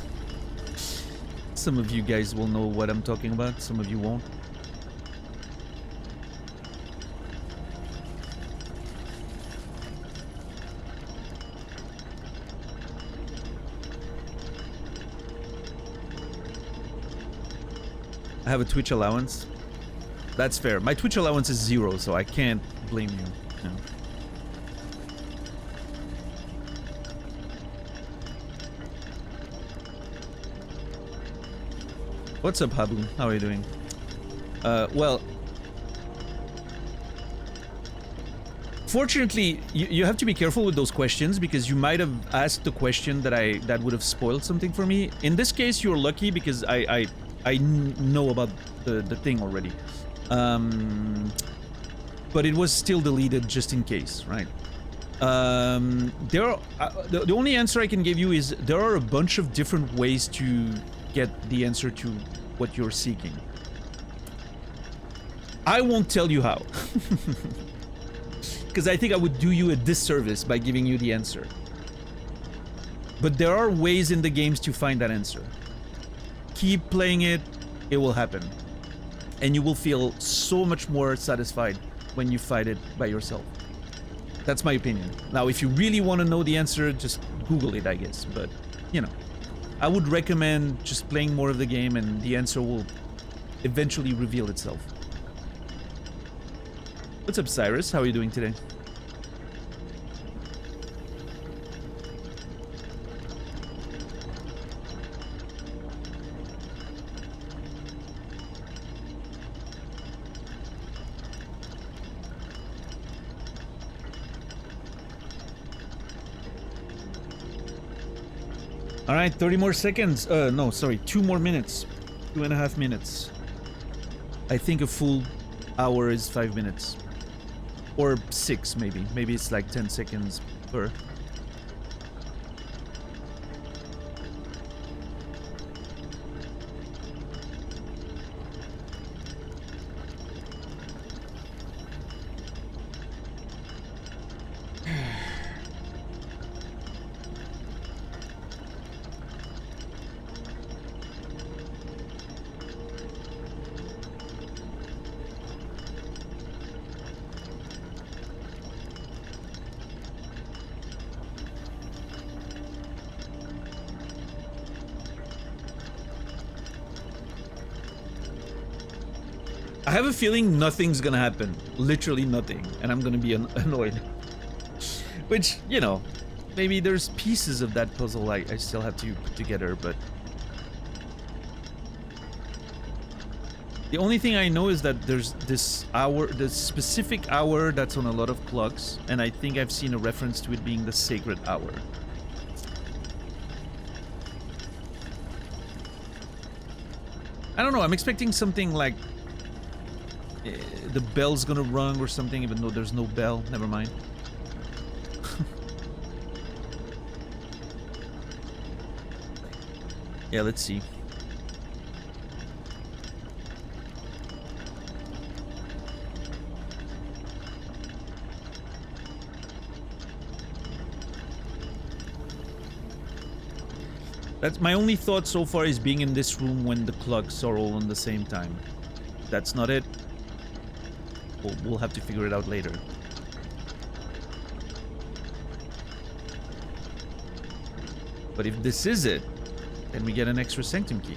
Some of you guys will know what I'm talking about, some of you won't. I have a Twitch allowance. That's fair. My Twitch allowance is 0, so I can't blame you. No. What's up, Habu? How are you doing? Well, fortunately, you have to be careful with those questions because you might have asked the question that would have spoiled something for me. In this case, you're lucky because I know about the thing already. But it was still deleted just in case, right? The only answer I can give you is there are a bunch of different ways to get the answer to what you're seeking. I won't tell you how. Because I think I would do you a disservice by giving you the answer. But there are ways in the games to find that answer. Keep playing it, it will happen. And you will feel so much more satisfied when you fight it by yourself. That's my opinion. Now, if you really want to know the answer, just Google it, I guess. But, you know, I would recommend just playing more of the game and the answer will eventually reveal itself. What's up, Cyrus? How are you doing today? All right, 30 more seconds. No, sorry, 2 more minutes. 2.5 minutes. I think a full hour is 5 minutes. Or 6, maybe. Maybe it's like 10 seconds per. I have a feeling nothing's gonna happen. Literally nothing. And I'm gonna be annoyed. Which, you know, maybe there's pieces of that puzzle I still have to put together, but... The only thing I know is that there's this hour, this specific hour that's on a lot of clocks, and I think I've seen a reference to it being the sacred hour. I don't know, I'm expecting something like... the bell's gonna rung or something, even though there's no bell. Never mind. Yeah, let's see. That's my only thought so far, is being in this room when the clocks are all on the same time. That's not it. We'll have to figure it out later. But if this is it, then we get an extra sanctum key.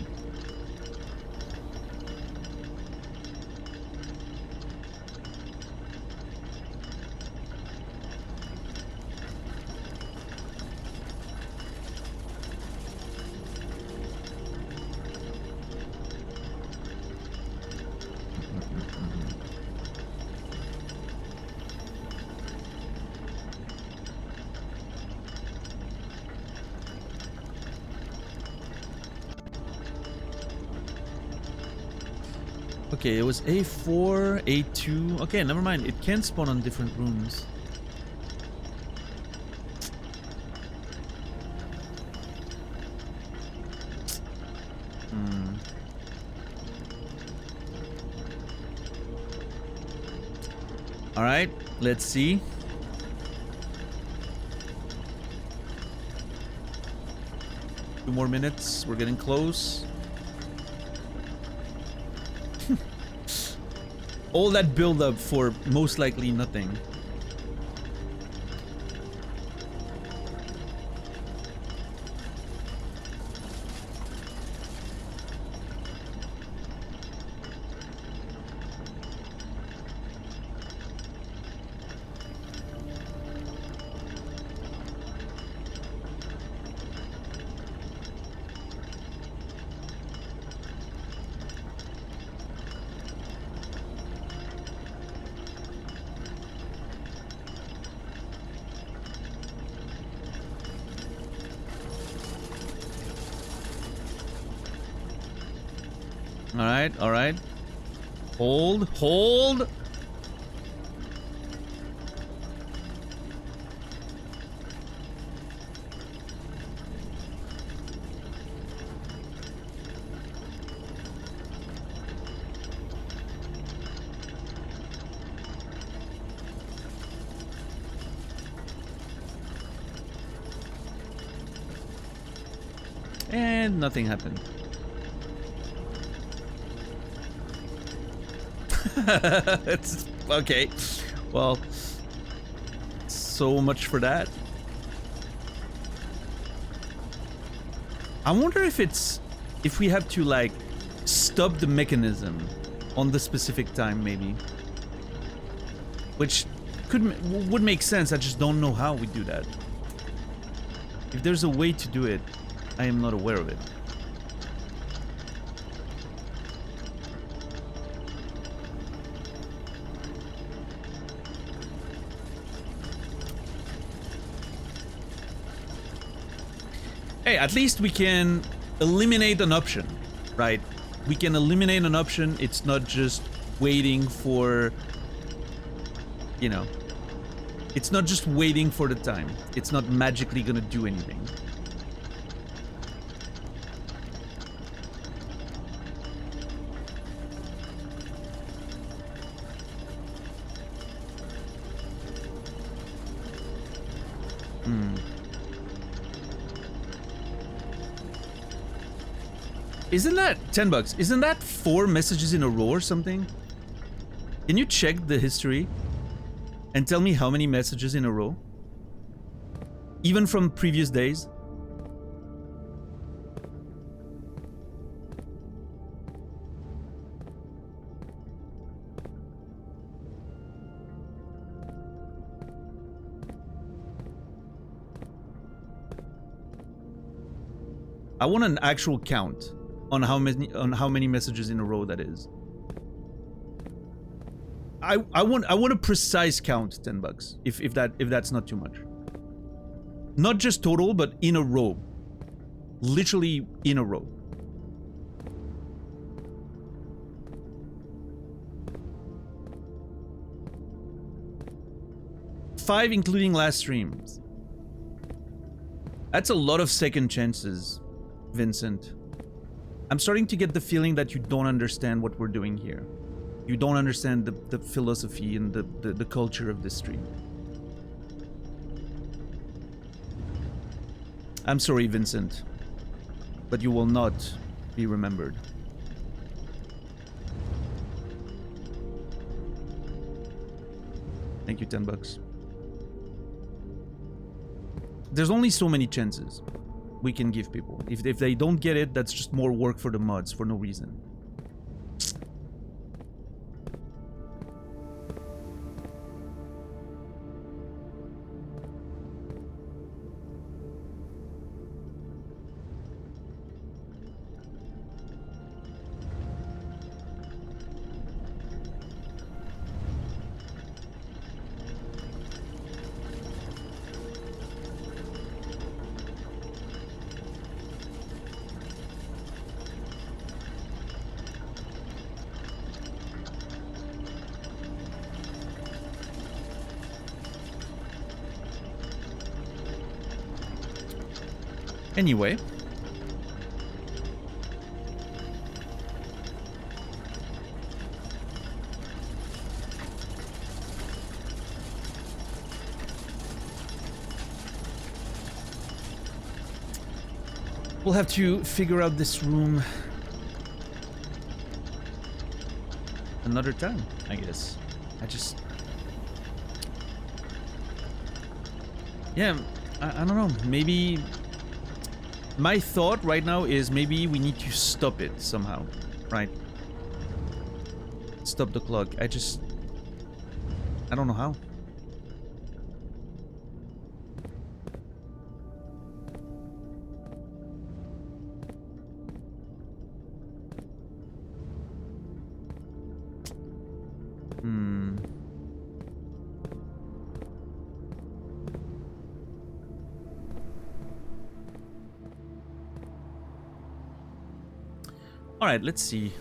Okay, it was A4, A2. Okay, never mind. It can spawn on different rooms. All right, let's see. Two more minutes. We're getting close. All that build up for most likely nothing. All right. Hold. And nothing happened. It's okay. Well, so much for that. I wonder if we have to like stop the mechanism on the specific time, maybe, which would make sense. I just don't know how we do that. If there's a way to do it, I am not aware of it. Hey, at least we can eliminate an option, right? We can eliminate an option. It's not just waiting for, you know, it's not just waiting for the time. It's not magically gonna do anything. Isn't that $10? Isn't that 4 messages in a row or something? Can you check the history and tell me how many messages in a row? Even from previous days? I want an actual count on how many messages in a row that is. I want a precise count, $10, if that's not too much. Not just total, but in a row. Literally in a row. Five, including last streams. That's a lot of second chances, Vincent. I'm starting to get the feeling that you don't understand what we're doing here. You don't understand the philosophy and the culture of this stream. I'm sorry, Vincent, but you will not be remembered. Thank you, $10. There's only so many chances we can give people. If they don't get it, that's just more work for the mods for no reason. Anyway. We'll have to figure out this room another time, I guess. Yeah, I don't know. Maybe my thought right now is maybe we need to stop it somehow, right? Stop the clock. I don't know how. All right, let's see.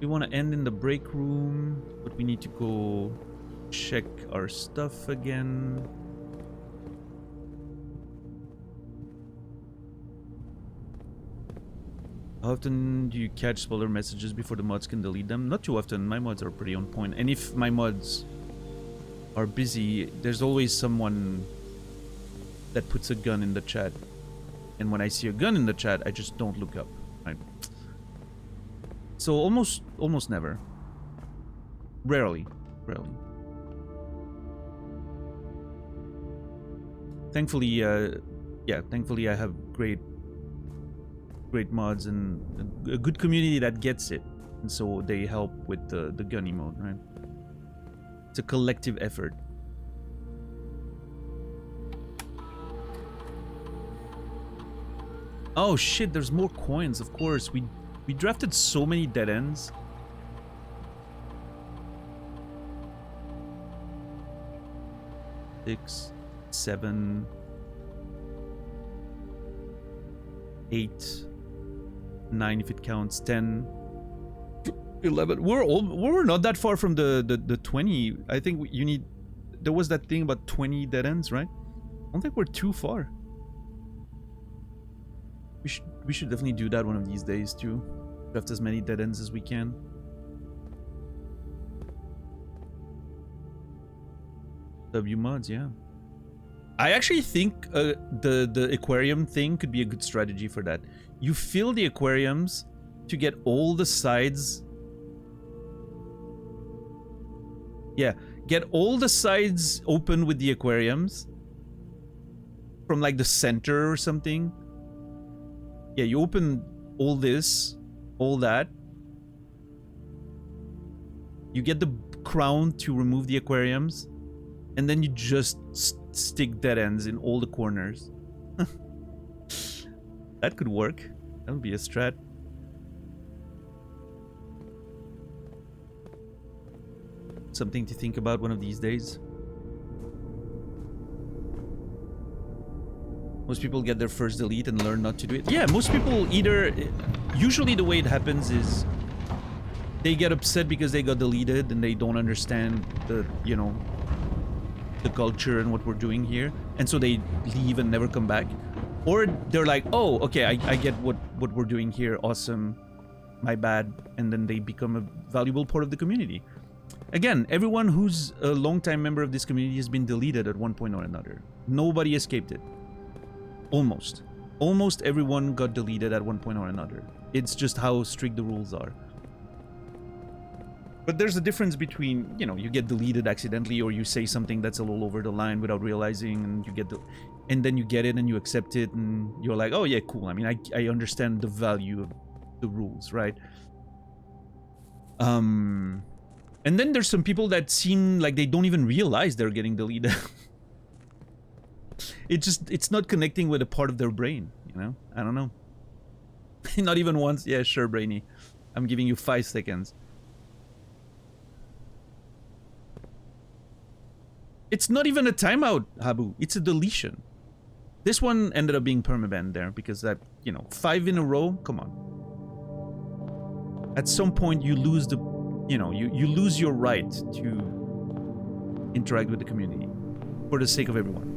We want to end in the break room, but we need to go check our stuff again. How often do you catch spoiler messages before the mods can delete them? Not too often. My mods are pretty on point. And if my mods are busy, there's always someone that puts a gun in the chat. And when I see a gun in the chat, I just don't look up, right? So almost never. Rarely. Thankfully, thankfully I have great mods and a good community that gets it. And so they help with the gun emote, right? It's a collective effort. Oh shit, there's more coins, of course. We drafted so many dead ends. Six, 7, 8, 9 if it counts, 10, 11. We're not that far from the 20. I think you need. There was that thing about 20 dead ends, right? I don't think we're too far. We should definitely do that one of these days too. Draft as many dead ends as we can. W mods, yeah. I actually think the aquarium thing could be a good strategy for that. You fill the aquariums to get all the sides. Yeah, get all the sides open with the aquariums from like the center or something. Yeah, you open all this, all that. You get the crown to remove the aquariums, and then you just stick dead ends in all the corners. That could work. That would be a strat. Something to think about one of these days. Most people get their first delete and learn not to do it. Yeah, most people either... Usually the way it happens is they get upset because they got deleted and they don't understand the, you know, the culture and what we're doing here. And so they leave and never come back. Or they're like, oh, okay, I get what we're doing here. Awesome. My bad. And then they become a valuable part of the community. Again, everyone who's a longtime member of this community has been deleted at one point or another. Nobody escaped it. Almost. Almost everyone got deleted at one point or another. It's just how strict the rules are. But there's a difference between, you know, you get deleted accidentally or you say something that's a little over the line without realizing and you get and then you get it and you accept it and you're like, oh yeah, cool. I mean, I understand the value of the rules, right? And then there's some people that seem like they don't even realize they're getting deleted. It's not connecting with a part of their brain, you know? I don't know. Not even once. Yeah, sure, Brainy. I'm giving you 5 seconds. It's not even a timeout, Habu. It's a deletion. This one ended up being permabanned there because that, you know, 5 in a row, come on. At some point you lose the, you know, you lose your right to interact with the community for the sake of everyone.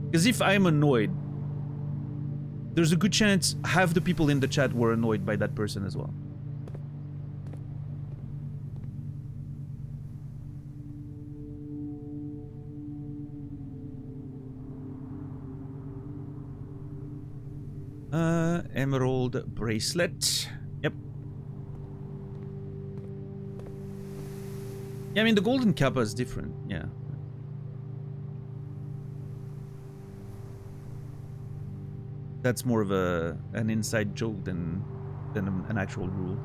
Because if I'm annoyed, there's a good chance half the people in the chat were annoyed by that person as well. Emerald bracelet. Yep. Yeah, I mean, the golden kappa is different. Yeah. That's more of an inside joke than an actual rule.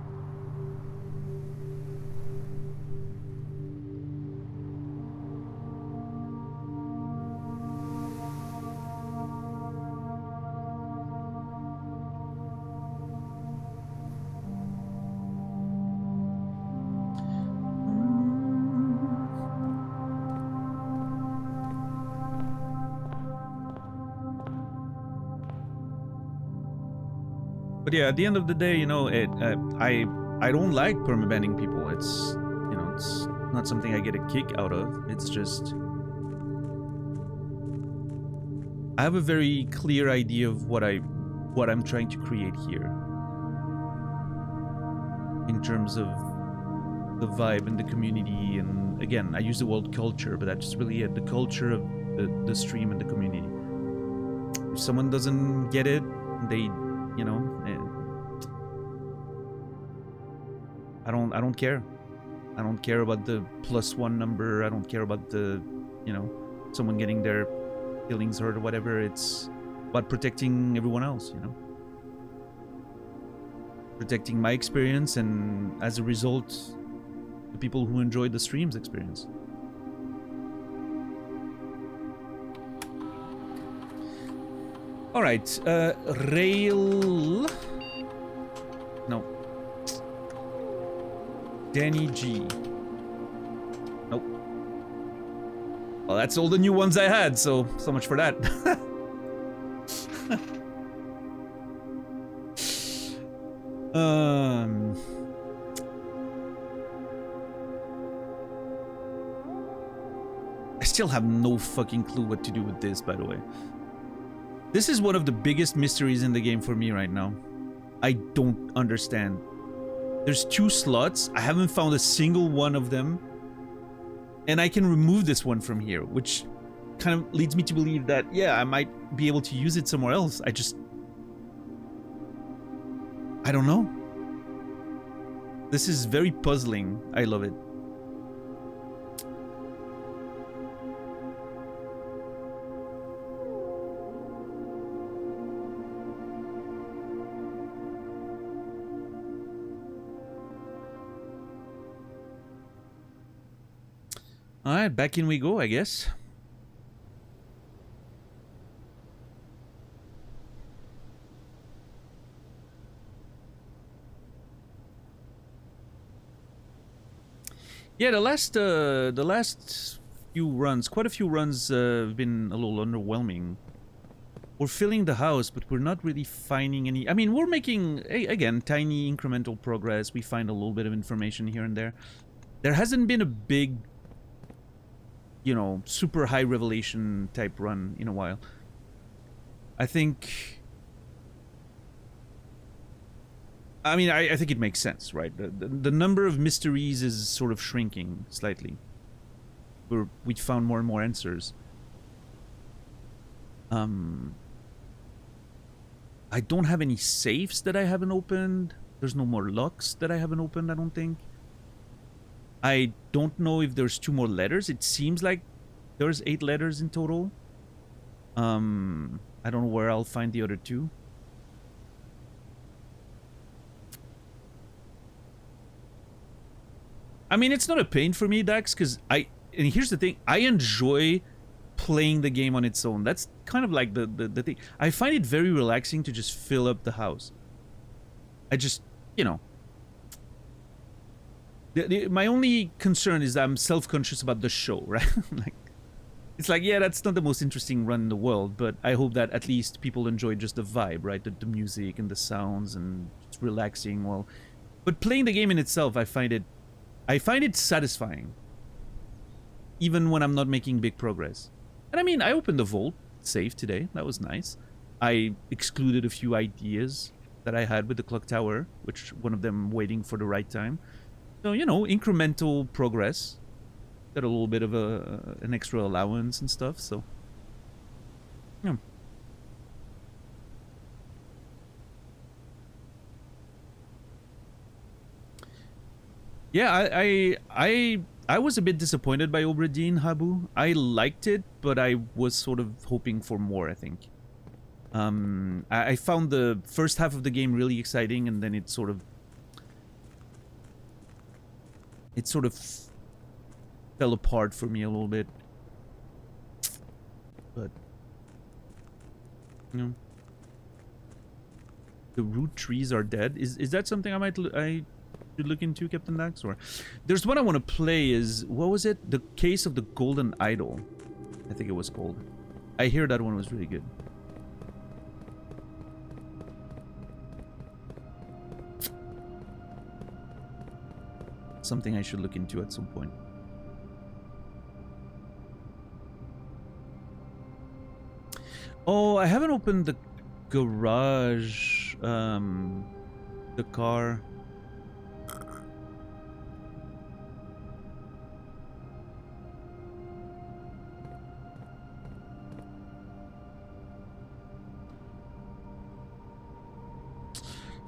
But yeah, at the end of the day, you know, I don't like permabanning people. It's, you know, it's not something I get a kick out of. It's just I have a very clear idea of what I'm trying to create here in terms of the vibe and the community. And again, I use the word culture, but that's really it, the culture of the stream and the community. If someone doesn't get it, they, you know, I don't care. I don't care about the +1 number. I don't care about the, you know, someone getting their feelings hurt or whatever. It's about protecting everyone else, you know, protecting my experience, and as a result, the people who enjoyed the stream's experience. All right, Rail. No. Danny G. Nope. Well, that's all the new ones I had, so much for that. I still have no fucking clue what to do with this, by the way. This is one of the biggest mysteries in the game for me right now. I don't understand. There's 2 slots. I haven't found a single one of them. And I can remove this one from here, which kind of leads me to believe that, yeah, I might be able to use it somewhere else. I don't know. This is very puzzling. I love it. Alright, back in we go, I guess. Yeah, the last few runs, quite a few runs have been a little underwhelming. We're filling the house, but we're not really finding any... I mean, we're making, again, tiny incremental progress. We find a little bit of information here and there. There hasn't been a big, you know, super high revelation type run in a while. I think... I mean, I think it makes sense, right? The number of mysteries is sort of shrinking slightly. We found more and more answers. I don't have any safes that I haven't opened. There's no more locks that I haven't opened, I don't think. I don't know if there's 2 more letters. It seems like there's 8 letters in total. I don't know where I'll find the other 2. I mean, it's not a pain for me, Dax, because and here's the thing, I enjoy playing the game on its own. That's kind of like the thing. I find it very relaxing to just fill up the house. I just, you know. My only concern is that I'm self-conscious about the show, right? Like, it's like, yeah, that's not the most interesting run in the world, but I hope that at least people enjoy just the vibe, right? The music and the sounds, and it's relaxing. Well, but playing the game in itself, I find it satisfying, even when I'm not making big progress. And I mean, I opened the vault safe today. That was nice. I excluded a few ideas that I had with the clock tower, which one of them waiting for the right time. So, you know, incremental progress. Got a little bit of an extra allowance and stuff, so... Yeah. Yeah, I was a bit disappointed by Obra Dinn Habu. I liked it, but I was sort of hoping for more, I think. I found the first half of the game really exciting, and then it sort of fell apart for me a little bit. But you know, the root trees are dead. Is that something I should look into, Captain Dax? Or there's one I want to play. Is what was it? The Case of the Golden Idol, I think it was called. I hear that one was really good. Something I should look into at some point. Oh, I haven't opened the garage, the car.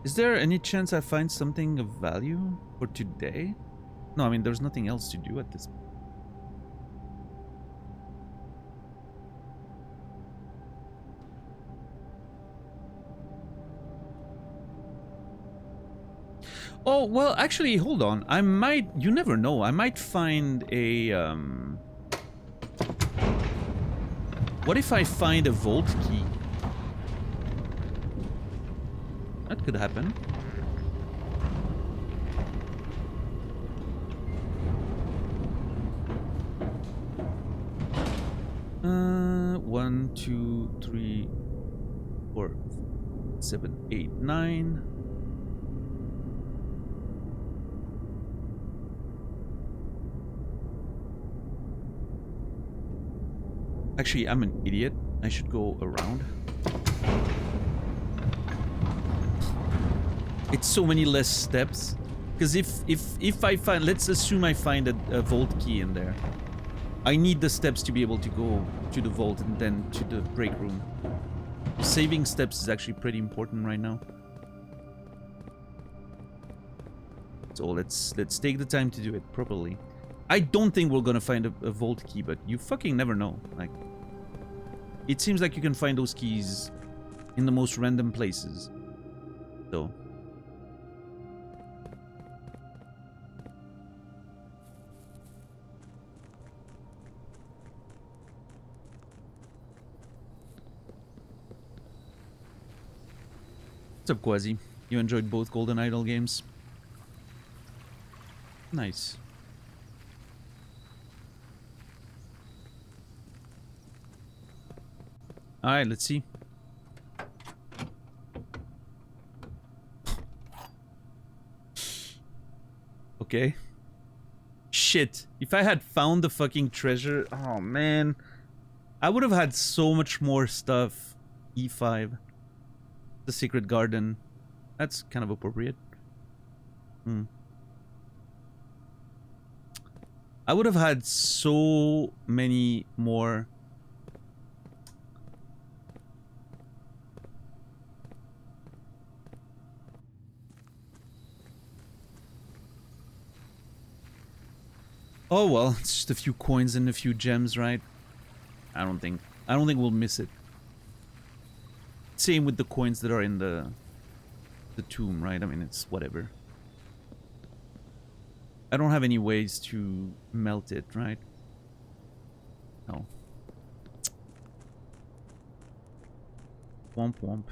Is there any chance I find something of value for today? No, I mean, there's nothing else to do at this point. Oh, well, actually, hold on. I might... You never know. I might find a, What if I find a vault key? That could happen. One, two, three, 4, 7, 8, 9. Actually, I'm an idiot. I should go around. It's so many less steps. Because if I find... Let's assume I find a vault key in there. I need the steps to be able to go to the vault and then to the break room. Saving steps is actually pretty important right now. So let's take the time to do it properly. I don't think we're gonna find a vault key, but you fucking never know. Like, it seems like you can find those keys in the most random places. So... What's up, Quasi? You enjoyed both Golden Idol games? Nice. Alright, let's see. Okay. Shit. If I had found the fucking treasure... Oh, man. I would have had so much more stuff. E5. The secret garden. That's kind of appropriate. I would have had so many more. Oh well, it's just a few coins and a few gems, right? I don't think we'll miss it. Same with the coins that are in the tomb, right? I mean, it's whatever. I don't have any ways to melt it, right? No. Womp womp.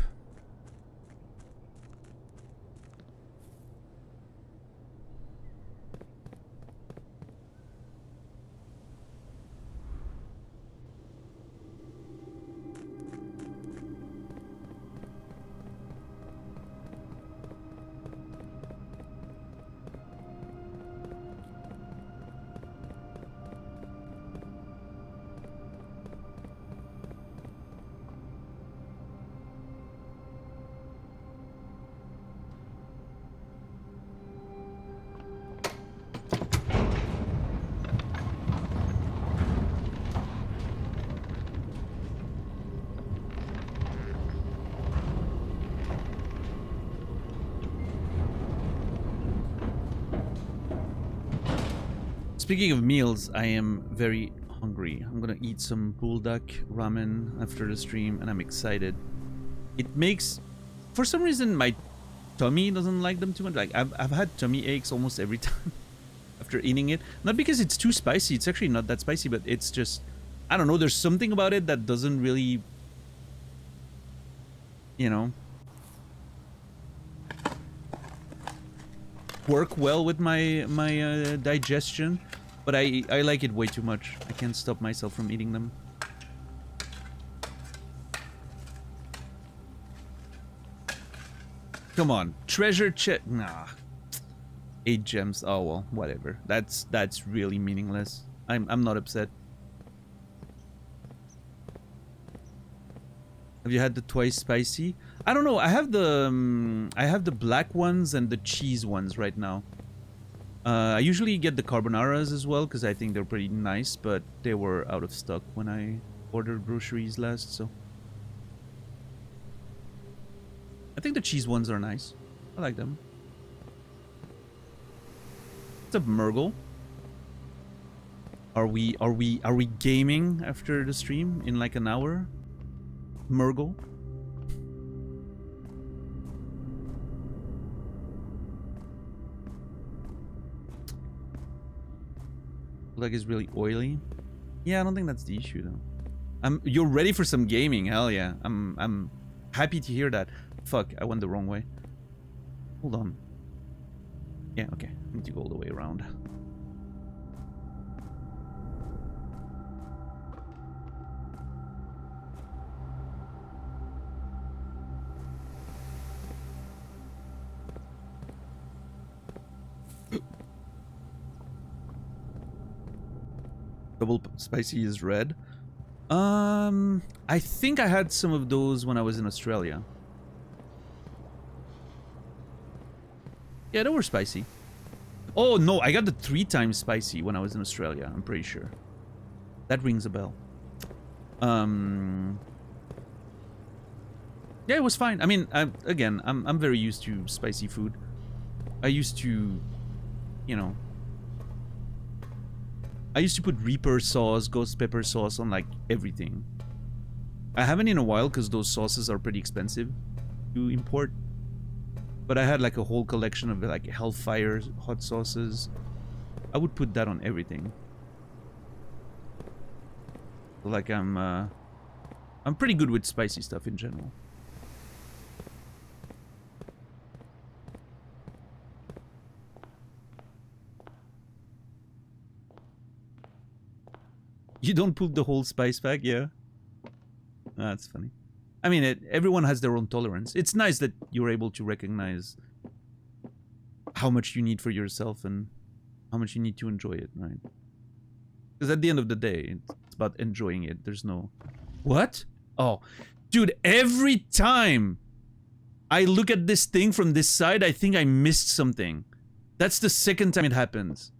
Speaking of meals, I am very hungry. I'm gonna eat some buldak ramen after the stream, and I'm excited. It makes, for some reason, my tummy doesn't like them too much. Like I've had tummy aches almost every time after eating it. Not because it's too spicy. It's actually not that spicy, but it's just, I don't know. There's something about it that doesn't really, you know, work well with my digestion. But I like it way too much. I can't stop myself from eating them. Come on, treasure chest. Nah, 8 gems. Oh well, whatever. That's really meaningless. I'm not upset. Have you had the twice spicy? I don't know. I have the black ones and the cheese ones right now. I usually get the carbonaras as well because I think they're pretty nice, but they were out of stock when I ordered groceries last, so. I think the cheese ones are nice. I like them. What's up, Murgle? Are we gaming after the stream in like an hour? Murgle? Like it's really oily. Yeah, I don't think that's the issue though. You're ready for some gaming? Hell yeah. I'm happy to hear that. Fuck, I went the wrong way. Hold on. Yeah, okay. I need to go all the way around. Double spicy is red. I think I had some of those when I was in Australia. Yeah, they were spicy. Oh no, I got the 3 times spicy when I was in Australia, I'm pretty sure. That rings a bell. Yeah, it was fine. I mean, I'm very used to spicy food. I used to, you know, I used to put Reaper sauce, ghost pepper sauce on like everything. I haven't in a while because those sauces are pretty expensive to import. But I had like a whole collection of like Hellfire hot sauces. I would put that on everything. Like I'm pretty good with spicy stuff in general. You don't put the whole spice pack, yeah? That's funny. I mean, everyone has their own tolerance. It's nice that you're able to recognize how much you need for yourself and how much you need to enjoy it, right? Because at the end of the day, it's about enjoying it. There's no... What? Oh. Dude, every time I look at this thing from this side, I think I missed something. That's the second time it happens.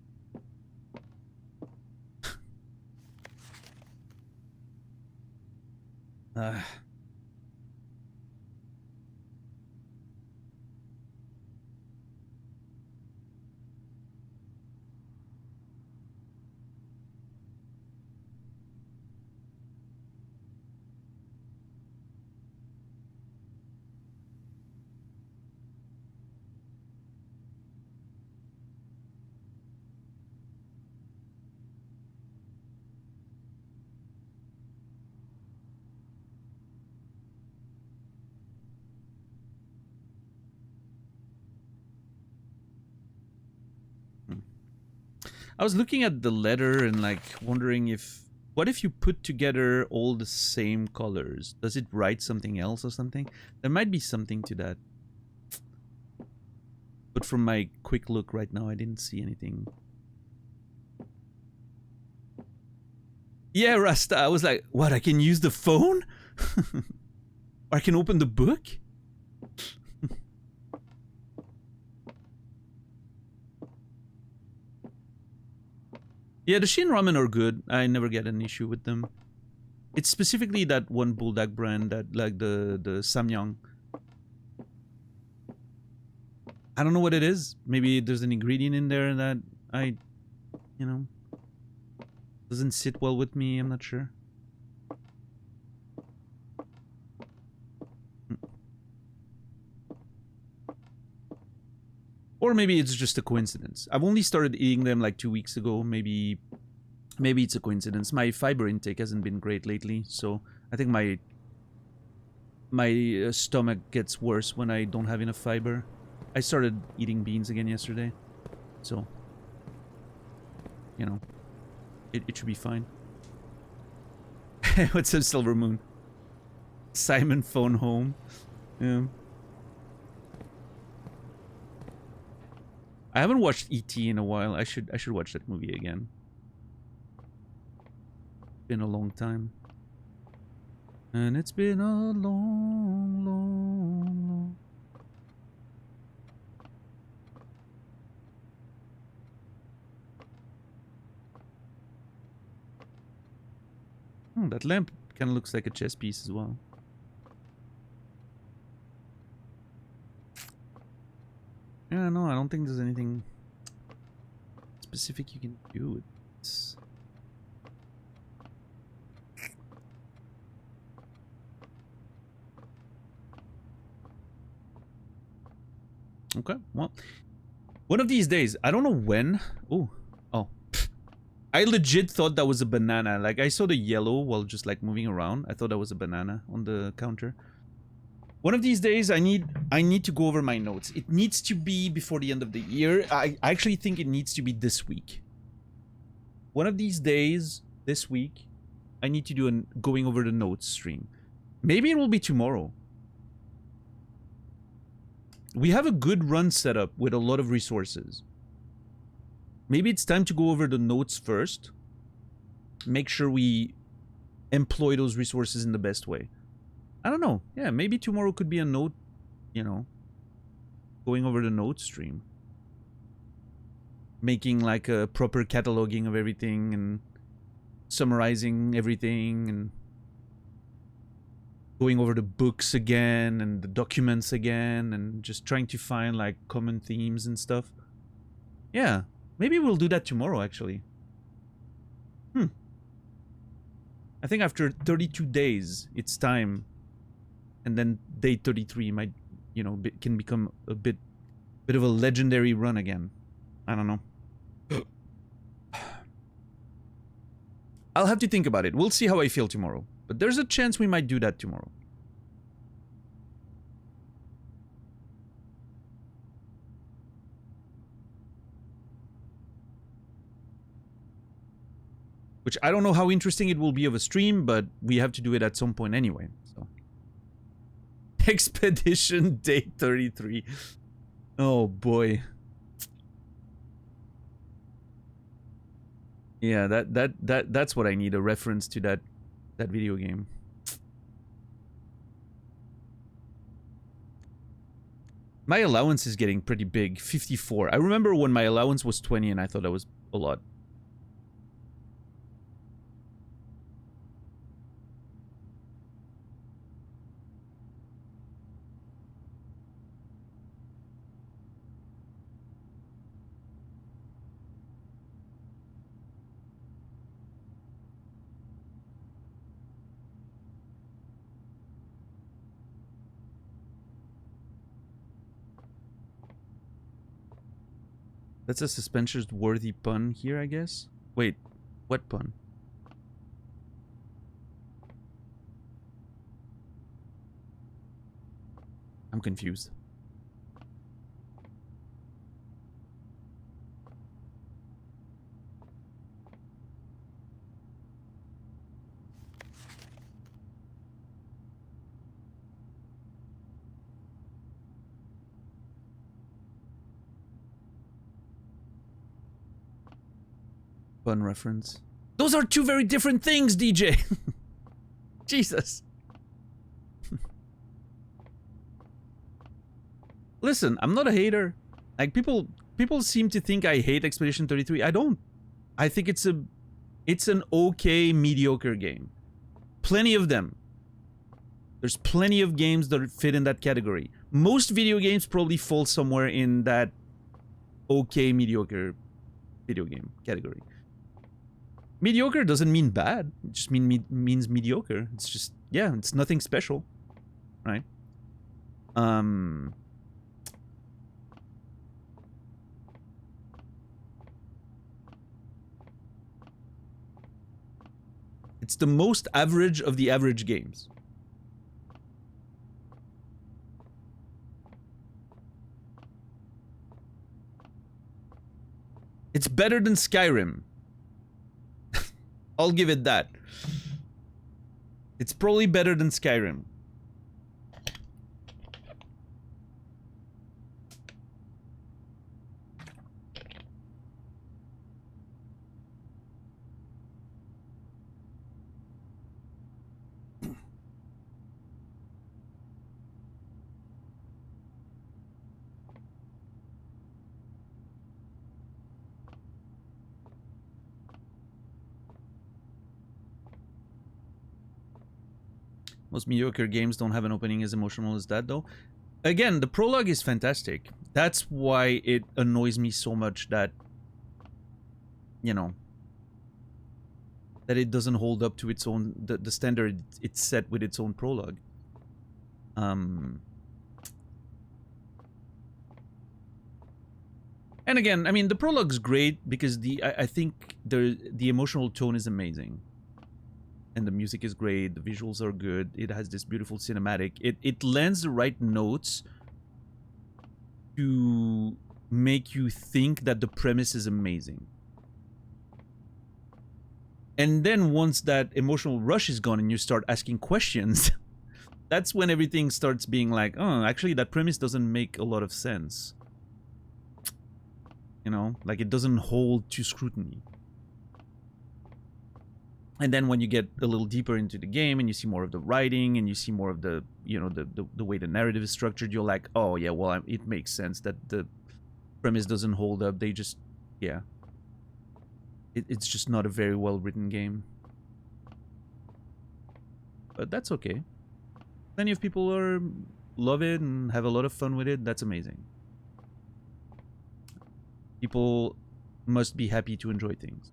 I was looking at the letter and like wondering if... What if you put together all the same colors? Does it write something else or something? There might be something to that. But from my quick look right now, I didn't see anything. Yeah, Rasta, I was like, what, I can use the phone? Or I can open the book? Yeah, the Shin Ramen are good. I never get an issue with them. It's specifically that one bulldog brand, that like the Samyang. I don't know what it is. Maybe there's an ingredient in there that I, you know, Doesn't sit well with me, I'm not sure. Or maybe it's just a coincidence. I've only started eating them like 2 weeks ago. Maybe it's a coincidence. My fiber intake hasn't been great lately, so I think my stomach gets worse when I don't have enough fiber. I started eating beans again yesterday, so you know, it should be fine. What's up, Silver Moon? Simon phone home. Yeah. I haven't watched E.T. in a while. I should watch that movie again. Been a long time. And it's been a long. That lamp kind of looks like a chess piece as well. Yeah, no, I don't think there's anything specific you can do with this. Okay, well, one of these days, I don't know when. Oh. I legit thought that was a banana. Like, I saw the yellow while just, like, moving around. I thought that was a banana on the counter. One of these days, I need to go over my notes. It needs to be before the end of the year. I actually think it needs to be this week. One of these days, this week, I need to do a going over the notes stream. Maybe it will be tomorrow. We have a good run set up with a lot of resources. Maybe it's time to go over the notes first. Make sure we employ those resources in the best way. I don't know. Yeah, maybe tomorrow could be a note, you know, going over the notes stream. Making like a proper cataloging of everything and summarizing everything and going over the books again and the documents again and just trying to find like common themes and stuff. Yeah. Maybe we'll do that tomorrow, actually. I think after 32 days, it's time. And then day 33 might, you know, can become a bit of a legendary run again. I don't know. I'll have to think about it. We'll see how I feel tomorrow. But there's a chance we might do that tomorrow. Which I don't know how interesting it will be of a stream, but we have to do it at some point anyway. So, Expedition Day 33. Oh boy. Yeah, that's what I need, a reference to that video game. My allowance is getting pretty big, 54. I remember when my allowance was 20 and I thought that was a lot. That's a suspensions-worthy pun here, I guess? Wait, what pun? I'm confused. Pun reference. Those are two very different things, DJ. Jesus. Listen, I'm not a hater. Like people seem to think I hate Expedition 33. I don't. I think it's an okay mediocre game. Plenty of them. There's plenty of games that fit in that category. Most video games probably fall somewhere in that okay mediocre video game category. Mediocre doesn't mean bad. It just means mediocre. It's just, yeah, it's nothing special, right? It's the most average of the average games. It's better than Skyrim. I'll give it that. It's probably better than Skyrim. Most mediocre games don't have an opening as emotional as that, though. Again, the prologue is fantastic. That's why it annoys me so much that, you know, that it doesn't hold up to its own, the standard it's set with its own prologue. And again, I mean, the prologue's great because I think the emotional tone is amazing. And the music is great, the visuals are good, it has this beautiful cinematic. It lends the right notes to make you think that the premise is amazing. And then once that emotional rush is gone and you start asking questions, that's when everything starts being like, oh, actually that premise doesn't make a lot of sense. You know, like it doesn't hold to scrutiny. And then when you get a little deeper into the game and you see more of the writing and you see more of the, you know, the way the narrative is structured, you're like, oh yeah, well, it makes sense that the premise doesn't hold up. They just, yeah. It's just not a very well written game. But that's okay. Plenty of people love it and have a lot of fun with it. That's amazing. People must be happy to enjoy things.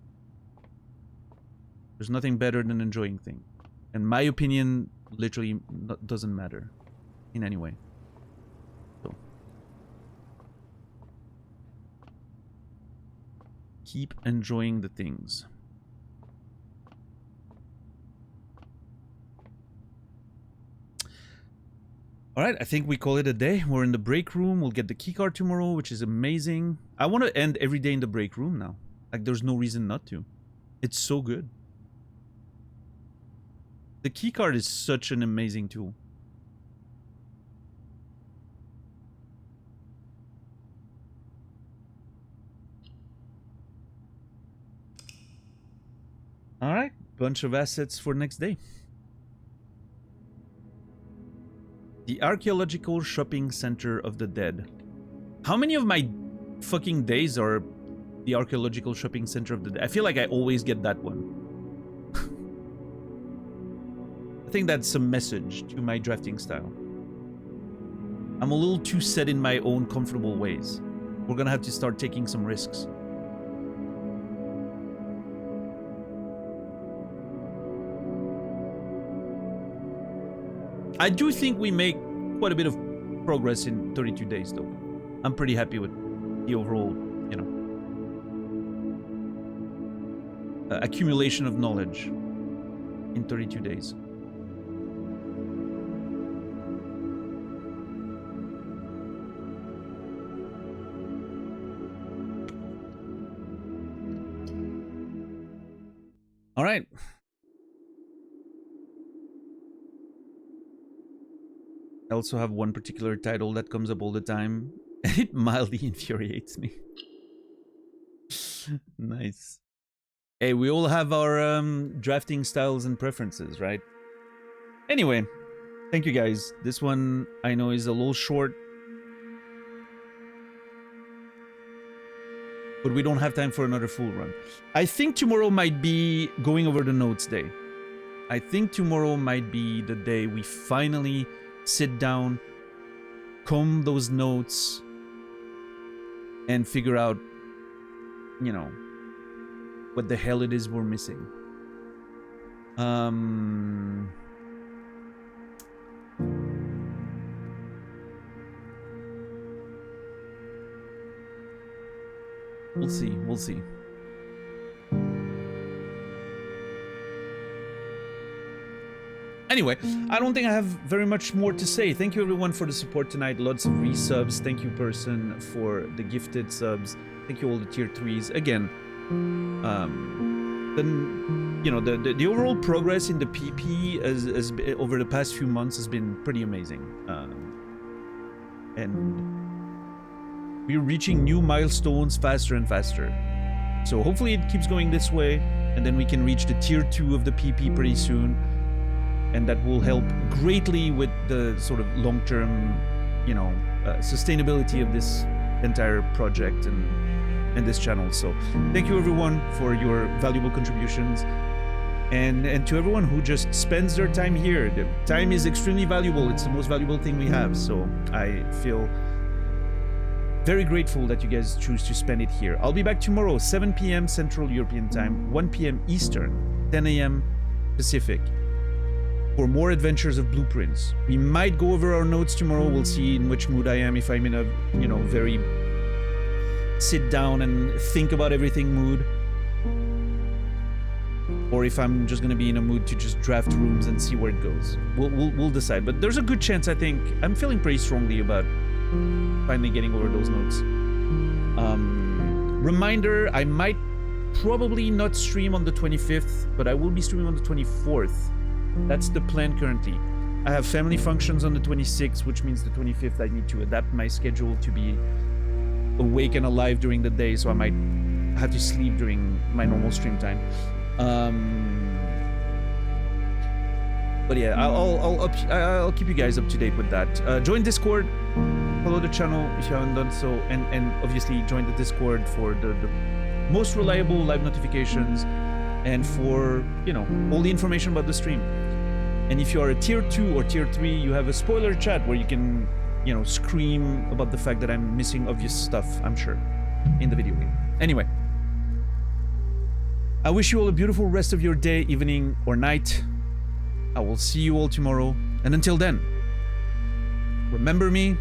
There's nothing better than enjoying things. And my opinion literally doesn't matter in any way. So. Keep enjoying the things. Alright, I think we call it a day. We're in the break room. We'll get the keycard tomorrow, which is amazing. I want to end every day in the break room now. Like, there's no reason not to. It's so good. The keycard is such an amazing tool. Alright, bunch of assets for next day. The Archaeological Shopping Center of the Dead. How many of my fucking days are the Archaeological Shopping Center of the Dead? I feel like I always get that one. I think that's a message to my drafting style. I'm a little too set in my own comfortable ways. We're gonna have to start taking some risks. I do think we make quite a bit of progress in 32 days, though. I'm pretty happy with the overall, you know, accumulation of knowledge in 32 days. All right. I also have one particular title that comes up all the time, and it mildly infuriates me. Nice. Hey, we all have our drafting styles and preferences, right? Anyway, thank you guys. This one I know is a little short, but we don't have time for another full run. I think tomorrow might be going over the notes day. I think tomorrow might be the day we finally sit down, comb those notes, and figure out, you know, what the hell it is we're missing. We'll see. We'll see. Anyway, I don't think I have very much more to say. Thank you everyone for the support tonight. Lots of resubs. Thank you, person, for the gifted subs. Thank you all the tier 3s. Again, then you know the overall progress in the PP as over the past few months has been pretty amazing, and we're reaching new milestones faster and faster. So hopefully it keeps going this way, and then we can reach the tier 2 of the PP pretty soon. And that will help greatly with the sort of long-term, you know, sustainability of this entire project and this channel. So thank you everyone for your valuable contributions, and to everyone who just spends their time here. The time is extremely valuable. It's the most valuable thing we have. So I feel very grateful that you guys choose to spend it here. I'll be back tomorrow, 7 p.m. Central European Time, 1 p.m. Eastern, 10 a.m. Pacific, for more adventures of Blueprints. We might go over our notes tomorrow. We'll see in which mood I am. If I'm in a, you know, very sit down and think about everything mood, or if I'm just gonna be in a mood to just draft rooms and see where it goes. We'll decide. But there's a good chance, I think, I'm feeling pretty strongly about finally getting over those notes. Reminder, I might probably not stream on the 25th, but I will be streaming on the 24th. That's the plan currently. I have family functions on the 26th, which means the 25th I need to adapt my schedule to be awake and alive during the day, so I might have to sleep during my normal stream time. But yeah, I'll keep you guys up to date with that. Join Discord, follow the channel if you haven't done so, and obviously join the Discord for the most reliable live notifications and for, you know, all the information about the stream. And if you are a tier 2 or tier 3, you have a spoiler chat where you can, you know, scream about the fact that I'm missing obvious stuff, I'm sure, in the video game. Anyway, I wish you all a beautiful rest of your day, evening, or night. I will see you all tomorrow. And until then, remember me,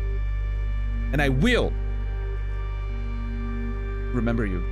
and I will remember you.